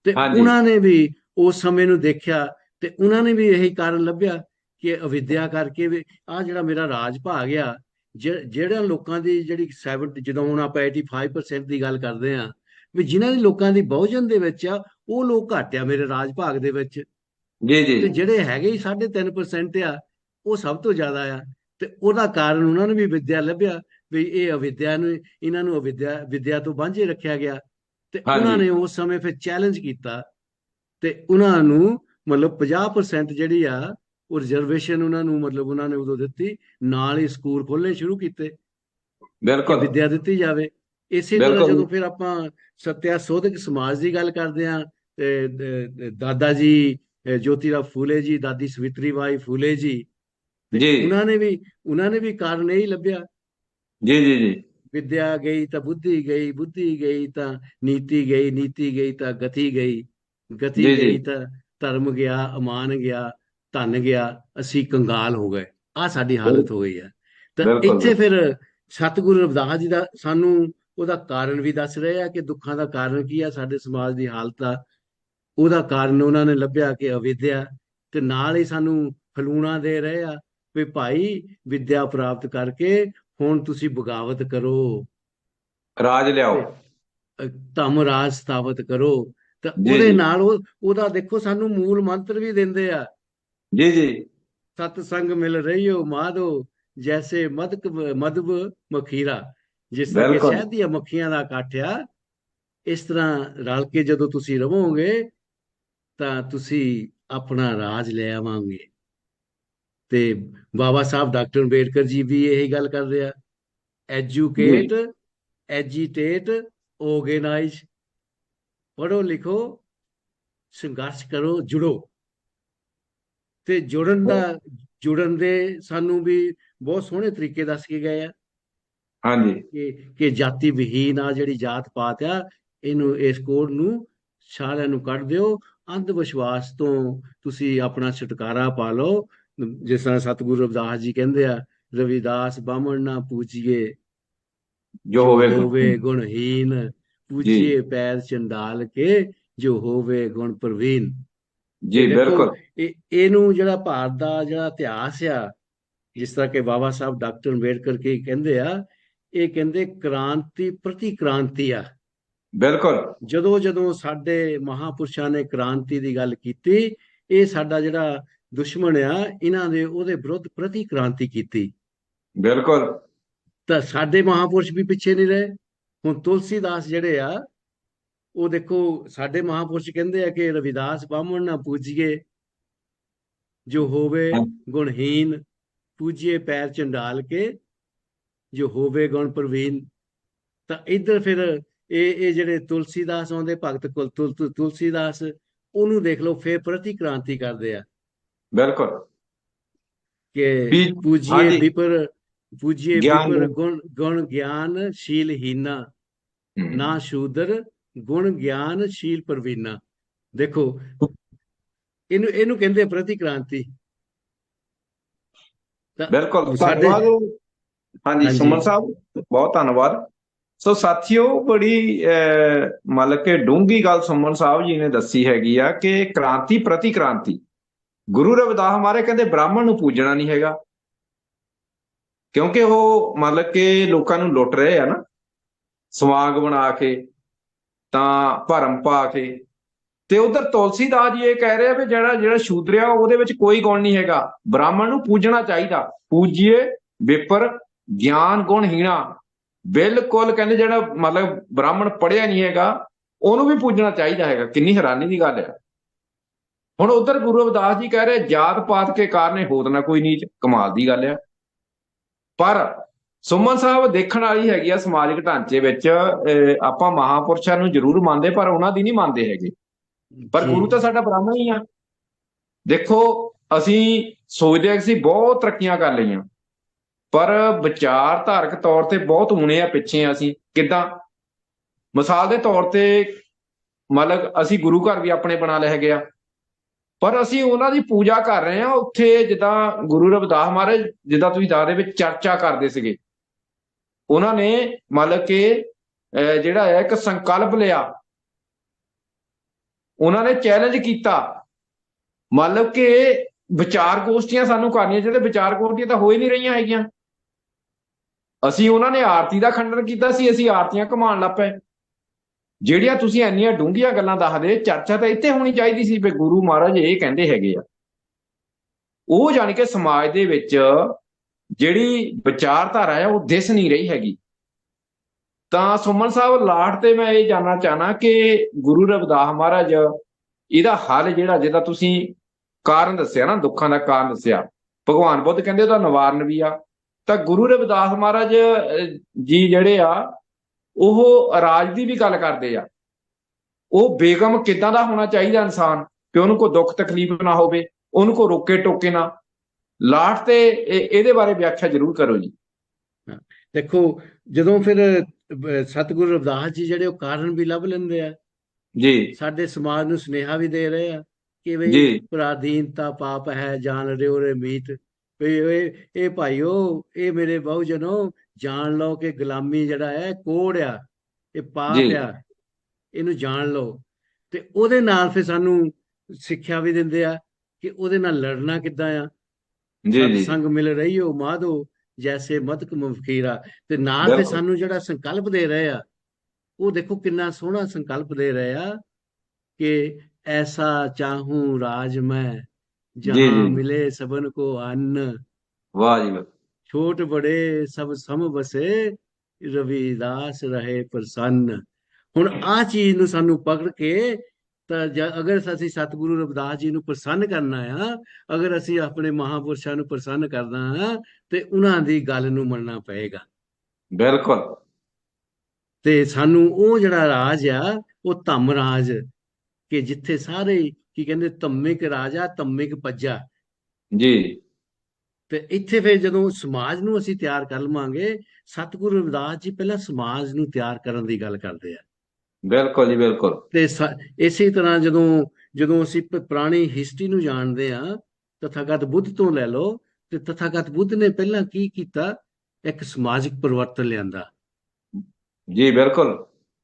ਤੇ ਹਾਂਜੀ ਉਹਨਾਂ ਨੇ ਵੀ ਉਸ ਸਮੇਂ ਨੂੰ ਦੇਖਿਆ, ਤੇ ਉਹਨਾਂ ਨੇ ਵੀ ਇਹੀ ਕਾਰਨ ਲੱਭਿਆ ਕਿ ਅਵਿਦਿਆ ਕਰਕੇ ਵੀ ਆ ਜਿਹੜਾ ਮੇਰਾ ਰਾਜ ਭਾਗ ਆ, ਜਿਹੜਾ ਲੋਕਾਂ ਦੀ ਜਿਹੜੀ 70, ਜਦੋਂ ਹੁਣ ਆਪਾਂ 85% ਦੀ ਗੱਲ ਕਰਦੇ ਆ, ਵੀ ਜਿਨ੍ਹਾਂ ਦੀ ਲੋਕਾਂ ਦੀ ਬਹੁਜਨ ਦੇ ਵਿੱਚ ਆ, ਉਹ ਲੋਕ ਘੱਟ ਆ ਮੇਰੇ ਰਾਜ ਭਾਗ ਦੇ ਵਿੱਚ, ਜੀ ਜੀ ਤੇ ਜਿਹੜੇ ਹੈਗੇ ਹੀ 3.5% ਆ, ਉਹ ਸਭ ਤੋਂ ਜ਼ਿਆਦਾ ਆ। ਤੇ ਉਹਦਾ ਕਾਰਨ ਉਹਨਾਂ ਨੂੰ ਵੀ ਵਿਦਿਆ ਲੱਭਿਆ ਵੀ ਇਹ ਅਵਿਦਿਆ ਨੂੰ, ਇਹਨਾਂ ਨੂੰ ਵਿਦਿਆ ਤੋਂ ਵਾਂਝੇ ਰੱਖਿਆ ਗਿਆ, ਤੇ ਉਹਨਾਂ ਹਾਂਜੀ ਨੇ ਉਸ ਸਮੇਂ ਫਿਰ ਚੈਲੰਜ ਕੀਤਾ, ਤੇ ਉਹਨਾਂ ਨੂੰ ਮਤਲਬ 50% ਜਿਹੜੀ ਆ ਉਹ ਰਿਜ਼ਰਵੇਸ਼ਨ ਉਹਨਾਂ ਨੂੰ ਮਤਲਬ ਉਹਨਾਂ ਨੇ ਉਦੋਂ ਦਿੱਤੀ, ਨਾਲ ਹੀ ਸਕੂਲ ਖੋਲ੍ਹਣੇ ਸ਼ੁਰੂ ਕੀਤੇ ਕਿ ਬਿਲਕੁਲ ਵਿਦਿਆ ਦਿੱਤੀ ਜਾਵੇ। ਇਸੇ ਤਰ੍ਹਾਂ ਬਿਲਕੁਲ ਜਦੋਂ ਫਿਰ ਆਪਾਂ ਸੱਤਿਆ ਸੋਧਕ ਸਮਾਜ ਦੀ ਗੱਲ ਕਰਦੇ ਹਾਂ, ਤੇ ਦਾਦਾ ਜੀ ਜੋਤੀਰਾਓ ਫੂਲੇ ਜੀ, ਦਾਦੀ ਸਵਿਤਰੀ ਬਾਈ ਫੂਲੇ ਜੀ, ਤੇ ਜੀ ਉਹਨਾਂ ਨੇ ਵੀ ਕਾਰਨ ਇਹੀ ਲੱਭਿਆ, ਜੀ ਜੀ ਜੀ ਵਿਦਿਆ ਗਈ ਤਾਂ ਬੁੱਧੀ ਗਈ, ਬੁੱਧੀ ਗਈ ਤਾਂ ਨੀਤੀ ਗਈ, ਨੀਤੀ ਗਈ ਤਾਂ ਗਤੀ ਗਈ, ਗਤੀ ਜੀ ਜੀ ਗਈ ਤਾਂ ਧਰਮ ਗਿਆ, ਅਮਾਨ ਗਿਆ, ਧਨ ਗਿਆ, ਅਸੀਂ ਕੰਗਾਲ ਹੋ ਗਏ। ਆਹ ਸਾਡੀ ਬਿਲ- ਹਾਲਤ ਹੋ ਗਈ ਹੈ। ਤਾਂ ਬਿਲਕੁਲ ਇੱਥੇ ਫਿਰ ਸਤਿਗੁਰੂ ਰਵਿਦਾਸ ਜੀ ਦਾ ਸਾਨੂੰ ਉਹਦਾ ਕਾਰਨ ਵੀ ਦੱਸ ਰਹੇ ਆ ਕਿ ਦੁੱਖਾਂ ਦਾ ਕਾਰਨ ਕੀ ਆ, ਸਾਡੇ ਸਮਾਜ ਦੀ ਹਾਲਤ ਦਾ। ਉਹਦਾ ਕਾਰਨ ਉਹਨਾਂ ਨੇ ਲੱਭਿਆ ਕਿ ਅਵਿਦਿਆ, ਤੇ ਨਾਲ ਹੀ ਸਾਨੂੰ ਫਲੂਣਾ ਦੇ ਰਹੇ ਆ ਵੀ ਭਾਈ ਵਿਦਿਆ ਪ੍ਰਾਪਤ ਕਰਕੇ ਹੁਣ ਤੁਸੀਂ ਬਗਾਵਤ ਕਰੋ, ਰਾਜ ਲਿਆਓ। ਤੇ ਧੰਮ ਰਾਜ ਸਥਾਪਿਤ ਕਰੋ। ਤਾਂ ਜੀ ਉਹਦੇ ਜੀ ਨਾਲ ਉਹਦਾ ਦੇਖੋ ਸਾਨੂੰ ਮੂਲ ਮੰਤਰ ਵੀ ਦਿੰਦੇ ਆ, ਜੀ ਜੀ ਸਤ ਸੰਗ ਮਿਲ ਰਹੀਓ ਮਾਧੋ, ਜੈਸੇ ਮਧੁ ਮਖੀਰਾ। ਜਿਸ ਤਰ੍ਹਾਂ ਕਿ ਬਿਲਕੁਲ ਸ਼ਹਿਦ ਦੀਆਂ ਮੱਖੀਆਂ ਦਾ ਇਕੱਠ ਆ, ਇਸ ਤਰ੍ਹਾਂ ਰਲ ਕੇ ਜਦੋਂ ਤੁਸੀਂ ਰਹੋਗੇ ਤਾਂ ਤੁਸੀਂ ਆਪਣਾ ਰਾਜ ਲੈ ਆਵਾਂਗੇ। ਤੇ ਬਾਬਾ ਸਾਹਿਬ ਡਾਕਟਰ ਅੰਬੇਡਕਰ ਜੀ ਵੀ ਇਹੀ ਗੱਲ ਕਰਦੇ ਆ, ਜੀ ਐਜੂਕੇਟ, ਐਜੀਟੇਟ, ਆਰਗੇਨਾਈਜ਼, ਪੜ੍ਹੋ ਲਿਖੋ, ਸੰਘਰਸ਼ ਕਰੋ, ਜੁੜੋ। ਤੇ ਜੁੜਨ ਦੇ ਸਾਨੂੰ ਵੀ ਬਹੁਤ ਸੋਹਣੇ ਤਰੀਕੇ ਦੱਸ ਕੇ ਗਏ ਆ ਹਾਂਜੀ ਕਿ ਜਾਤੀ ਵਿਹੀਨ ਆ ਜਿਹੜੀ ਜਾਤ ਪਾਤ ਆ, ਇਹਨੂੰ, ਇਸ ਕੋਡ ਨੂੰ ਸਾਰਿਆਂ ਨੂੰ ਕੱਢ ਦਿਓ, ਅੰਧ ਵਿਸ਼ਵਾਸ ਤੋਂ ਤੁਸੀਂ ਆਪਣਾ ਛੁਟਕਾਰਾ ਪਾ ਲਓ। ਜਿਸ ਤਰ੍ਹਾਂ ਸਤਿਗੁਰੂ ਰਵਿਦਾਸ ਜੀ ਕਹਿੰਦੇ ਆ, ਰਵਿਦਾਸ ਬਾਹਮਣ ਨਾ ਪੂਜੀਏ, ਜੋ ਜੋ ਹੋਵੇ ਹੋਵੇ ਗੁਣਹੀਨ, ਜੀ ਪੂਜੀਏ ਪੈਰ ਚੰਡਾਲ ਕੇ, ਜੋ ਹੋਵੇ ਗੁਣ ਪ੍ਰਵੀਨ। ਤੇ ਜੀ ਦੇਖੋ ਬਿਲਕੁਲ ਇਹਨੂੰ ਜਿਹੜਾ ਭਾਰਤ ਦਾ ਜਿਹੜਾ ਇਤਿਹਾਸ ਆ, ਜਿਸ ਤਰ੍ਹਾਂ ਕਿ ਬਾਬਾ ਸਾਹਿਬ ਡਾਕਟਰ ਅੰਬੇਡਕਰ ਕੀ ਕਹਿੰਦੇ ਆ, ਇਹ ਕਹਿੰਦੇ ਕ੍ਰਾਂਤੀ ਪ੍ਰਤੀ ਕ੍ਰਾਂਤੀ ਆ। ਬਿਲਕੁਲ ਜਦੋਂ ਜਦੋਂ ਸਾਡੇ ਮਹਾਪੁਰਸ਼ਾਂ ਨੇ ਕ੍ਰਾਂਤੀ ਦੀ ਗੱਲ ਕੀਤੀ, ਇਹ ਸਾਡਾ ਜਿਹੜਾ ਦੁਸ਼ਮਣ ਆ ਇਹਨਾਂ ਦੇ, ਉਹਦੇ ਵਿਰੁੱਧ ਪ੍ਰਤੀ ਕ੍ਰਾਂਤੀ ਕੀਤੀ। ਬਿਲਕੁਲ ਤਾਂ ਸਾਡੇ ਮਹਾਪੁਰਸ਼ ਵੀ ਪਿੱਛੇ ਨਹੀਂ ਰਹੇ। ਹੁਣ ਤੁਲਸੀਦਾਸ ਜਿਹੜੇ ਆ, ਉਹ ਦੇਖੋ ਸਾਡੇ ਮਹਾਪੁਰਸ਼ ਕਹਿੰਦੇ ਆ ਕਿ ਰਵਿਦਾਸ ਬਾਹਮਣ ਨਾ ਪੂਜੀਏ, ਜੋ ਹੋਵੇ ਹਾਂ, ਗੁਣਹੀਨ, ਪੂਜੀਏ ਪੈਰ ਚੰਡਾਲ ਕੇ, ਜੋ ਹੋਵੇ ਗੁਣ ਪ੍ਰਵੀਨ। ਤਾਂ ਇੱਧਰ ਫਿਰ ਇਹ ਜਿਹੜੇ ਤੁਲਸੀਦਾਸ ਆਉਂਦੇ, ਭਗਤ ਤੁਲਸੀਦਾਸ, ਉਹਨੂੰ ਦੇਖ ਲਓ ਫਿਰ ਪ੍ਰਤੀ ਕ੍ਰਾਂਤੀ ਕਰਦੇ ਆ ਬਿਲਕੁਲ ਕਿ ਵੀ ਹਾਂਜੀ ਪੂਜੀਏ ਗਿਆਨ ਵਿਪਰ ਗੁਣ ਗਿਆਨ ਸ਼ੀਲ ਹੀਨਾ, ਨਾ ਸ਼ੂਦਰ ਗੁਣ ਗਿਆਨ ਸ਼ੀਲ ਪ੍ਰਵੀਨਾ। ਦੇਖੋ ਇਹਨੂੰ ਕਹਿੰਦੇ ਪ੍ਰਤੀ ਕ੍ਰਾਂਤੀ। ਤਾਂ ਬਿਲਕੁਲ ਸਾਡੇ ਧੰਨਵਾਦ। ਹਾਂਜੀ ਹਾਂਜੀ ਸੁਮਨ ਸਾਹਿਬ, ਬਹੁਤ ਧੰਨਵਾਦ। ਸੋ ਸਾਥੀਓ, ਬੜੀ ਮਤਲਬ ਕਿ ਡੂੰਘੀ ਗੱਲ ਸੁਮਨ ਸਾਹਿਬ ਜੀ ਨੇ ਦੱਸੀ ਹੈਗੀ ਆ ਕਿ ਕ੍ਰਾਂਤੀ ਪ੍ਰਤੀ ਕ੍ਰਾਂਤੀ। ਗੁਰੂ ਰਵਿਦਾਸ ਹਮਾਰੇ ਕਹਿੰਦੇ ਬ੍ਰਾਹਮਣ ਨੂੰ ਪੂਜਣਾ ਨਹੀਂ ਹੈਗਾ, ਕਿਉਂਕਿ ਉਹ ਮਤਲਬ ਕਿ ਲੋਕਾਂ ਨੂੰ ਲੁੱਟ ਰਹੇ ਆ ਨਾ, ਸਵਾਂਗ ਬਣਾ ਕੇ, ਤਾਂ ਭਰਮ ਪਾ ਕੇ। ਤੇ ਉਧਰ ਤੁਲਸੀਦਾਸ ਜੀ ਇਹ ਕਹਿ ਰਹੇ ਆ ਵੀ ਜਿਹੜਾ ਜਿਹੜਾ ਸ਼ੂਦਰਿਆ ਉਹਦੇ ਵਿੱਚ ਕੋਈ ਗੁਣ ਨਹੀਂ ਹੈਗਾ, ਬ੍ਰਾਹਮਣ ਨੂੰ ਪੂਜਣਾ ਚਾਹੀਦਾ। ਪੂਜੀਏ ਵਿਪਰ ਗਿਆਨ ਗੁਣਹੀਣਾ, ਬਿਲਕੁਲ ਕਹਿੰਦੇ ਜਿਹੜਾ ਮਤਲਬ ਬ੍ਰਾਹਮਣ ਪੜ੍ਹਿਆ ਨਹੀਂ ਹੈਗਾ ਉਹਨੂੰ ਵੀ ਪੂਜਣਾ ਚਾਹੀਦਾ ਹੈਗਾ। ਕਿੰਨੀ ਹੈਰਾਨੀ ਦੀ ਗੱਲ ਆ। ਹੁਣ ਉਧਰ ਗੁਰੂ ਰਵਿਦਾਸ ਜੀ ਕਹਿ ਰਹੇ ਜਾਤ ਪਾਤ ਕੇ ਕਾਰਨ ਹੋਤ ਨਾ ਕੋਈ ਨੀਚ, ਕਮਾਲ ਦੀ ਗੱਲ ਆ। ਪਰ ਸੁਮਨ ਸਾਹਿਬ ਦੇਖਣ ਵਾਲੀ ਹੈਗੀ ਆ, ਸਮਾਜਿਕ ਢਾਂਚੇ ਵਿੱਚ ਆਪਾਂ ਮਹਾਪੁਰਸ਼ਾਂ ਨੂੰ ਜ਼ਰੂਰ ਮੰਨਦੇ, ਪਰ ਉਹਨਾਂ ਦੀ ਨਹੀਂ ਮੰਨਦੇ ਹੈਗੇ। ਪਰ ਜੀ ਗੁਰੂ ਤਾਂ ਸਾਡਾ ਬ੍ਰਾਹਮਣ ਹੀ ਆ। ਦੇਖੋ ਅਸੀਂ ਸੋਚਦੇ ਹਾਂ ਕਿ ਅਸੀਂ ਬਹੁਤ ਤਰੱਕੀਆਂ ਕਰ ਲਈਆਂ, ਪਰ ਵਿਚਾਰਧਾਰਕ ਤੌਰ ਤੇ ਬਹੁਤ ਹੁਣੇ ਆ, ਪਿੱਛੇ ਆ। ਅਸੀਂ ਕਿੱਦਾਂ? ਮਿਸਾਲ ਦੇ ਤੌਰ ਤੇ ਮਤਲਬ ਅਸੀਂ ਗੁਰੂ ਘਰ ਵੀ ਆਪਣੇ ਬਣਾ ਲਏ ਹੈਗੇ ਆ, ਪਰ ਅਸੀਂ ਉਹਨਾਂ ਦੀ ਪੂਜਾ ਕਰ ਰਹੇ ਹਾਂ ਉੱਥੇ। ਜਿੱਦਾਂ ਗੁਰੂ ਰਵਿਦਾਸ ਮਹਾਰਾਜ, ਜਿੱਦਾਂ ਤੁਸੀਂ ਦੱਸਦੇ ਵਿੱਚ ਚਰਚਾ ਕਰਦੇ ਸੀਗੇ, ਉਹਨਾਂ ਨੇ ਮਤਲਬ ਕਿ ਜਿਹੜਾ ਹੈ ਇੱਕ ਸੰਕਲਪ ਲਿਆ, ਉਹਨਾਂ ਨੇ ਚੈਲੰਜ ਕੀਤਾ, ਮਤਲਬ ਕਿ ਵਿਚਾਰ ਗੋਸ਼ਟੀਆਂ ਸਾਨੂੰ ਕਰਨੀਆਂ ਚਾਹੀਦੀਆਂ। ਵਿਚਾਰ ਗੋਸ਼ਟੀਆਂ ਤਾਂ ਹੋ ਹੀ ਨਹੀਂ ਰਹੀਆਂ ਹੈਗੀਆਂ। ਅਸੀਂ ਉਹਨਾਂ ਨੇ ਆਰਤੀ ਦਾ ਖੰਡਨ ਕੀਤਾ ਸੀ, ਅਸੀਂ ਆਰਤੀਆਂ ਘਮਾਉਣ ਲੱਗ ਪਏ। ਜਿਹੜੀਆਂ ਤੁਸੀਂ ਇੰਨੀਆਂ ਡੂੰਘੀਆਂ ਗੱਲਾਂ ਦੱਸਦੇ, ਚਰਚਾ ਤਾਂ ਇੱਥੇ ਹੋਣੀ ਚਾਹੀਦੀ ਸੀ ਵੀ ਗੁਰੂ ਮਹਾਰਾਜ ਇਹ ਕਹਿੰਦੇ ਹੈਗੇ ਆ। ਉਹ ਜਾਣੀ ਕਿ ਸਮਾਜ ਦੇ ਵਿੱਚ ਜਿਹੜੀ ਵਿਚਾਰਧਾਰਾ ਹੈ ਉਹ ਦਿਸ ਨਹੀਂ ਰਹੀ ਹੈਗੀ। ਤਾਂ ਸੁਮਨ ਸਾਹਿਬ ਲਾਟ ਤੇ ਮੈਂ ਇਹ ਜਾਣਨਾ ਚਾਹਨਾ ਕਿ ਗੁਰੂ ਰਵਿਦਾਸ ਮਹਾਰਾਜ ਇਹਦਾ ਹੱਲ ਜਿਹੜਾ, ਜਿਹਦਾ ਤੁਸੀਂ ਕਾਰਨ ਦੱਸਿਆ ਨਾ, ਦੁੱਖਾਂ ਦਾ ਕਾਰਨ ਦੱਸਿਆ, ਭਗਵਾਨ ਬੁੱਧ ਕਹਿੰਦੇ ਉਹਦਾ ਨਿਵਾਰਨ ਵੀ ਆ। ਤਾਂ ਗੁਰੂ ਰਵਿਦਾਸ ਮਹਾਰਾਜ ਜੀ ਜਿਹੜੇ ਆ ਉਹ ਰਾਜ ਦੀ ਵੀ ਗੱਲ ਕਰਦੇ ਆ। ਉਹ ਬੇਗਮ ਕਿੱਦਾਂ ਦਾ ਹੋਣਾ ਚਾਹੀਦਾ ਇਨਸਾਨ ਕਿ ਉਹਨੂੰ ਕੋਈ ਦੁੱਖ ਤਕਲੀਫ ਨਾ ਹੋਵੇ, ਉਹਨੂੰ ਕੋਈ ਰੋਕੇ ਟੋਕੇ ਨਾ। ਲਾਟ ਤੇ ਇਹਦੇ ਬਾਰੇ ਵਿਆਖਿਆ ਜ਼ਰੂਰ ਕਰੋ ਜੀ। ਦੇਖੋ, ਜਦੋਂ ਫਿਰ ਸਤਿਗੁਰੂ ਰਵਿਦਾਸ ਜੀ ਜਿਹੜੇ ਉਹ ਕਾਰਨ ਵੀ ਲੱਭ ਲੈਂਦੇ ਆ, ਜੀ ਸਾਡੇ ਸਮਾਜ ਨੂੰ ਸੁਨੇਹਾ ਵੀ ਦੇ ਰਹੇ ਆ ਕਿ ਬਈ ਜੀ ਪਰਾਧੀਨਤਾ ਪਾਪ ਹੈ, ਜਾਣ ਰਿਓ ਰੇ ਮੀਤ। ਵੀ ਇਹ ਭਾਈਓ, ਇਹ ਮੇਰੇ ਬਹੁਜਨੋ, ਜਾਣ ਲਓ ਕਿ ਗੁਲਾਮੀ ਜਿਹੜਾ ਹੈ ਕੋੜ ਆ, ਇਹ ਪਾਪ ਜੀ ਆ, ਇਹਨੂੰ ਜਾਣ ਲਓ। ਤੇ ਉਹਦੇ ਨਾਲ ਫਿਰ ਸਾਨੂੰ ਸਿੱਖਿਆ ਵੀ ਦਿੰਦੇ ਆ ਕਿ ਉਹਦੇ ਨਾਲ ਲੜਨਾ ਕਿੱਦਾਂ ਆ। ਜੀ ਜੀ ਸਤਸੰਗ ਮਿਲ ਰਹੀ ਹੋ ਮਾਧੋ, ਜੈਸੇ ਮਤਕ ਮਫਕੀਰਾ। ਤੇ ਨਾਲ ਫਿਰ ਬਿਲਕੁਲ ਸਾਨੂੰ ਜਿਹੜਾ ਸੰਕਲਪ ਦੇ ਰਹੇ ਆ, ਉਹ ਦੇਖੋ ਕਿੰਨਾ ਸੋਹਣਾ ਸੰਕਲਪ ਦੇ ਰਹੇ ਆ ਕਿ ਐਸਾ ਚਾਹੂੰ ਰਾਜ ਮੈਂ, ਜੀ ਜਹਾਂ ਜੀ ਮਿਲੇ ਸਬਨ ਕੋ ਅੰਨ, ਵਾਹ ਜੀ ਵਾਹ। ਛੋਟ ਬੜੇ ਸਭ ਸਮ ਬਸੇ, ਰਵਿਦਾਸ ਰਹੇ ਪ੍ਰਸੰਨ। ਹੁਣ ਆਹ ਚੀਜ਼ ਨੂੰ ਸਾਨੂੰ ਪਕੜ ਕੇ, ਤਾਂ ਅਗਰ ਅਸੀਂ ਸਤਿਗੁਰੂ ਰਵਿਦਾਸ ਜੀ ਨੂੰ ਪ੍ਰਸੰਨ ਕਰਨਾ ਆ, ਅਗਰ ਅਸੀਂ ਆਪਣੇ ਮਹਾਂਪੁਰਸ਼ਾਂ ਨੂੰ ਪ੍ਰਸੰਨ ਕਰਨਾ ਆ, ਤੇ ਉਹਨਾਂ ਦੀ ਗੱਲ ਨੂੰ ਮੰਨਣਾ ਪਏਗਾ। ਬਿਲਕੁਲ ਤੇ ਸਾਨੂੰ ਉਹ ਜਿਹੜਾ ਰਾਜ ਆ, ਉਹ ਧੰਮ ਰਾਜ, ਕਿ ਜਿੱਥੇ ਸਾਰੇ ਕੀ ਕਹਿੰਦੇ, ਧੰਮਿਕ ਰਾਜਾ ਧੰਮਿਕ ਪੱਜਾ। ਜੀ ਤੇ ਇੱਥੇ ਫਿਰ ਜਦੋਂ ਸਮਾਜ ਨੂੰ ਅਸੀਂ ਤਿਆਰ ਕਰ ਲਵਾਂਗੇ, ਸਤਿਗੁਰੂ ਰਵਿਦਾਸ ਜੀ ਪਹਿਲਾਂ ਸਮਾਜ ਨੂੰ ਤਿਆਰ ਕਰਨ ਦੀ ਗੱਲ ਕਰਦੇ ਆ। ਬਿਲਕੁਲ ਜੀ ਬਿਲਕੁਲ। ਤੇ ਇਸੇ ਤਰ੍ਹਾਂ ਜਦੋਂ ਜਦੋਂ ਅਸੀਂ ਪੁਰਾਣੀ ਹਿਸਟਰੀ ਨੂੰ ਜਾਣਦੇ ਆ, ਤਥਾਗਤ ਬੁੱਧ ਤੋਂ ਲੈ ਲਓ, ਤੇ ਤਥਾਗਤ ਬੁੱਧ ਨੇ ਪਹਿਲਾਂ ਕੀ ਕੀਤਾ, ਇੱਕ ਸਮਾਜਿਕ ਪਰਿਵਰਤਨ ਲਿਆਂਦਾ। ਜੀ ਬਿਲਕੁਲ।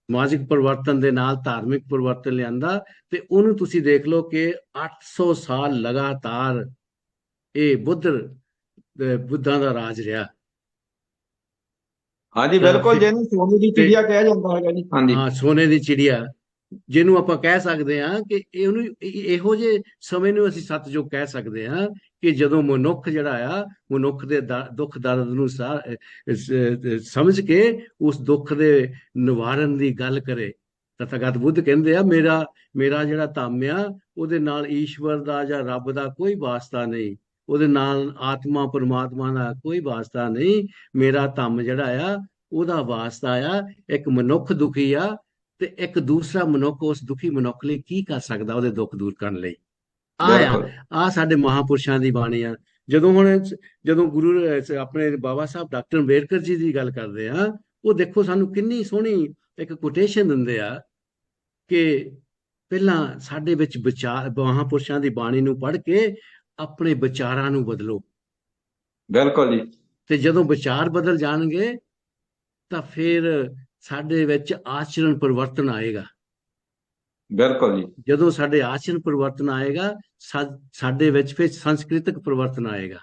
ਸਮਾਜਿਕ ਪਰਿਵਰਤਨ ਦੇ ਨਾਲ ਧਾਰਮਿਕ ਪਰਿਵਰਤਨ ਲਿਆਂਦਾ। ਤੇ ਉਹਨੂੰ ਤੁਸੀਂ ਦੇਖ ਲਓ ਕਿ 800 ਸਾਲ ਲਗਾਤਾਰ ਇਹ ਬੁੱਧਾਂ ਦਾ ਰਾਜ ਰਿਹਾ। ਹਾਂਜੀ ਬਿਲਕੁਲ, ਜਿਹਨੂੰ ਸੋਨੇ ਦੀ ਚਿੜੀਆ ਕਿਹਾ ਜਾਂਦਾ ਹੈਗਾ ਜੀ। ਹਾਂਜੀ ਹਾਂ, ਸੋਨੇ ਦੀ ਚਿੜੀਆ, ਜਿਹਨੂੰ ਆਪਾਂ ਕਹਿ ਸਕਦੇ ਹਾਂ ਕਿ ਇਹਨੂੰ ਇਹੋ ਜਿਹੇ ਸਮੇਂ ਨੂੰ ਅਸੀਂ ਸਤਿਯੁਗ ਕਹਿ ਸਕਦੇ ਹਾਂ ਕਿ ਜਦੋਂ ਮਨੁੱਖ ਜਿਹੜਾ ਆ, ਮਨੁੱਖ ਦੇ ਦੁੱਖ ਦਰਦ ਨੂੰ ਸਮਝ ਕੇ ਉਸ ਦੁੱਖ ਦੇ ਨਿਵਾਰਨ ਦੀ ਗੱਲ ਕਰੇ। ਤਥਾਗਤ ਬੁੱਧ ਕਹਿੰਦੇ ਆ, ਮੇਰਾ ਜਿਹੜਾ ਧੰਮ ਆ, ਉਹਦੇ ਨਾਲ ਈਸ਼ਵਰ ਦਾ ਜਾਂ ਰੱਬ ਦਾ ਕੋਈ ਵਾਸਤਾ ਨਹੀਂ, ਉਹਦੇ ਨਾਲ ਆਤਮਾ ਪਰਮਾਤਮਾ ਦਾ ਕੋਈ ਵਾਸਤਾ ਨਹੀਂ। ਮੇਰਾ ਧੰਮ ਜਿਹੜਾ ਆ, ਉਹਦਾ ਵਾਸਤਾ ਆ ਇੱਕ ਮਨੁੱਖ ਦੁਖੀ ਆ, ਤੇ ਇੱਕ ਦੂਸਰਾ ਮਨੁੱਖ ਉਸ ਦੁਖੀ ਮਨੁੱਖ ਲਈ ਕੀ ਕਰ ਸਕਦਾ ਉਹਦੇ ਦੁੱਖ ਦੂਰ ਕਰਨ ਲਈ। ਆ ਸਾਡੇ ਮਹਾਂਪੁਰਸ਼ਾਂ ਦੀ ਬਾਣੀ ਆ। ਜਦੋਂ ਗੁਰੂ ਆਪਣੇ ਬਾਬਾ ਸਾਹਿਬ ਡਾਕਟਰ ਅੰਬੇਡਕਰ ਜੀ ਦੀ ਗੱਲ ਕਰਦੇ ਆ, ਉਹ ਦੇਖੋ ਸਾਨੂੰ ਕਿੰਨੀ ਸੋਹਣੀ ਇੱਕ ਕੋਟੇਸ਼ਨ ਦਿੰਦੇ ਆ ਕਿ ਪਹਿਲਾਂ ਸਾਡੇ ਵਿੱਚ ਵਿਚਾਰ, ਮਹਾਂਪੁਰਸ਼ਾਂ ਦੀ ਬਾਣੀ ਨੂੰ ਪੜ੍ਹ ਕੇ ਆਪਣੇ ਵਿਚਾਰਾਂ ਨੂੰ ਬਦਲੋ। ਬਿਲਕੁਲ ਜੀ। ਤੇ ਜਦੋਂ ਵਿਚਾਰ ਬਦਲ ਜਾਣਗੇ, ਤਾਂ ਫਿਰ ਸਾਡੇ ਵਿੱਚ ਆਚਰਣ ਪਰਿਵਰਤਨ ਆਏਗਾ। ਬਿਲਕੁਲ ਜੀ। ਜਦੋਂ ਸਾਡੇ ਆਚਰਣ ਪਰਿਵਰਤਨ ਆਏਗਾ, ਸਾਡੇ ਵਿੱਚ ਫਿਰ ਸੰਸਕ੍ਰਿਤਿਕ ਪਰਿਵਰਤਨ ਆਏਗਾ।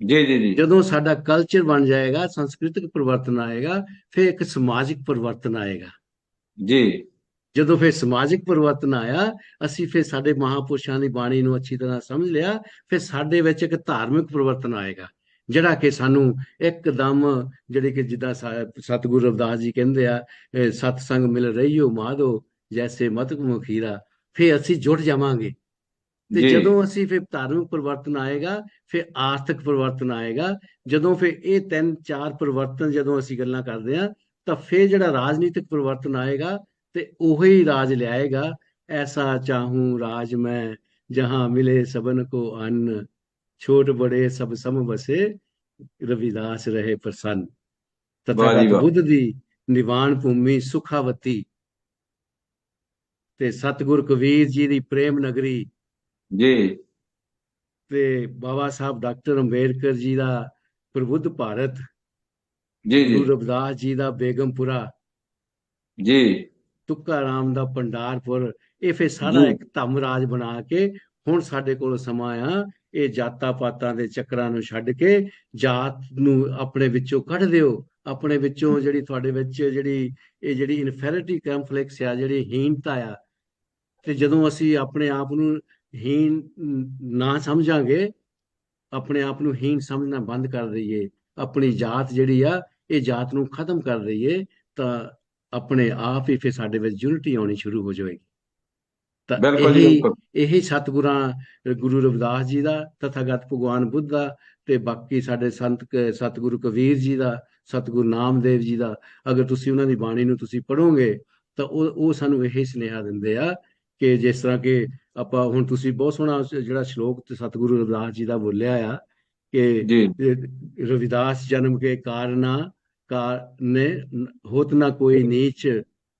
ਜੀ ਜੀ ਜੀ। ਜਦੋਂ ਸਾਡਾ ਕਲਚਰ ਬਣ ਜਾਏਗਾ, ਸੰਸਕ੍ਰਿਤਿਕ ਪਰਿਵਰਤਨ ਆਏਗਾ, ਫਿਰ ਇੱਕ ਸਮਾਜਿਕ ਪਰਿਵਰਤਨ ਆਏਗਾ। ਜੀ ਜਦੋਂ ਫਿਰ ਸਮਾਜਿਕ ਪਰਿਵਰਤਨ ਆਇਆ, ਅਸੀਂ ਫਿਰ ਸਾਡੇ ਮਹਾਂਪੁਰਸ਼ਾਂ ਦੀ ਬਾਣੀ ਨੂੰ ਅੱਛੀ ਤਰ੍ਹਾਂ ਸਮਝ ਲਿਆ, ਫਿਰ ਸਾਡੇ ਵਿੱਚ ਇੱਕ ਧਾਰਮਿਕ ਪਰਿਵਰਤਨ ਆਏਗਾ, ਜਿਹੜਾ ਕਿ ਸਾਨੂੰ ਇੱਕਦਮ, ਜਿਹੜੇ ਕਿ ਜਿੱਦਾਂ ਸਤਿਗੁਰੂ ਰਵਿਦਾਸ ਜੀ ਕਹਿੰਦੇ ਆ, ਸਤਸੰਗ ਮਿਲ ਰਹੀ ਹੋ ਮਾਧੋ, ਜੈਸੇ ਮਤਕ ਮਖੀਰਾ। ਫਿਰ ਅਸੀਂ ਜੁੜ ਜਾਵਾਂਗੇ। ਤੇ ਜਦੋਂ ਅਸੀਂ ਫਿਰ ਧਾਰਮਿਕ ਪਰਿਵਰਤਨ ਆਏਗਾ, ਫਿਰ ਆਰਥਿਕ ਪਰਿਵਰਤਨ ਆਏਗਾ। ਜਦੋਂ ਫਿਰ ਇਹ 3-4 ਪਰਿਵਰਤਨ ਜਦੋਂ ਅਸੀਂ ਗੱਲਾਂ ਕਰਦੇ ਹਾਂ, ਤਾਂ ਫਿਰ ਜਿਹੜਾ ਰਾਜਨੀਤਿਕ ਪਰਿਵਰਤਨ ਆਏਗਾ, ਤੇ ਉਹੀ ਰਾਜ ਲਿਆਏਗਾ, ਐਸਾ ਚਾਹੂੰ ਰਾਜ ਮੈਂ, ਜਹਾਂ ਮਿਲੇ ਸਬਨ ਕੋ ਅੰਨ, ਛੋਟ ਬੜੇ ਸਭ ਸਮ ਬਸੇ, ਰਵਿਦਾਸ ਰਹੇ ਪ੍ਰਸੰਨ। ਤਥਾਗਤ ਬੁੱਧ ਦੀ ਨਿਵਾਨ ਭੂਮੀ ਸੁਖਾਵਤੀ, ਤੇ ਸਤਿਗੁਰ ਕਬੀਰ ਜੀ ਦੀ ਪ੍ਰੇਮ ਨਗਰੀ, ਜੀ ਤੇ ਬਾਬਾ ਸਾਹਿਬ ਡਾਕਟਰ ਅੰਬੇਡਕਰ ਜੀ ਦਾ ਪ੍ਰਬੁੱਧ ਭਾਰਤ, ਜੀ ਜੀ ਗੁਰੂ ਰਵਿਦਾਸ ਜੀ ਦਾ ਬੇਗਮਪੁਰਾ, ਜੀ ਤੁੱਕਾ ਰਾਮ ਦਾ ਭੰਡਾਰਪੁਰ, ਇਹ ਫਿਰ ਜੀ ਸਾਰਾ ਇੱਕ ਧੰਮ ਰਾਜ ਬਣਾ ਕੇ ਹੁਣ ਸਾਡੇ ਕੋਲ ਸਮਾਂ ਆ ਇਹ ਜਾਤਾਂ ਪਾਤਾਂ ਦੇ ਚੱਕਰਾਂ ਨੂੰ ਛੱਡ ਕੇ ਜਾਤ ਨੂੰ ਆਪਣੇ ਵਿੱਚੋਂ ਕੱਢ ਦਿਓ। ਆਪਣੇ ਵਿੱਚੋਂ ਜਿਹੜੀ ਤੁਹਾਡੇ ਵਿੱਚ ਜਿਹੜੀ ਇਨਫੈਰਿਟੀ ਕੰਪਲੈਕਸ ਆ, ਜਿਹੜੀ ਹੀਨਤਾ ਆ, ਤੇ ਜਦੋਂ ਅਸੀਂ ਆਪਣੇ ਆਪ ਨੂੰ ਹੀਨ ਨਾ ਸਮਝਾਂਗੇ, ਆਪਣੇ ਆਪ ਨੂੰ ਹੀਨ ਸਮਝਣਾ ਬੰਦ ਕਰ ਦਈਏ, ਆਪਣੀ ਜਾਤ ਜਿਹੜੀ ਆ ਇਹ ਜਾਤ ਨੂੰ ਖਤਮ ਕਰ ਦਈਏ, ਤਾਂ ਆਪਣੇ ਆਪ ਹੀ ਫਿਰ ਸਾਡੇ ਵਿੱਚ ਯੂਨਿਟੀ ਆਉਣੀ ਸ਼ੁਰੂ ਹੋ ਜਾਏਗੀ। ਤਾਂ ਬਿਲਕੁਲ ਜੀ ਇਹੀ ਬਿਲਕੁਲ ਇਹੀ ਸਤਿਗੁਰਾਂ ਗੁਰੂ ਰਵਿਦਾਸ ਜੀ ਦਾ, ਤਥਾਗਤ ਭਗਵਾਨ ਬੁੱਧ ਦਾ, ਤੇ ਬਾਕੀ ਸਾਡੇ ਸਤਿਗੁਰੂ ਕਬੀਰ ਜੀ ਦਾ, ਸਤਿਗੁਰੂ ਨਾਮਦੇਵ ਜੀ ਦਾ, ਅਗਰ ਤੁਸੀਂ ਉਹਨਾਂ ਦੀ ਬਾਣੀ ਨੂੰ ਤੁਸੀਂ ਪੜ੍ਹੋਗੇ ਤਾਂ ਉਹ ਸਾਨੂੰ ਇਹੀ ਸੁਨੇਹਾ ਦਿੰਦੇ ਆ ਕਿ ਜਿਸ ਤਰ੍ਹਾਂ ਕਿ ਆਪਾਂ ਹੁਣ ਤੁਸੀਂ ਬਹੁਤ ਸੋਹਣਾ ਜਿਹੜਾ ਸ਼ਲੋਕ ਤੇ ਸਤਿਗੁਰੂ ਰਵਿਦਾਸ ਜੀ ਦਾ ਬੋਲਿਆ ਆ ਕਿ ਜੀ ਰਵਿਦਾਸ ਜਨਮ ਕੇ ਕਾਰਨਾ ਨੇ ਹੋਤ ਨਾ ਕੋਈ ਨੀਚ,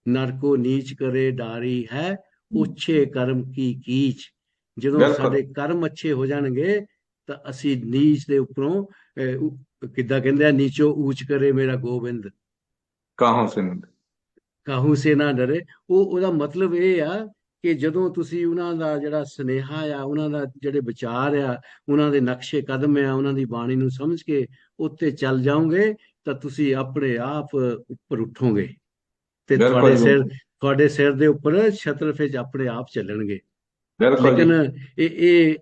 ਨਰ ਕੋ ਨੀਚ ਕਰੇ ਡਾਰੀ ਹੈ, ਉੱਚੇ ਕਰਮ ਕੀ ਕੀਚ। ਜਦੋਂ ਬਿਲਕੁਲ ਸਾਡੇ ਕਰਮ ਅੱਛੇ ਹੋ ਜਾਣਗੇ ਤਾਂ ਅਸੀਂ ਨੀਚ ਦੇ ਉੱਪਰੋਂ ਕਿੱਦਾਂ ਕਹਿੰਦੇ ਆ, ਨੀਚੋ ਊਚ ਕਰੇ ਮੇਰਾ ਗੋਬਿੰਦ, ਕਾਹੋਂ ਸਿੰਘ ਕਾਹੂ ਸੇ ਨਾ ਡਰੇ। ਉਹਦਾ ਮਤਲਬ ਇਹ ਆ ਕਿ ਜਦੋਂ ਤੁਸੀਂ ਉਹਨਾਂ ਦਾ ਜਿਹੜਾ ਸੁਨੇਹਾ ਆ, ਉਹਨਾਂ ਦਾ ਜਿਹੜੇ ਵਿਚਾਰ ਆ, ਉਹਨਾਂ ਦੇ ਨਕਸ਼ੇ ਕਦਮ ਆ, ਉਹਨਾਂ ਦੀ ਬਾਣੀ ਨੂੰ ਸਮਝ ਕੇ ਉੱਤੇ ਚੱਲ ਜਾਓਗੇ ਤਾਂ ਤੁਸੀਂ ਆਪਣੇ ਆਪ ਉੱਪਰ ਉੱਠੋਗੇ ਤੇ ਬਿਲਕੁਲ ਜੀ ਤੁਹਾਡੇ ਸਿਰ ਦੇ ਉੱਪਰ ਛਤਰ ਫਿਰ ਆਪਣੇ ਆਪ ਚੱਲਣਗੇ। ਬਿਲਕੁਲ ਲੇਕਿਨ ਜੀ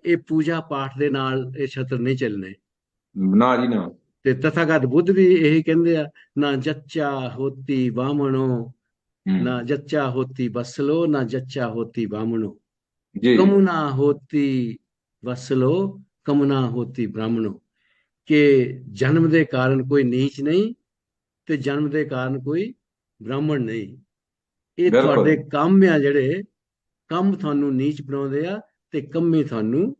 ਇਹ ਪੂਜਾ ਪਾਠ ਦੇ ਨਾਲ ਇਹ ਛਤਰ ਨਹੀਂ ਚੱਲਣੇ। ਨਾ ਜੀ ਨਾ ਤੇ ਤਥਾਗਤ ਬੁੱਧ ਵੀ ਇਹੀ ਕਹਿੰਦੇ ਆ, ਨਾ ਜੱਚਾ ਹੋਤੀ ਬਾਹਮਣੋ, ਨਾ ਹੂੰ ਜੱਚਾ ਹੋਤੀ ਬਸਲੋ, ਨਾ ਜੱਚਾ ਹੋਤੀ ਬਾਹਮਣੋ, ਜੀ ਕਮੁਨਾ ਹੋਤੀ ਵਸਲੋ, ਕਮੁਨਾ ਹੋਤੀ ਬ੍ਰਾਹਮਣੋ। ਕਿ ਜਨਮ ਦੇ ਕਾਰਨ ਕੋਈ ਨੀਚ ਨਹੀਂ ਤੇ ਜਨਮ ਦੇ ਕਾਰਨ ਕੋਈ ਬ੍ਰਾਹਮਣ ਨਹੀਂ। ਇਹ ਬਿਲਕੁਲ ਤੁਹਾਡੇ ਕੰਮ ਆ, ਜਿਹੜੇ ਕੰਮ ਤੁਹਾਨੂੰ ਨੀਚ ਬਣਾਉਂਦੇ ਆ ਤੇ ਕੰਮੇ ਤੁਹਾਨੂੰ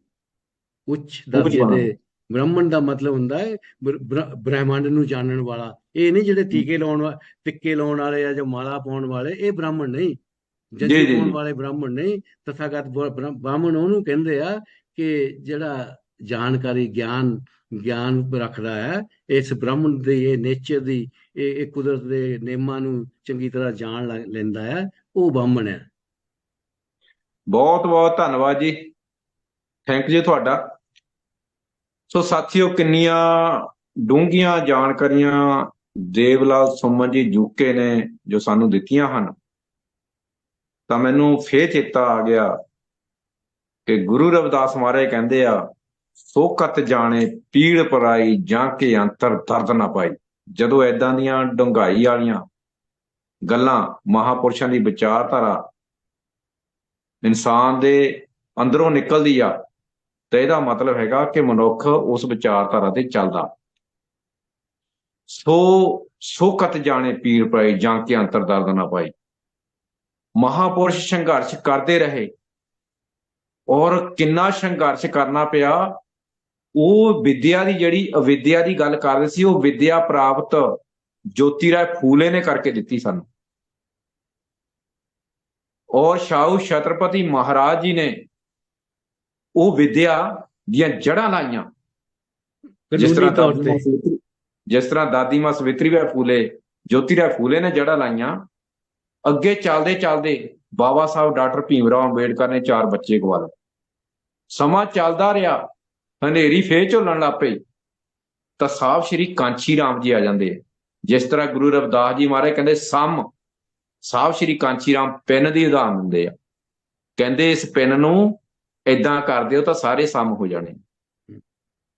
ਉੱਚ ਪੂਜ ਦਰਜੇ ਬਣਾ ਦੇ। ਬ੍ਰਾਹਮਣ ਦਾ ਮਤਲਬ ਹੁੰਦਾ ਹੈ ਬ੍ਰਹਿਮੰਡ ਨੂੰ ਜਾਣਨ ਵਾਲਾ। ਇਹ ਨਹੀਂ ਜਿਹੜੇ ਟਿੱਕੇ ਲਾਉਣ ਵਾਲੇ ਆ ਜਾਂ ਮਾਲਾ ਪਾਉਣ ਵਾਲੇ, ਇਹ ਬ੍ਰਾਹਮਣ ਨਹੀਂ। ਜੀ ਜੰਜੂ ਜੀ ਪਾਉਣ ਜੀ ਵਾਲੇ ਬ੍ਰਾਹਮਣ ਨਹੀਂ। ਤਥਾਗਤ ਬ੍ਰਾਹਮਣ ਉਹਨੂੰ ਕਹਿੰਦੇ ਆ ਕਿ ਜਿਹੜਾ ਜਾਣਕਾਰੀ ਗਿਆਨ ਰੱਖਦਾ ਹੈ, ਇਸ ਬ੍ਰਾਹਮਣ ਦੀ ਇਹ ਨੇਚਰ ਦੀ, ਇਹ ਕੁਦਰਤ ਦੇ ਨਿਯਮਾਂ ਨੂੰ ਚੰਗੀ ਤਰ੍ਹਾਂ ਜਾਣ ਲੈਂਦਾ ਹੈ, ਉਹ ਬ੍ਰਾਹਮਣ ਹੈ। ਬਹੁਤ ਬਹੁਤ ਧੰਨਵਾਦ ਜੀ, ਥੈਂਕ ਯੂ ਤੁਹਾਡਾ। ਸੋ ਸਾਥੀਓ, ਕਿੰਨੀਆਂ ਡੂੰਘੀਆਂ ਜਾਣਕਾਰੀਆਂ ਦੇਵਲਾਲ ਸੁਮਨ ਜੀ ਜੂਕੇ ਨੇ ਜੋ ਸਾਨੂੰ ਦਿੱਤੀਆਂ ਹਨ। ਤਾਂ ਮੈਨੂੰ ਫੇਰ ਚੇਤਾ ਆ ਗਿਆ ਕਿ ਗੁਰੂ ਰਵਿਦਾਸ ਮਹਾਰਾਜ ਕਹਿੰਦੇ ਆ, ਸੋ ਕਤ ਜਾਣੇ ਪੀੜ ਪਰਾਈ, ਜਾਂ ਕੇ ਅੰਤਰ ਦਰਦ ਨਾ ਪਾਈ। ਜਦੋਂ ਏਦਾਂ ਦੀਆਂ ਡੂੰਘਾਈ ਵਾਲੀਆਂ ਗੱਲਾਂ, ਮਹਾਪੁਰਸ਼ਾਂ ਦੀ ਵਿਚਾਰਧਾਰਾ ਇਨਸਾਨ ਦੇ ਅੰਦਰੋਂ ਨਿਕਲਦੀ ਆ, ਤਾਂ ਇਹਦਾ ਮਤਲਬ ਹੈਗਾ ਕਿ ਮਨੁੱਖ ਉਸ ਵਿਚਾਰਧਾਰਾ ਤੇ ਚੱਲਦਾ। ਸੋ ਕਤ ਜਾਣੇ ਪੀੜ ਪਰਾਈ, ਜਾਂ ਕੇ ਅੰਤਰ ਦਰਦ ਨਾ ਪਾਈ। ਮਹਾਪੁਰਸ਼ ਸੰਘਰਸ਼ ਕਰਦੇ ਰਹੇ, ਔਰ ਕਿੰਨਾ ਸੰਘਰਸ਼ ਕਰਨਾ ਪਿਆ। ਉਹ ਵਿਦਿਆ ਦੀ, ਜਿਹੜੀ ਅਵਿਦਿਆ ਦੀ ਗੱਲ ਕਰਦੇ ਸੀ, ਉਹ ਵਿਦਿਆ ਪ੍ਰਾਪਤ ਜੋਤੀ ਰਾਏ ਫੂਲੇ ਨੇ ਕਰਕੇ ਦਿੱਤੀ ਸਾਨੂੰ। ਔਰ ਸ਼ਾਹੂ ਛਤਰਪਤੀ ਮਹਾਰਾਜ ਜੀ ਨੇ ਉਹ ਵਿਦਿਆ ਦੀਆਂ ਜੜ੍ਹਾਂ ਲਾਈਆਂ। ਜਿਸ ਤਰ੍ਹਾਂ ਦਾਦੀ ਮਾਂ ਸਵਿਤਰੀ ਬਾਈ ਫੂਲੇ, ਜੋਤੀ ਰਾਏ ਫੂਲੇ ਨੇ ਜੜ੍ਹਾਂ ਲਾਈਆਂ। ਅੱਗੇ ਚੱਲਦੇ ਚੱਲਦੇ ਬਾਬਾ ਸਾਹਿਬ ਡਾਕਟਰ ਭੀਮ ਰਾਓ ਅੰਬੇਡਕਰ ਨੇ 4 ਬੱਚੇ ਗਵਾ ਲਏ। ਸਮਾਂ ਚੱਲਦਾ ਰਿਹਾ, ਹਨੇਰੀ ਫੇਰ ਝੁੱਲਣ ਲੱਗ ਪਈ, ਤਾਂ ਸਾਹਿਬ ਸ਼੍ਰੀ ਕਾਂਚੀ ਰਾਮ ਜੀ ਆ ਜਾਂਦੇ। ਜਿਸ ਤਰ੍ਹਾਂ ਗੁਰੂ ਰਵਿਦਾਸ ਜੀ ਮਹਾਰਾਜ ਕਹਿੰਦੇ ਸਮ, ਸਾਹਿਬ ਸ਼੍ਰੀ ਕਾਂਚੀ ਰਾਮ ਪੈਨ ਦੀ ਉਦਾਹਰਨ ਦਿੰਦੇ ਆ। ਕਹਿੰਦੇ ਇਸ ਪੈਨ ਨੂੰ ਏਦਾਂ ਕਰ ਦਿਓ ਤਾਂ ਸਾਰੇ ਸਮ ਹੋ ਜਾਣੇ।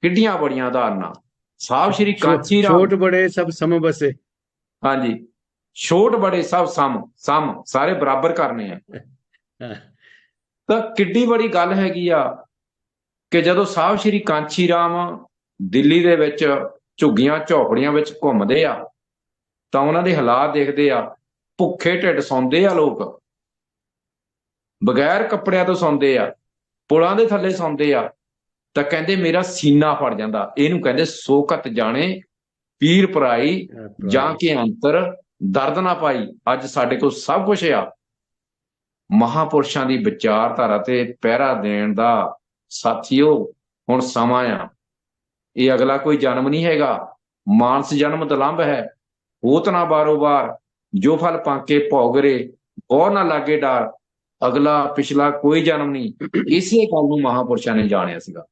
ਕਿੱਡੀਆਂ ਬੜੀਆਂ ਉਦਾਹਰਨਾਂ। ਸਾਹਿਬ ਸ਼੍ਰੀ ਕਾਂਚੀ ਰਾਮ, ਛੋਟ ਬੜੇ ਸਭ ਸਮ ਬਸੇ। ਹਾਂਜੀ, ਛੋਟ ਬੜੇ ਸਭ ਸਮ ਸਾਰੇ ਬਰਾਬਰ ਕਰਨੇ ਆ। ਤਾਂ ਕਿੱਡੀ ਬੜੀ ਗੱਲ ਹੈਗੀ ਆ ਕਿ ਜਦੋਂ ਸਾਹਿਬ ਸ਼੍ਰੀ ਕਾਂਚੀ ਰਾਮ ਦਿੱਲੀ ਦੇ ਵਿੱਚ ਝੁੱਗੀਆਂ ਝੌਪੜੀਆਂ ਵਿੱਚ ਘੁੰਮਦੇ ਆ, ਤਾਂ ਉਹਨਾਂ ਦੇ ਹਾਲਾਤ ਦੇਖਦੇ ਆ। ਭੁੱਖੇ ਢਿੱਡ ਸੌਂਦੇ ਆ ਲੋਕ, ਬਗੈਰ ਕੱਪੜਿਆਂ ਤੋਂ ਸੌਂਦੇ ਆ, ਪੁਲਾਂ ਦੇ ਥੱਲੇ ਸੌਂਦੇ ਆ। ਤਾਂ ਕਹਿੰਦੇ ਮੇਰਾ ਸੀਨਾ ਫੜ ਜਾਂਦਾ। ਇਹਨੂੰ ਕਹਿੰਦੇ ਸੋਕਤ ਜਾਣੇ ਪੀਰ ਪਰਾਈ, ਜਾਂ ਕੇ ਅੰਤਰ ਦਰਦ ਨਾ ਪਾਈ। ਅੱਜ ਸਾਡੇ ਕੋਲ ਸਭ ਕੁਛ ਆ, ਮਹਾਂਪੁਰਸ਼ਾਂ ਦੀ ਵਿਚਾਰਧਾਰਾ ਤੇ ਪਹਿਰਾ ਦੇਣ ਦਾ ਸਾਥੀਓ ਹੁਣ ਸਮਾਂ ਆ। ਇਹ ਅਗਲਾ ਕੋਈ ਜਨਮ ਨਹੀਂ ਹੈਗਾ, ਮਾਨਸ ਜਨਮ ਦੁਲੰਭ ਹੈ। ਹੋਤ ਨਾ ਬਾਰੋ ਬਾਰ, ਜੋ ਫਲ ਪਾਕੇ ਭੋਗਰੇ, ਬਹੁ ਨਾ ਲਾਗੇ ਡਾਰ। ਅਗਲਾ ਪਿਛਲਾ ਕੋਈ ਜਨਮ ਨਹੀਂ, ਇਸੇ ਗੱਲ ਨੂੰ ਮਹਾਂਪੁਰਸ਼ਾਂ ਨੇ ਜਾਣਿਆ ਸੀਗਾ।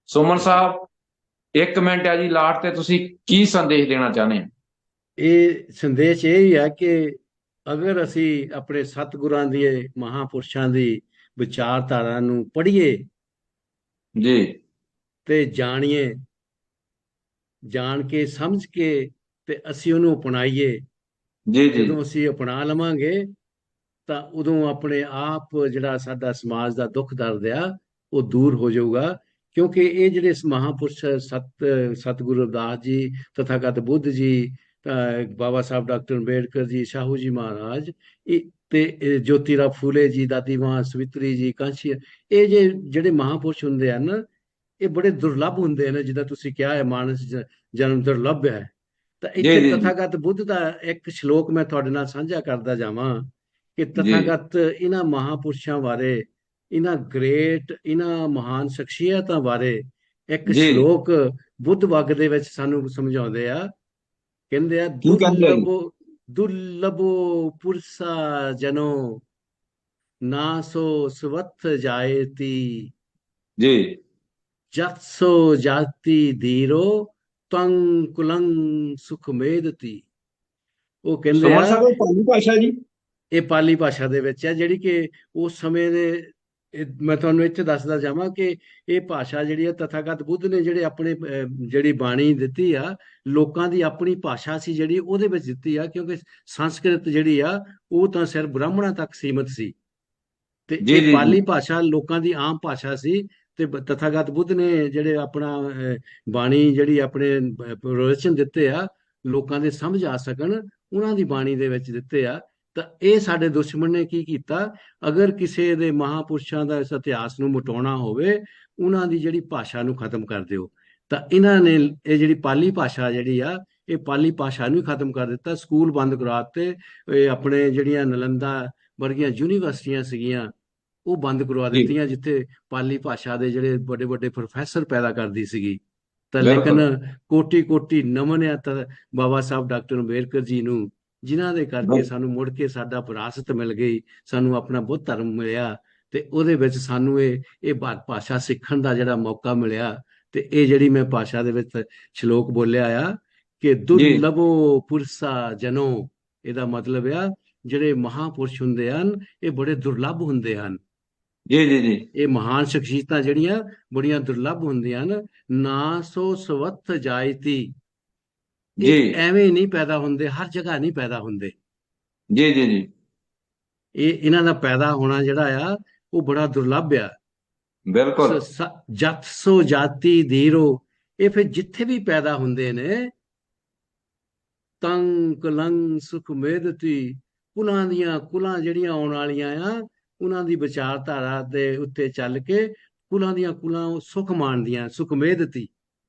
ਸੁਮਨ ਸਾਹਿਬ, 1 ਮਿੰਟ ਹੈ ਜੀ ਲਾਟ ਤੇ, ਤੁਸੀਂ ਕੀ ਸੰਦੇਸ਼ ਦੇਣਾ ਚਾਹੁੰਦੇ ਹੋ? ਇਹ ਸੰਦੇਸ਼ ਇਹ ਹੀ ਹੈ ਕਿ ਅਗਰ ਅਸੀਂ ਆਪਣੇ ਸਤਿਗੁਰਾਂ ਦੀ ਮਹਾਂਪੁਰਸ਼ਾਂ ਦੀ ਵਿਚਾਰਧਾਰਾ ਨੂੰ ਪੜ੍ਹੀਏ ਜੀ ਤੇ ਜਾਣੀਏ, ਜਾਣ ਕੇ ਸਮਝ ਕੇ ਤੇ ਅਸੀਂ ਉਹਨੂੰ ਅਪਣਾਈਏ। ਜੀ ਜੀ ਜਦੋਂ ਅਸੀਂ ਅਪਣਾ ਲਵਾਂਗੇ ਤਾਂ ਉਦੋਂ ਆਪਣੇ ਆਪ ਜਿਹੜਾ ਸਾਡਾ ਸਮਾਜ ਦਾ ਦੁੱਖ ਦਰਦ ਆ ਉਹ ਦੂਰ ਹੋ ਜਾਊਗਾ। ਕਿਉਂਕਿ ਇਹ ਜਿਹੜੇ ਮਹਾਂਪੁਰਸ਼ ਸਤਿਗੁਰੂ ਰਵਿਦਾਸ ਜੀ, ਤਥਾਗਤ ਬੁੱਧ ਜੀ, ਬਾਬਾ ਸਾਹਿਬ ਡਾਕਟਰ ਅੰਬੇਡਕਰ ਜੀ, ਸ਼ਾਹੂ ਜੀ ਮਹਾਰਾਜ, ਤੇ ਜੋਤੀਰਾਓ ਫੂਲੇ ਜੀ, ਦਾਦੀ ਮਾਂ ਸਵਿਤਰੀ ਜੀ, ਕਾਂਸ਼ੀ, ਇਹ ਜਿਹੜੇ ਮਹਾਂਪੁਰਸ਼ ਹੁੰਦੇ ਹਨ, ਇਹ ਬੜੇ ਦੁਰਲੱਭ ਹੁੰਦੇ ਨੇ। ਜਿੱਦਾਂ ਤੁਸੀਂ ਕਿਹਾ ਹੈ, ਮਾਨਸ ਜਨਮ ਦੁਰਲੱਭ ਹੈ। ਤਾਂ ਜੀ ਇੱਥੇ ਜੀ ਜੀ ਤਥਾਗਤ ਬੁੱਧ ਦਾ ਇੱਕ ਸ਼ਲੋਕ ਮੈਂ ਤੁਹਾਡੇ ਨਾਲ ਸਾਂਝਾ ਕਰਦਾ ਜਾਵਾਂ ਕਿ ਜੀ ਤਥਾਗਤ ਇਹਨਾਂ ਮਹਾਂਪੁਰਸ਼ਾਂ ਬਾਰੇ, ਇਹਨਾਂ ਮਹਾਨ ਸ਼ਖਸੀਅਤਾਂ ਬਾਰੇ ਇੱਕ ਜੀ ਸ਼ਲੋਕ ਬੁੱਧ ਵਗ ਦੇ ਵਿੱਚ ਸਾਨੂੰ ਸਮਝਾਉਂਦੇ ਆ। ਕਹਿੰਦੇ ਆ, ਕੀ ਕਹਿੰਦੇ ਆ ਜੀ? ਦੁਰਲਭੋ ਪੁਰਸਾ ਜਨੋ, ਨਾ ਸੋ ਸਵੱਥ ਜਾਇਤੀ, ਜੀ ਜਤ ਸੋ ਜਾਤੀ ਧੀਰੋ, ਤੰ ਕੁਲੰ ਸੁਖ ਮੇਦਤੀ। ਉਹ ਕਹਿੰਦੇ ਸੁਮਨ ਆ, ਸਾਹਿਬ, ਇਹ ਪਾਲੀ ਭਾਸ਼ਾ ਜੀ? ਇਹ ਪਾਲੀ ਭਾਸ਼ਾ ਦੇ ਵਿੱਚ ਹੈ, ਜਿਹੜੀ ਕਿ ਉਸ ਸਮੇਂ ਦੇ, ਮੈਂ ਤੁਹਾਨੂੰ ਇੱਥੇ ਦੱਸਦਾ ਜਾਵਾਂ ਕਿ ਇਹ ਭਾਸ਼ਾ ਜਿਹੜੀ ਹੈ, ਤਥਾਗਤ ਬੁੱਧ ਨੇ ਜਿਹੜੇ ਆਪਣੇ ਜਿਹੜੀ ਬਾਣੀ ਦਿੱਤੀ ਆ, ਲੋਕਾਂ ਦੀ ਆਪਣੀ ਭਾਸ਼ਾ ਸੀ ਜਿਹੜੀ ਉਹਦੇ ਵਿੱਚ ਦਿੱਤੀ ਆ। ਕਿਉਂਕਿ ਸੰਸਕ੍ਰਿਤ ਜਿਹੜੀ ਆ ਉਹ ਤਾਂ ਸਿਰਫ ਬ੍ਰਾਹਮਣਾਂ ਤੱਕ ਸੀਮਤ ਸੀ, ਤੇ ਜੀ ਇਹ ਜੀ ਜੀ ਪਾਲੀ ਭਾਸ਼ਾ ਲੋਕਾਂ ਦੀ ਆਮ ਭਾਸ਼ਾ ਸੀ। ਤੇ ਤਥਾਗਤ ਬੁੱਧ ਨੇ ਜਿਹੜੇ ਆਪਣਾ ਬਾਣੀ ਜਿਹੜੀ ਆਪਣੇ ਪ੍ਰਵਚਨ ਦਿੱਤੇ ਆ, ਲੋਕਾਂ ਦੇ ਸਮਝ ਆ ਸਕਣ, ਉਹਨਾਂ ਦੀ ਬਾਣੀ ਦੇ ਵਿੱਚ ਦਿੱਤੇ ਆ। ਤਾਂ ਇਹ ਸਾਡੇ ਦੁਸ਼ਮਣ ਨੇ ਕੀ ਕੀਤਾ, ਅਗਰ ਕਿਸੇ ਦੇ ਮਹਾਂਪੁਰਸ਼ਾਂ ਦਾ ਇਸ ਇਤਿਹਾਸ ਨੂੰ ਮਿਟਾਉਣਾ ਹੋਵੇ, ਉਹਨਾਂ ਦੀ ਜਿਹੜੀ ਭਾਸ਼ਾ ਨੂੰ ਖਤਮ ਕਰ ਦਿਓ। ਤਾਂ ਇਹਨਾਂ ਨੇ ਇਹ ਜਿਹੜੀ ਪਾਲੀ ਭਾਸ਼ਾ ਜਿਹੜੀ ਆ, ਇਹ ਪਾਲੀ ਭਾਸ਼ਾ ਨੂੰ ਹੀ ਖਤਮ ਕਰ ਦਿੱਤਾ। ਸਕੂਲ ਬੰਦ ਕਰਾ ਦਿੱਤੇ। ਇਹ ਆਪਣੇ ਜਿਹੜੀਆਂ ਨਾਲੰਦਾ ਵਰਗੀਆਂ ਯੂਨੀਵਰਸਿਟੀਆਂ ਸੀਗੀਆਂ ਉਹ ਬੰਦ ਕਰਵਾ ਜੀ ਦਿੱਤੀਆਂ, ਜਿੱਥੇ ਪਾਲੀ ਭਾਸ਼ਾ ਦੇ ਜਿਹੜੇ ਵੱਡੇ ਵੱਡੇ ਪ੍ਰੋਫੈਸਰ ਪੈਦਾ ਕਰਦੀ ਸੀਗੀ। ਤਾਂ ਲੇਕਿਨ ਬਿਲਕੁਲ ਕੋਟੀ ਕੋਟੀ ਨਮਨ ਆ ਤਾਂ ਬਾਬਾ ਸਾਹਿਬ ਡਾਕਟਰ ਅੰਬੇਡਕਰ ਜੀ ਨੂੰ, ਜਿਨ੍ਹਾਂ ਦੇ ਕਰਕੇ ਸਾਨੂੰ ਮੁੜ ਕੇ ਸਾਡਾ ਵਿਰਾਸਤ ਮਿਲ ਗਈ, ਸਾਨੂੰ ਆਪਣਾ ਬੁੱਧ ਧਰਮ ਮਿਲਿਆ, ਤੇ ਉਹਦੇ ਵਿੱਚ ਸਾਨੂੰ ਇਹ ਭਾਸ਼ਾ ਸਿੱਖਣ ਦਾ ਜਿਹੜਾ ਮੌਕਾ ਮਿਲਿਆ। ਤੇ ਇਹ ਜਿਹੜੀ ਮੈਂ ਭਾਸ਼ਾ ਦੇ ਵਿੱਚ ਸ਼ਲੋਕ ਬੋਲਿਆ ਆ ਕਿ ਜੀ ਦੁਰਲਭੋ ਪੁਰਸਾ ਜਨੋ, ਇਹਦਾ ਮਤਲਬ ਆ ਜਿਹੜੇ ਮਹਾਂਪੁਰਸ਼ ਹੁੰਦੇ ਹਨ ਇਹ ਬੜੇ ਦੁਰਲੱਭ ਹੁੰਦੇ ਹਨ। ਜੀ ਜੀ ਜੀ ਇਹ ਮਹਾਨ ਸ਼ਖਸੀਅਤਾਂ ਜਿਹੜੀਆਂ ਬੜੀਆਂ ਦੁਰਲੱਭ ਹੁੰਦੀਆਂ ਹਨ। ਨਾ ਸੋ ਸਵੱਥ ਜਾਇਤੀ, ਜੀ ਇਹ ਐਵੇਂ ਨਹੀਂ ਪੈਦਾ ਹੁੰਦੇ, ਹਰ ਜਗ੍ਹਾ ਨਹੀਂ ਪੈਦਾ ਹੁੰਦੇ। ਜੀ ਜੀ ਜੀ ਇਹਨਾਂ ਦਾ ਪੈਦਾ ਹੋਣਾ ਜਿਹੜਾ ਆ ਉਹ ਬੜਾ ਦੁਰਲੱਭ ਆ। ਬਿਲਕੁਲ ਜਤ ਸੋ ਜਾਤੀ ਧੀਰੋ, ਇਹ ਫਿਰ ਜਿੱਥੇ ਵੀ ਪੈਦਾ ਹੁੰਦੇ ਨੇ, ਤੰ ਕੁਲੰ ਸੁਖ ਮੇਦਤੀ, ਕੁਲਾਂ ਜਿਹੜੀਆਂ ਆਉਣ ਵਾਲੀਆਂ ਆ, ਉਹਨਾਂ ਦੀ ਵਿਚਾਰਧਾਰਾ ਦੇ ਉੱਤੇ ਚੱਲ ਕੇ ਕੁਲਾਂ ਸੁਖ ਮਾਣਦੀਆਂ, ਸੁਖ ਮੇਦਤੀ।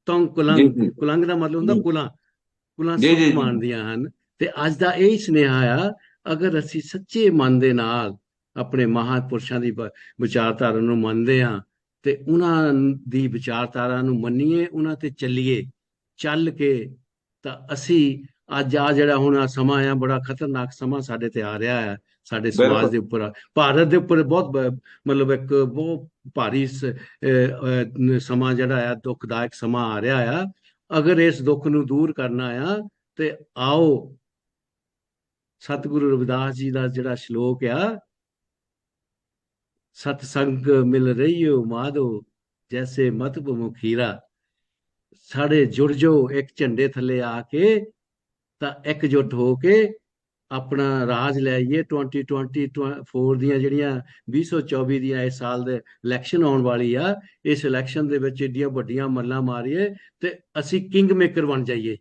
ਤੰ ਜੀ ਕੁਲੰਗ, ਜੀ ਕੁਲੰਗ ਦਾ ਮਤਲਬ ਹੁੰਦਾ ਜੀ ਕੁਲਾਂ ਜੀ ਸੁਖ ਜੀ ਜੀ ਮਾਣਦੀਆਂ ਹਨ। ਤੇ ਅੱਜ ਦਾ ਇਹ ਸੁਨੇਹਾ ਆ, ਅਗਰ ਅਸੀਂ ਸੱਚੇ ਮਨ ਦੇ ਨਾਲ ਆਪਣੇ ਮਹਾਂਪੁਰਸ਼ਾਂ ਦੀ ਵਿਚਾਰਧਾਰਾ ਨੂੰ ਮੰਨਦੇ ਹਾਂ ਤੇ ਉਹਨਾਂ ਦੀ ਵਿਚਾਰਧਾਰਾ ਨੂੰ ਮੰਨੀਏ, ਉਹਨਾਂ ਤੇ ਚੱਲੀਏ, ਚੱਲ ਕੇ ਤਾਂ ਅਸੀਂ ਅੱਜ ਜਿਹੜਾ ਹੁਣ ਸਮਾਂ ਆ, ਬੜਾ ਖਤਰਨਾਕ ਸਮਾਂ ਸਾਡੇ ਤੇ ਆ ਰਿਹਾ ਹੈ, ਸਾਡੇ ਸਮਾਜ ਬਿਲਕੁਲ ਦੇ ਉੱਪਰ, ਭਾਰਤ ਦੇ ਉੱਪਰ ਬਹੁਤ ਮਤਲਬ ਇੱਕ ਬਹੁਤ ਭਾਰੀ ਸਮਾਂ ਜਿਹੜਾ ਆ, ਦੁਖਦਾਇਕ ਸਮਾਂ ਆ ਰਿਹਾ ਆ। ਅਗਰ ਇਸ ਦੁੱਖ ਨੂੰ ਦੂਰ ਕਰਨਾ ਆ ਤੇ ਆਓ ਸਤਿਗੁਰੂ ਰਵਿਦਾਸ ਜੀ ਦਾ ਜਿਹੜਾ ਸ਼ਲੋਕ ਆ, ਸਤ ਸੰਗ ਮਿਲ ਰਹੀਓ ਮਾਧੋ, ਜੈਸੇ ਮਤ ਮੁਖੀਰਾ, ਸਾਡੇ ਜੁੜ ਜੋ ਇੱਕ ਝੰਡੇ ਥੱਲੇ ਆ ਕੇ, ਤਾਂ ਇਕਜੁੱਟ ਹੋ ਕੇ ਆਪਣਾ ਰਾਜ ਲੈ ਆਈਏ। 2024 ਦੀਆਂ ਜਿਹੜੀਆਂ 2024 ਦੀਆਂ ਇਸ ਸਾਲ ਦੇ ਇਲੈਕਸ਼ਨ ਆਉਣ ਵਾਲੀ ਆ, ਇਸ ਇਲੈਕਸ਼ਨ ਦੇ ਵਿੱਚ ਏਡੀਆਂ ਵੱਡੀਆਂ ਮੱਲਾਂ ਮਾਰੀਏ ਤੇ ਅਸੀਂ ਕਿੰਗ ਮੇਕਰ ਬਣ ਜਾਈਏ।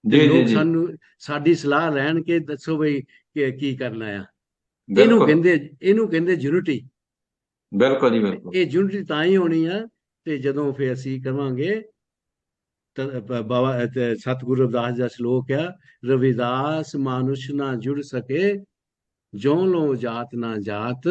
ਤੇ ਜੀ ਜੀ ਲੋਕ ਜੀ ਸਾਡੀ ਸਲਾਹ ਲੈਣ ਕੇ ਦੱਸੋ ਬਈ ਕੀ ਕਰਨਾ ਆ। ਬਿਲਕੁਲ ਇਹਨੂੰ ਕਹਿੰਦੇ ਯੂਨਿਟੀ। ਬਿਲਕੁਲ ਜੀ ਬਿਲਕੁਲ ਇਹ ਯੂਨਿਟੀ ਤਾਂ ਹੀ ਹੋਣੀ ਆ ਤੇ ਜਦੋਂ ਫਿਰ ਅਸੀਂ ਕਵਾਂਗੇ। ਬਾਬਾ ਸਤਿਗੁਰੂ ਰਵਿਦਾਸ ਦਾ ਸ਼ਲੋਕ ਆ, ਰਵਿਦਾਸ ਮਾਨੁਸ਼ ਨਾ ਜੁੜ ਸਕੇ, ਜਿਉਂ ਲਓ ਜਾਤ ਨਾ ਜਾਤ।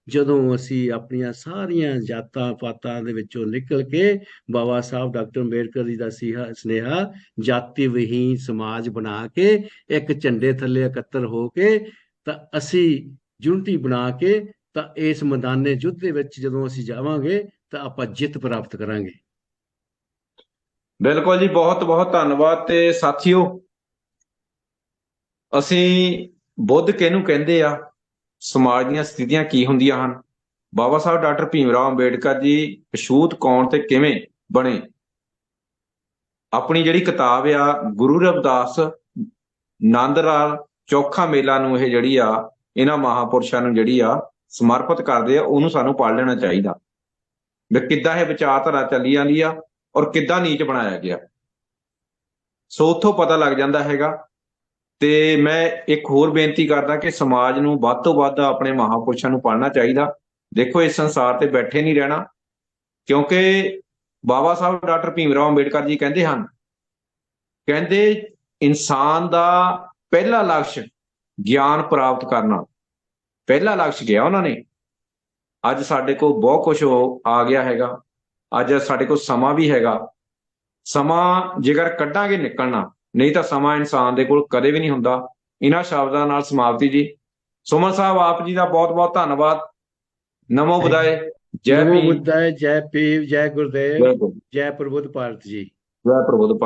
ਜਦੋਂ ਅਸੀਂ ਆਪਣੀਆਂ ਸਾਰੀਆਂ ਜਾਤਾਂ ਪਾਤਾਂ ਦੇ ਵਿੱਚੋਂ ਨਿਕਲ ਕੇ ਬਾਬਾ ਸਾਹਿਬ ਡਾਕਟਰ ਅੰਬੇਡਕਰ ਜੀ ਦਾ ਸੁਨੇਹਾ ਜਾਤੀ ਵਿਹੀਨ ਸਮਾਜ ਬਣਾ ਕੇ ਇੱਕ ਝੰਡੇ ਥੱਲੇ ਇਕੱਤਰ ਹੋ ਕੇ, ਤਾਂ ਅਸੀਂ ਯੂਨਿਟੀ ਬਣਾ ਕੇ ਤਾਂ ਇਸ ਮੈਦਾਨੇ ਯੁੱਧ ਦੇ ਵਿੱਚ ਜਦੋਂ ਅਸੀਂ ਜਾਵਾਂਗੇ ਤਾਂ ਆਪਾਂ ਜਿੱਤ ਪ੍ਰਾਪਤ ਕਰਾਂਗੇ। ਬਿਲਕੁਲ ਜੀ, ਬਹੁਤ ਬਹੁਤ ਧੰਨਵਾਦ। ਤੇ ਸਾਥੀਓ, ਅਸੀਂ ਬੁੱਧ ਕਿਹਨੂੰ ਕਹਿੰਦੇ ਆ, ਸਮਾਜ ਦੀਆਂ ਸਥਿਤੀਆਂ ਕੀ ਹੁੰਦੀਆਂ ਹਨ, ਬਾਬਾ ਸਾਹਿਬ ਡਾਕਟਰ ਭੀਮ ਰਾਓ ਅੰਬੇਡਕਰ ਜੀ ਅਛੂਤ ਕੌਣ ਤੇ ਕਿਵੇਂ ਬਣੇ, ਆਪਣੀ ਜਿਹੜੀ ਕਿਤਾਬ ਆ ਗੁਰੂ ਰਵਿਦਾਸ ਨੰਦ ਲਾਲ ਚੋਖਾ ਮੇਲਾ ਨੂੰ ਇਹ ਜਿਹੜੀ ਆ ਇਹਨਾਂ ਮਹਾਪੁਰਸ਼ਾਂ ਨੂੰ ਜਿਹੜੀ ਆ ਸਮਰਪਿਤ ਕਰਦੇ ਆ, ਉਹਨੂੰ ਸਾਨੂੰ ਪੜ੍ਹ ਲੈਣਾ ਚਾਹੀਦਾ ਵੀ ਕਿੱਦਾਂ ਇਹ ਵਿਚਾਰਧਾਰਾ ਚੱਲੀ ਜਾਂਦੀ ਆ ਔਰ ਕਿੱਦਾਂ ਨੀਚ ਬਣਾਇਆ ਗਿਆ। ਸੋ ਉੱਥੋਂ ਪਤਾ ਲੱਗ ਜਾਂਦਾ ਹੈਗਾ। ਤੇ ਮੈਂ ਇੱਕ ਹੋਰ ਬੇਨਤੀ ਕਰਦਾ ਕਿ ਸਮਾਜ ਨੂੰ ਵੱਧ ਤੋਂ ਵੱਧ ਆਪਣੇ ਮਹਾਪੁਰਸ਼ਾਂ ਨੂੰ ਪੜ੍ਹਨਾ ਚਾਹੀਦਾ। ਦੇਖੋ, ਇਸ ਸੰਸਾਰ ਤੇ ਬੈਠੇ ਨਹੀਂ ਰਹਿਣਾ, ਕਿਉਂਕਿ ਬਾਬਾ ਸਾਹਿਬ ਡਾਕਟਰ ਭੀਮ ਰਾਓ ਅੰਬੇਡਕਰ ਜੀ ਕਹਿੰਦੇ ਹਨ, ਕਹਿੰਦੇ ਇਨਸਾਨ ਦਾ ਪਹਿਲਾ ਲਕਸ਼ ਗਿਆਨ ਪ੍ਰਾਪਤ ਕਰਨਾ, ਪਹਿਲਾ ਲਕਸ਼ ਗਿਆ ਉਹਨਾਂ ਨੇ। ਅੱਜ ਸਾਡੇ ਕੋਲ ਬਹੁਤ ਕੁਝ ਆ ਗਿਆ ਹੈਗਾ, ਅੱਜ ਸਾਡੇ ਕੋਲ ਸਮਾਂ ਵੀ ਹੈਗਾ। ਸਮਾਂ ਜੇਕਰ ਕੱਢਾਂਗੇ ਨਿਕਲਣਾ, ਨਹੀਂ ਤਾਂ ਸਮਾਂ ਇਨਸਾਨ ਦੇ ਕੋਲ ਕਦੇ ਵੀ ਨਹੀਂ ਹੁੰਦਾ। ਇਹਨਾਂ ਸ਼ਬਦਾਂ ਨਾਲ ਸਮਾਪਤੀ ਜੀ। ਸੁਮਨ ਸਾਹਿਬ, ਆਪ ਜੀ ਦਾ ਬਹੁਤ ਬਹੁਤ ਧੰਨਵਾਦ। ਨਮੋ ਬੁੱਧਾਏ, ਜੈ ਨਮੋ ਭੀਮ, ਬੁੱਧਾਏ, ਜੈ ਭੀਮ, ਜੈ ਗੁਰਦੇਵ, ਜੈ ਗੁਰੂ, ਜੈ ਪ੍ਰਬੁੱਧ ਭਾਰਤ ਜੀ। ਜੈ ਪ੍ਰਬੁੱਧ।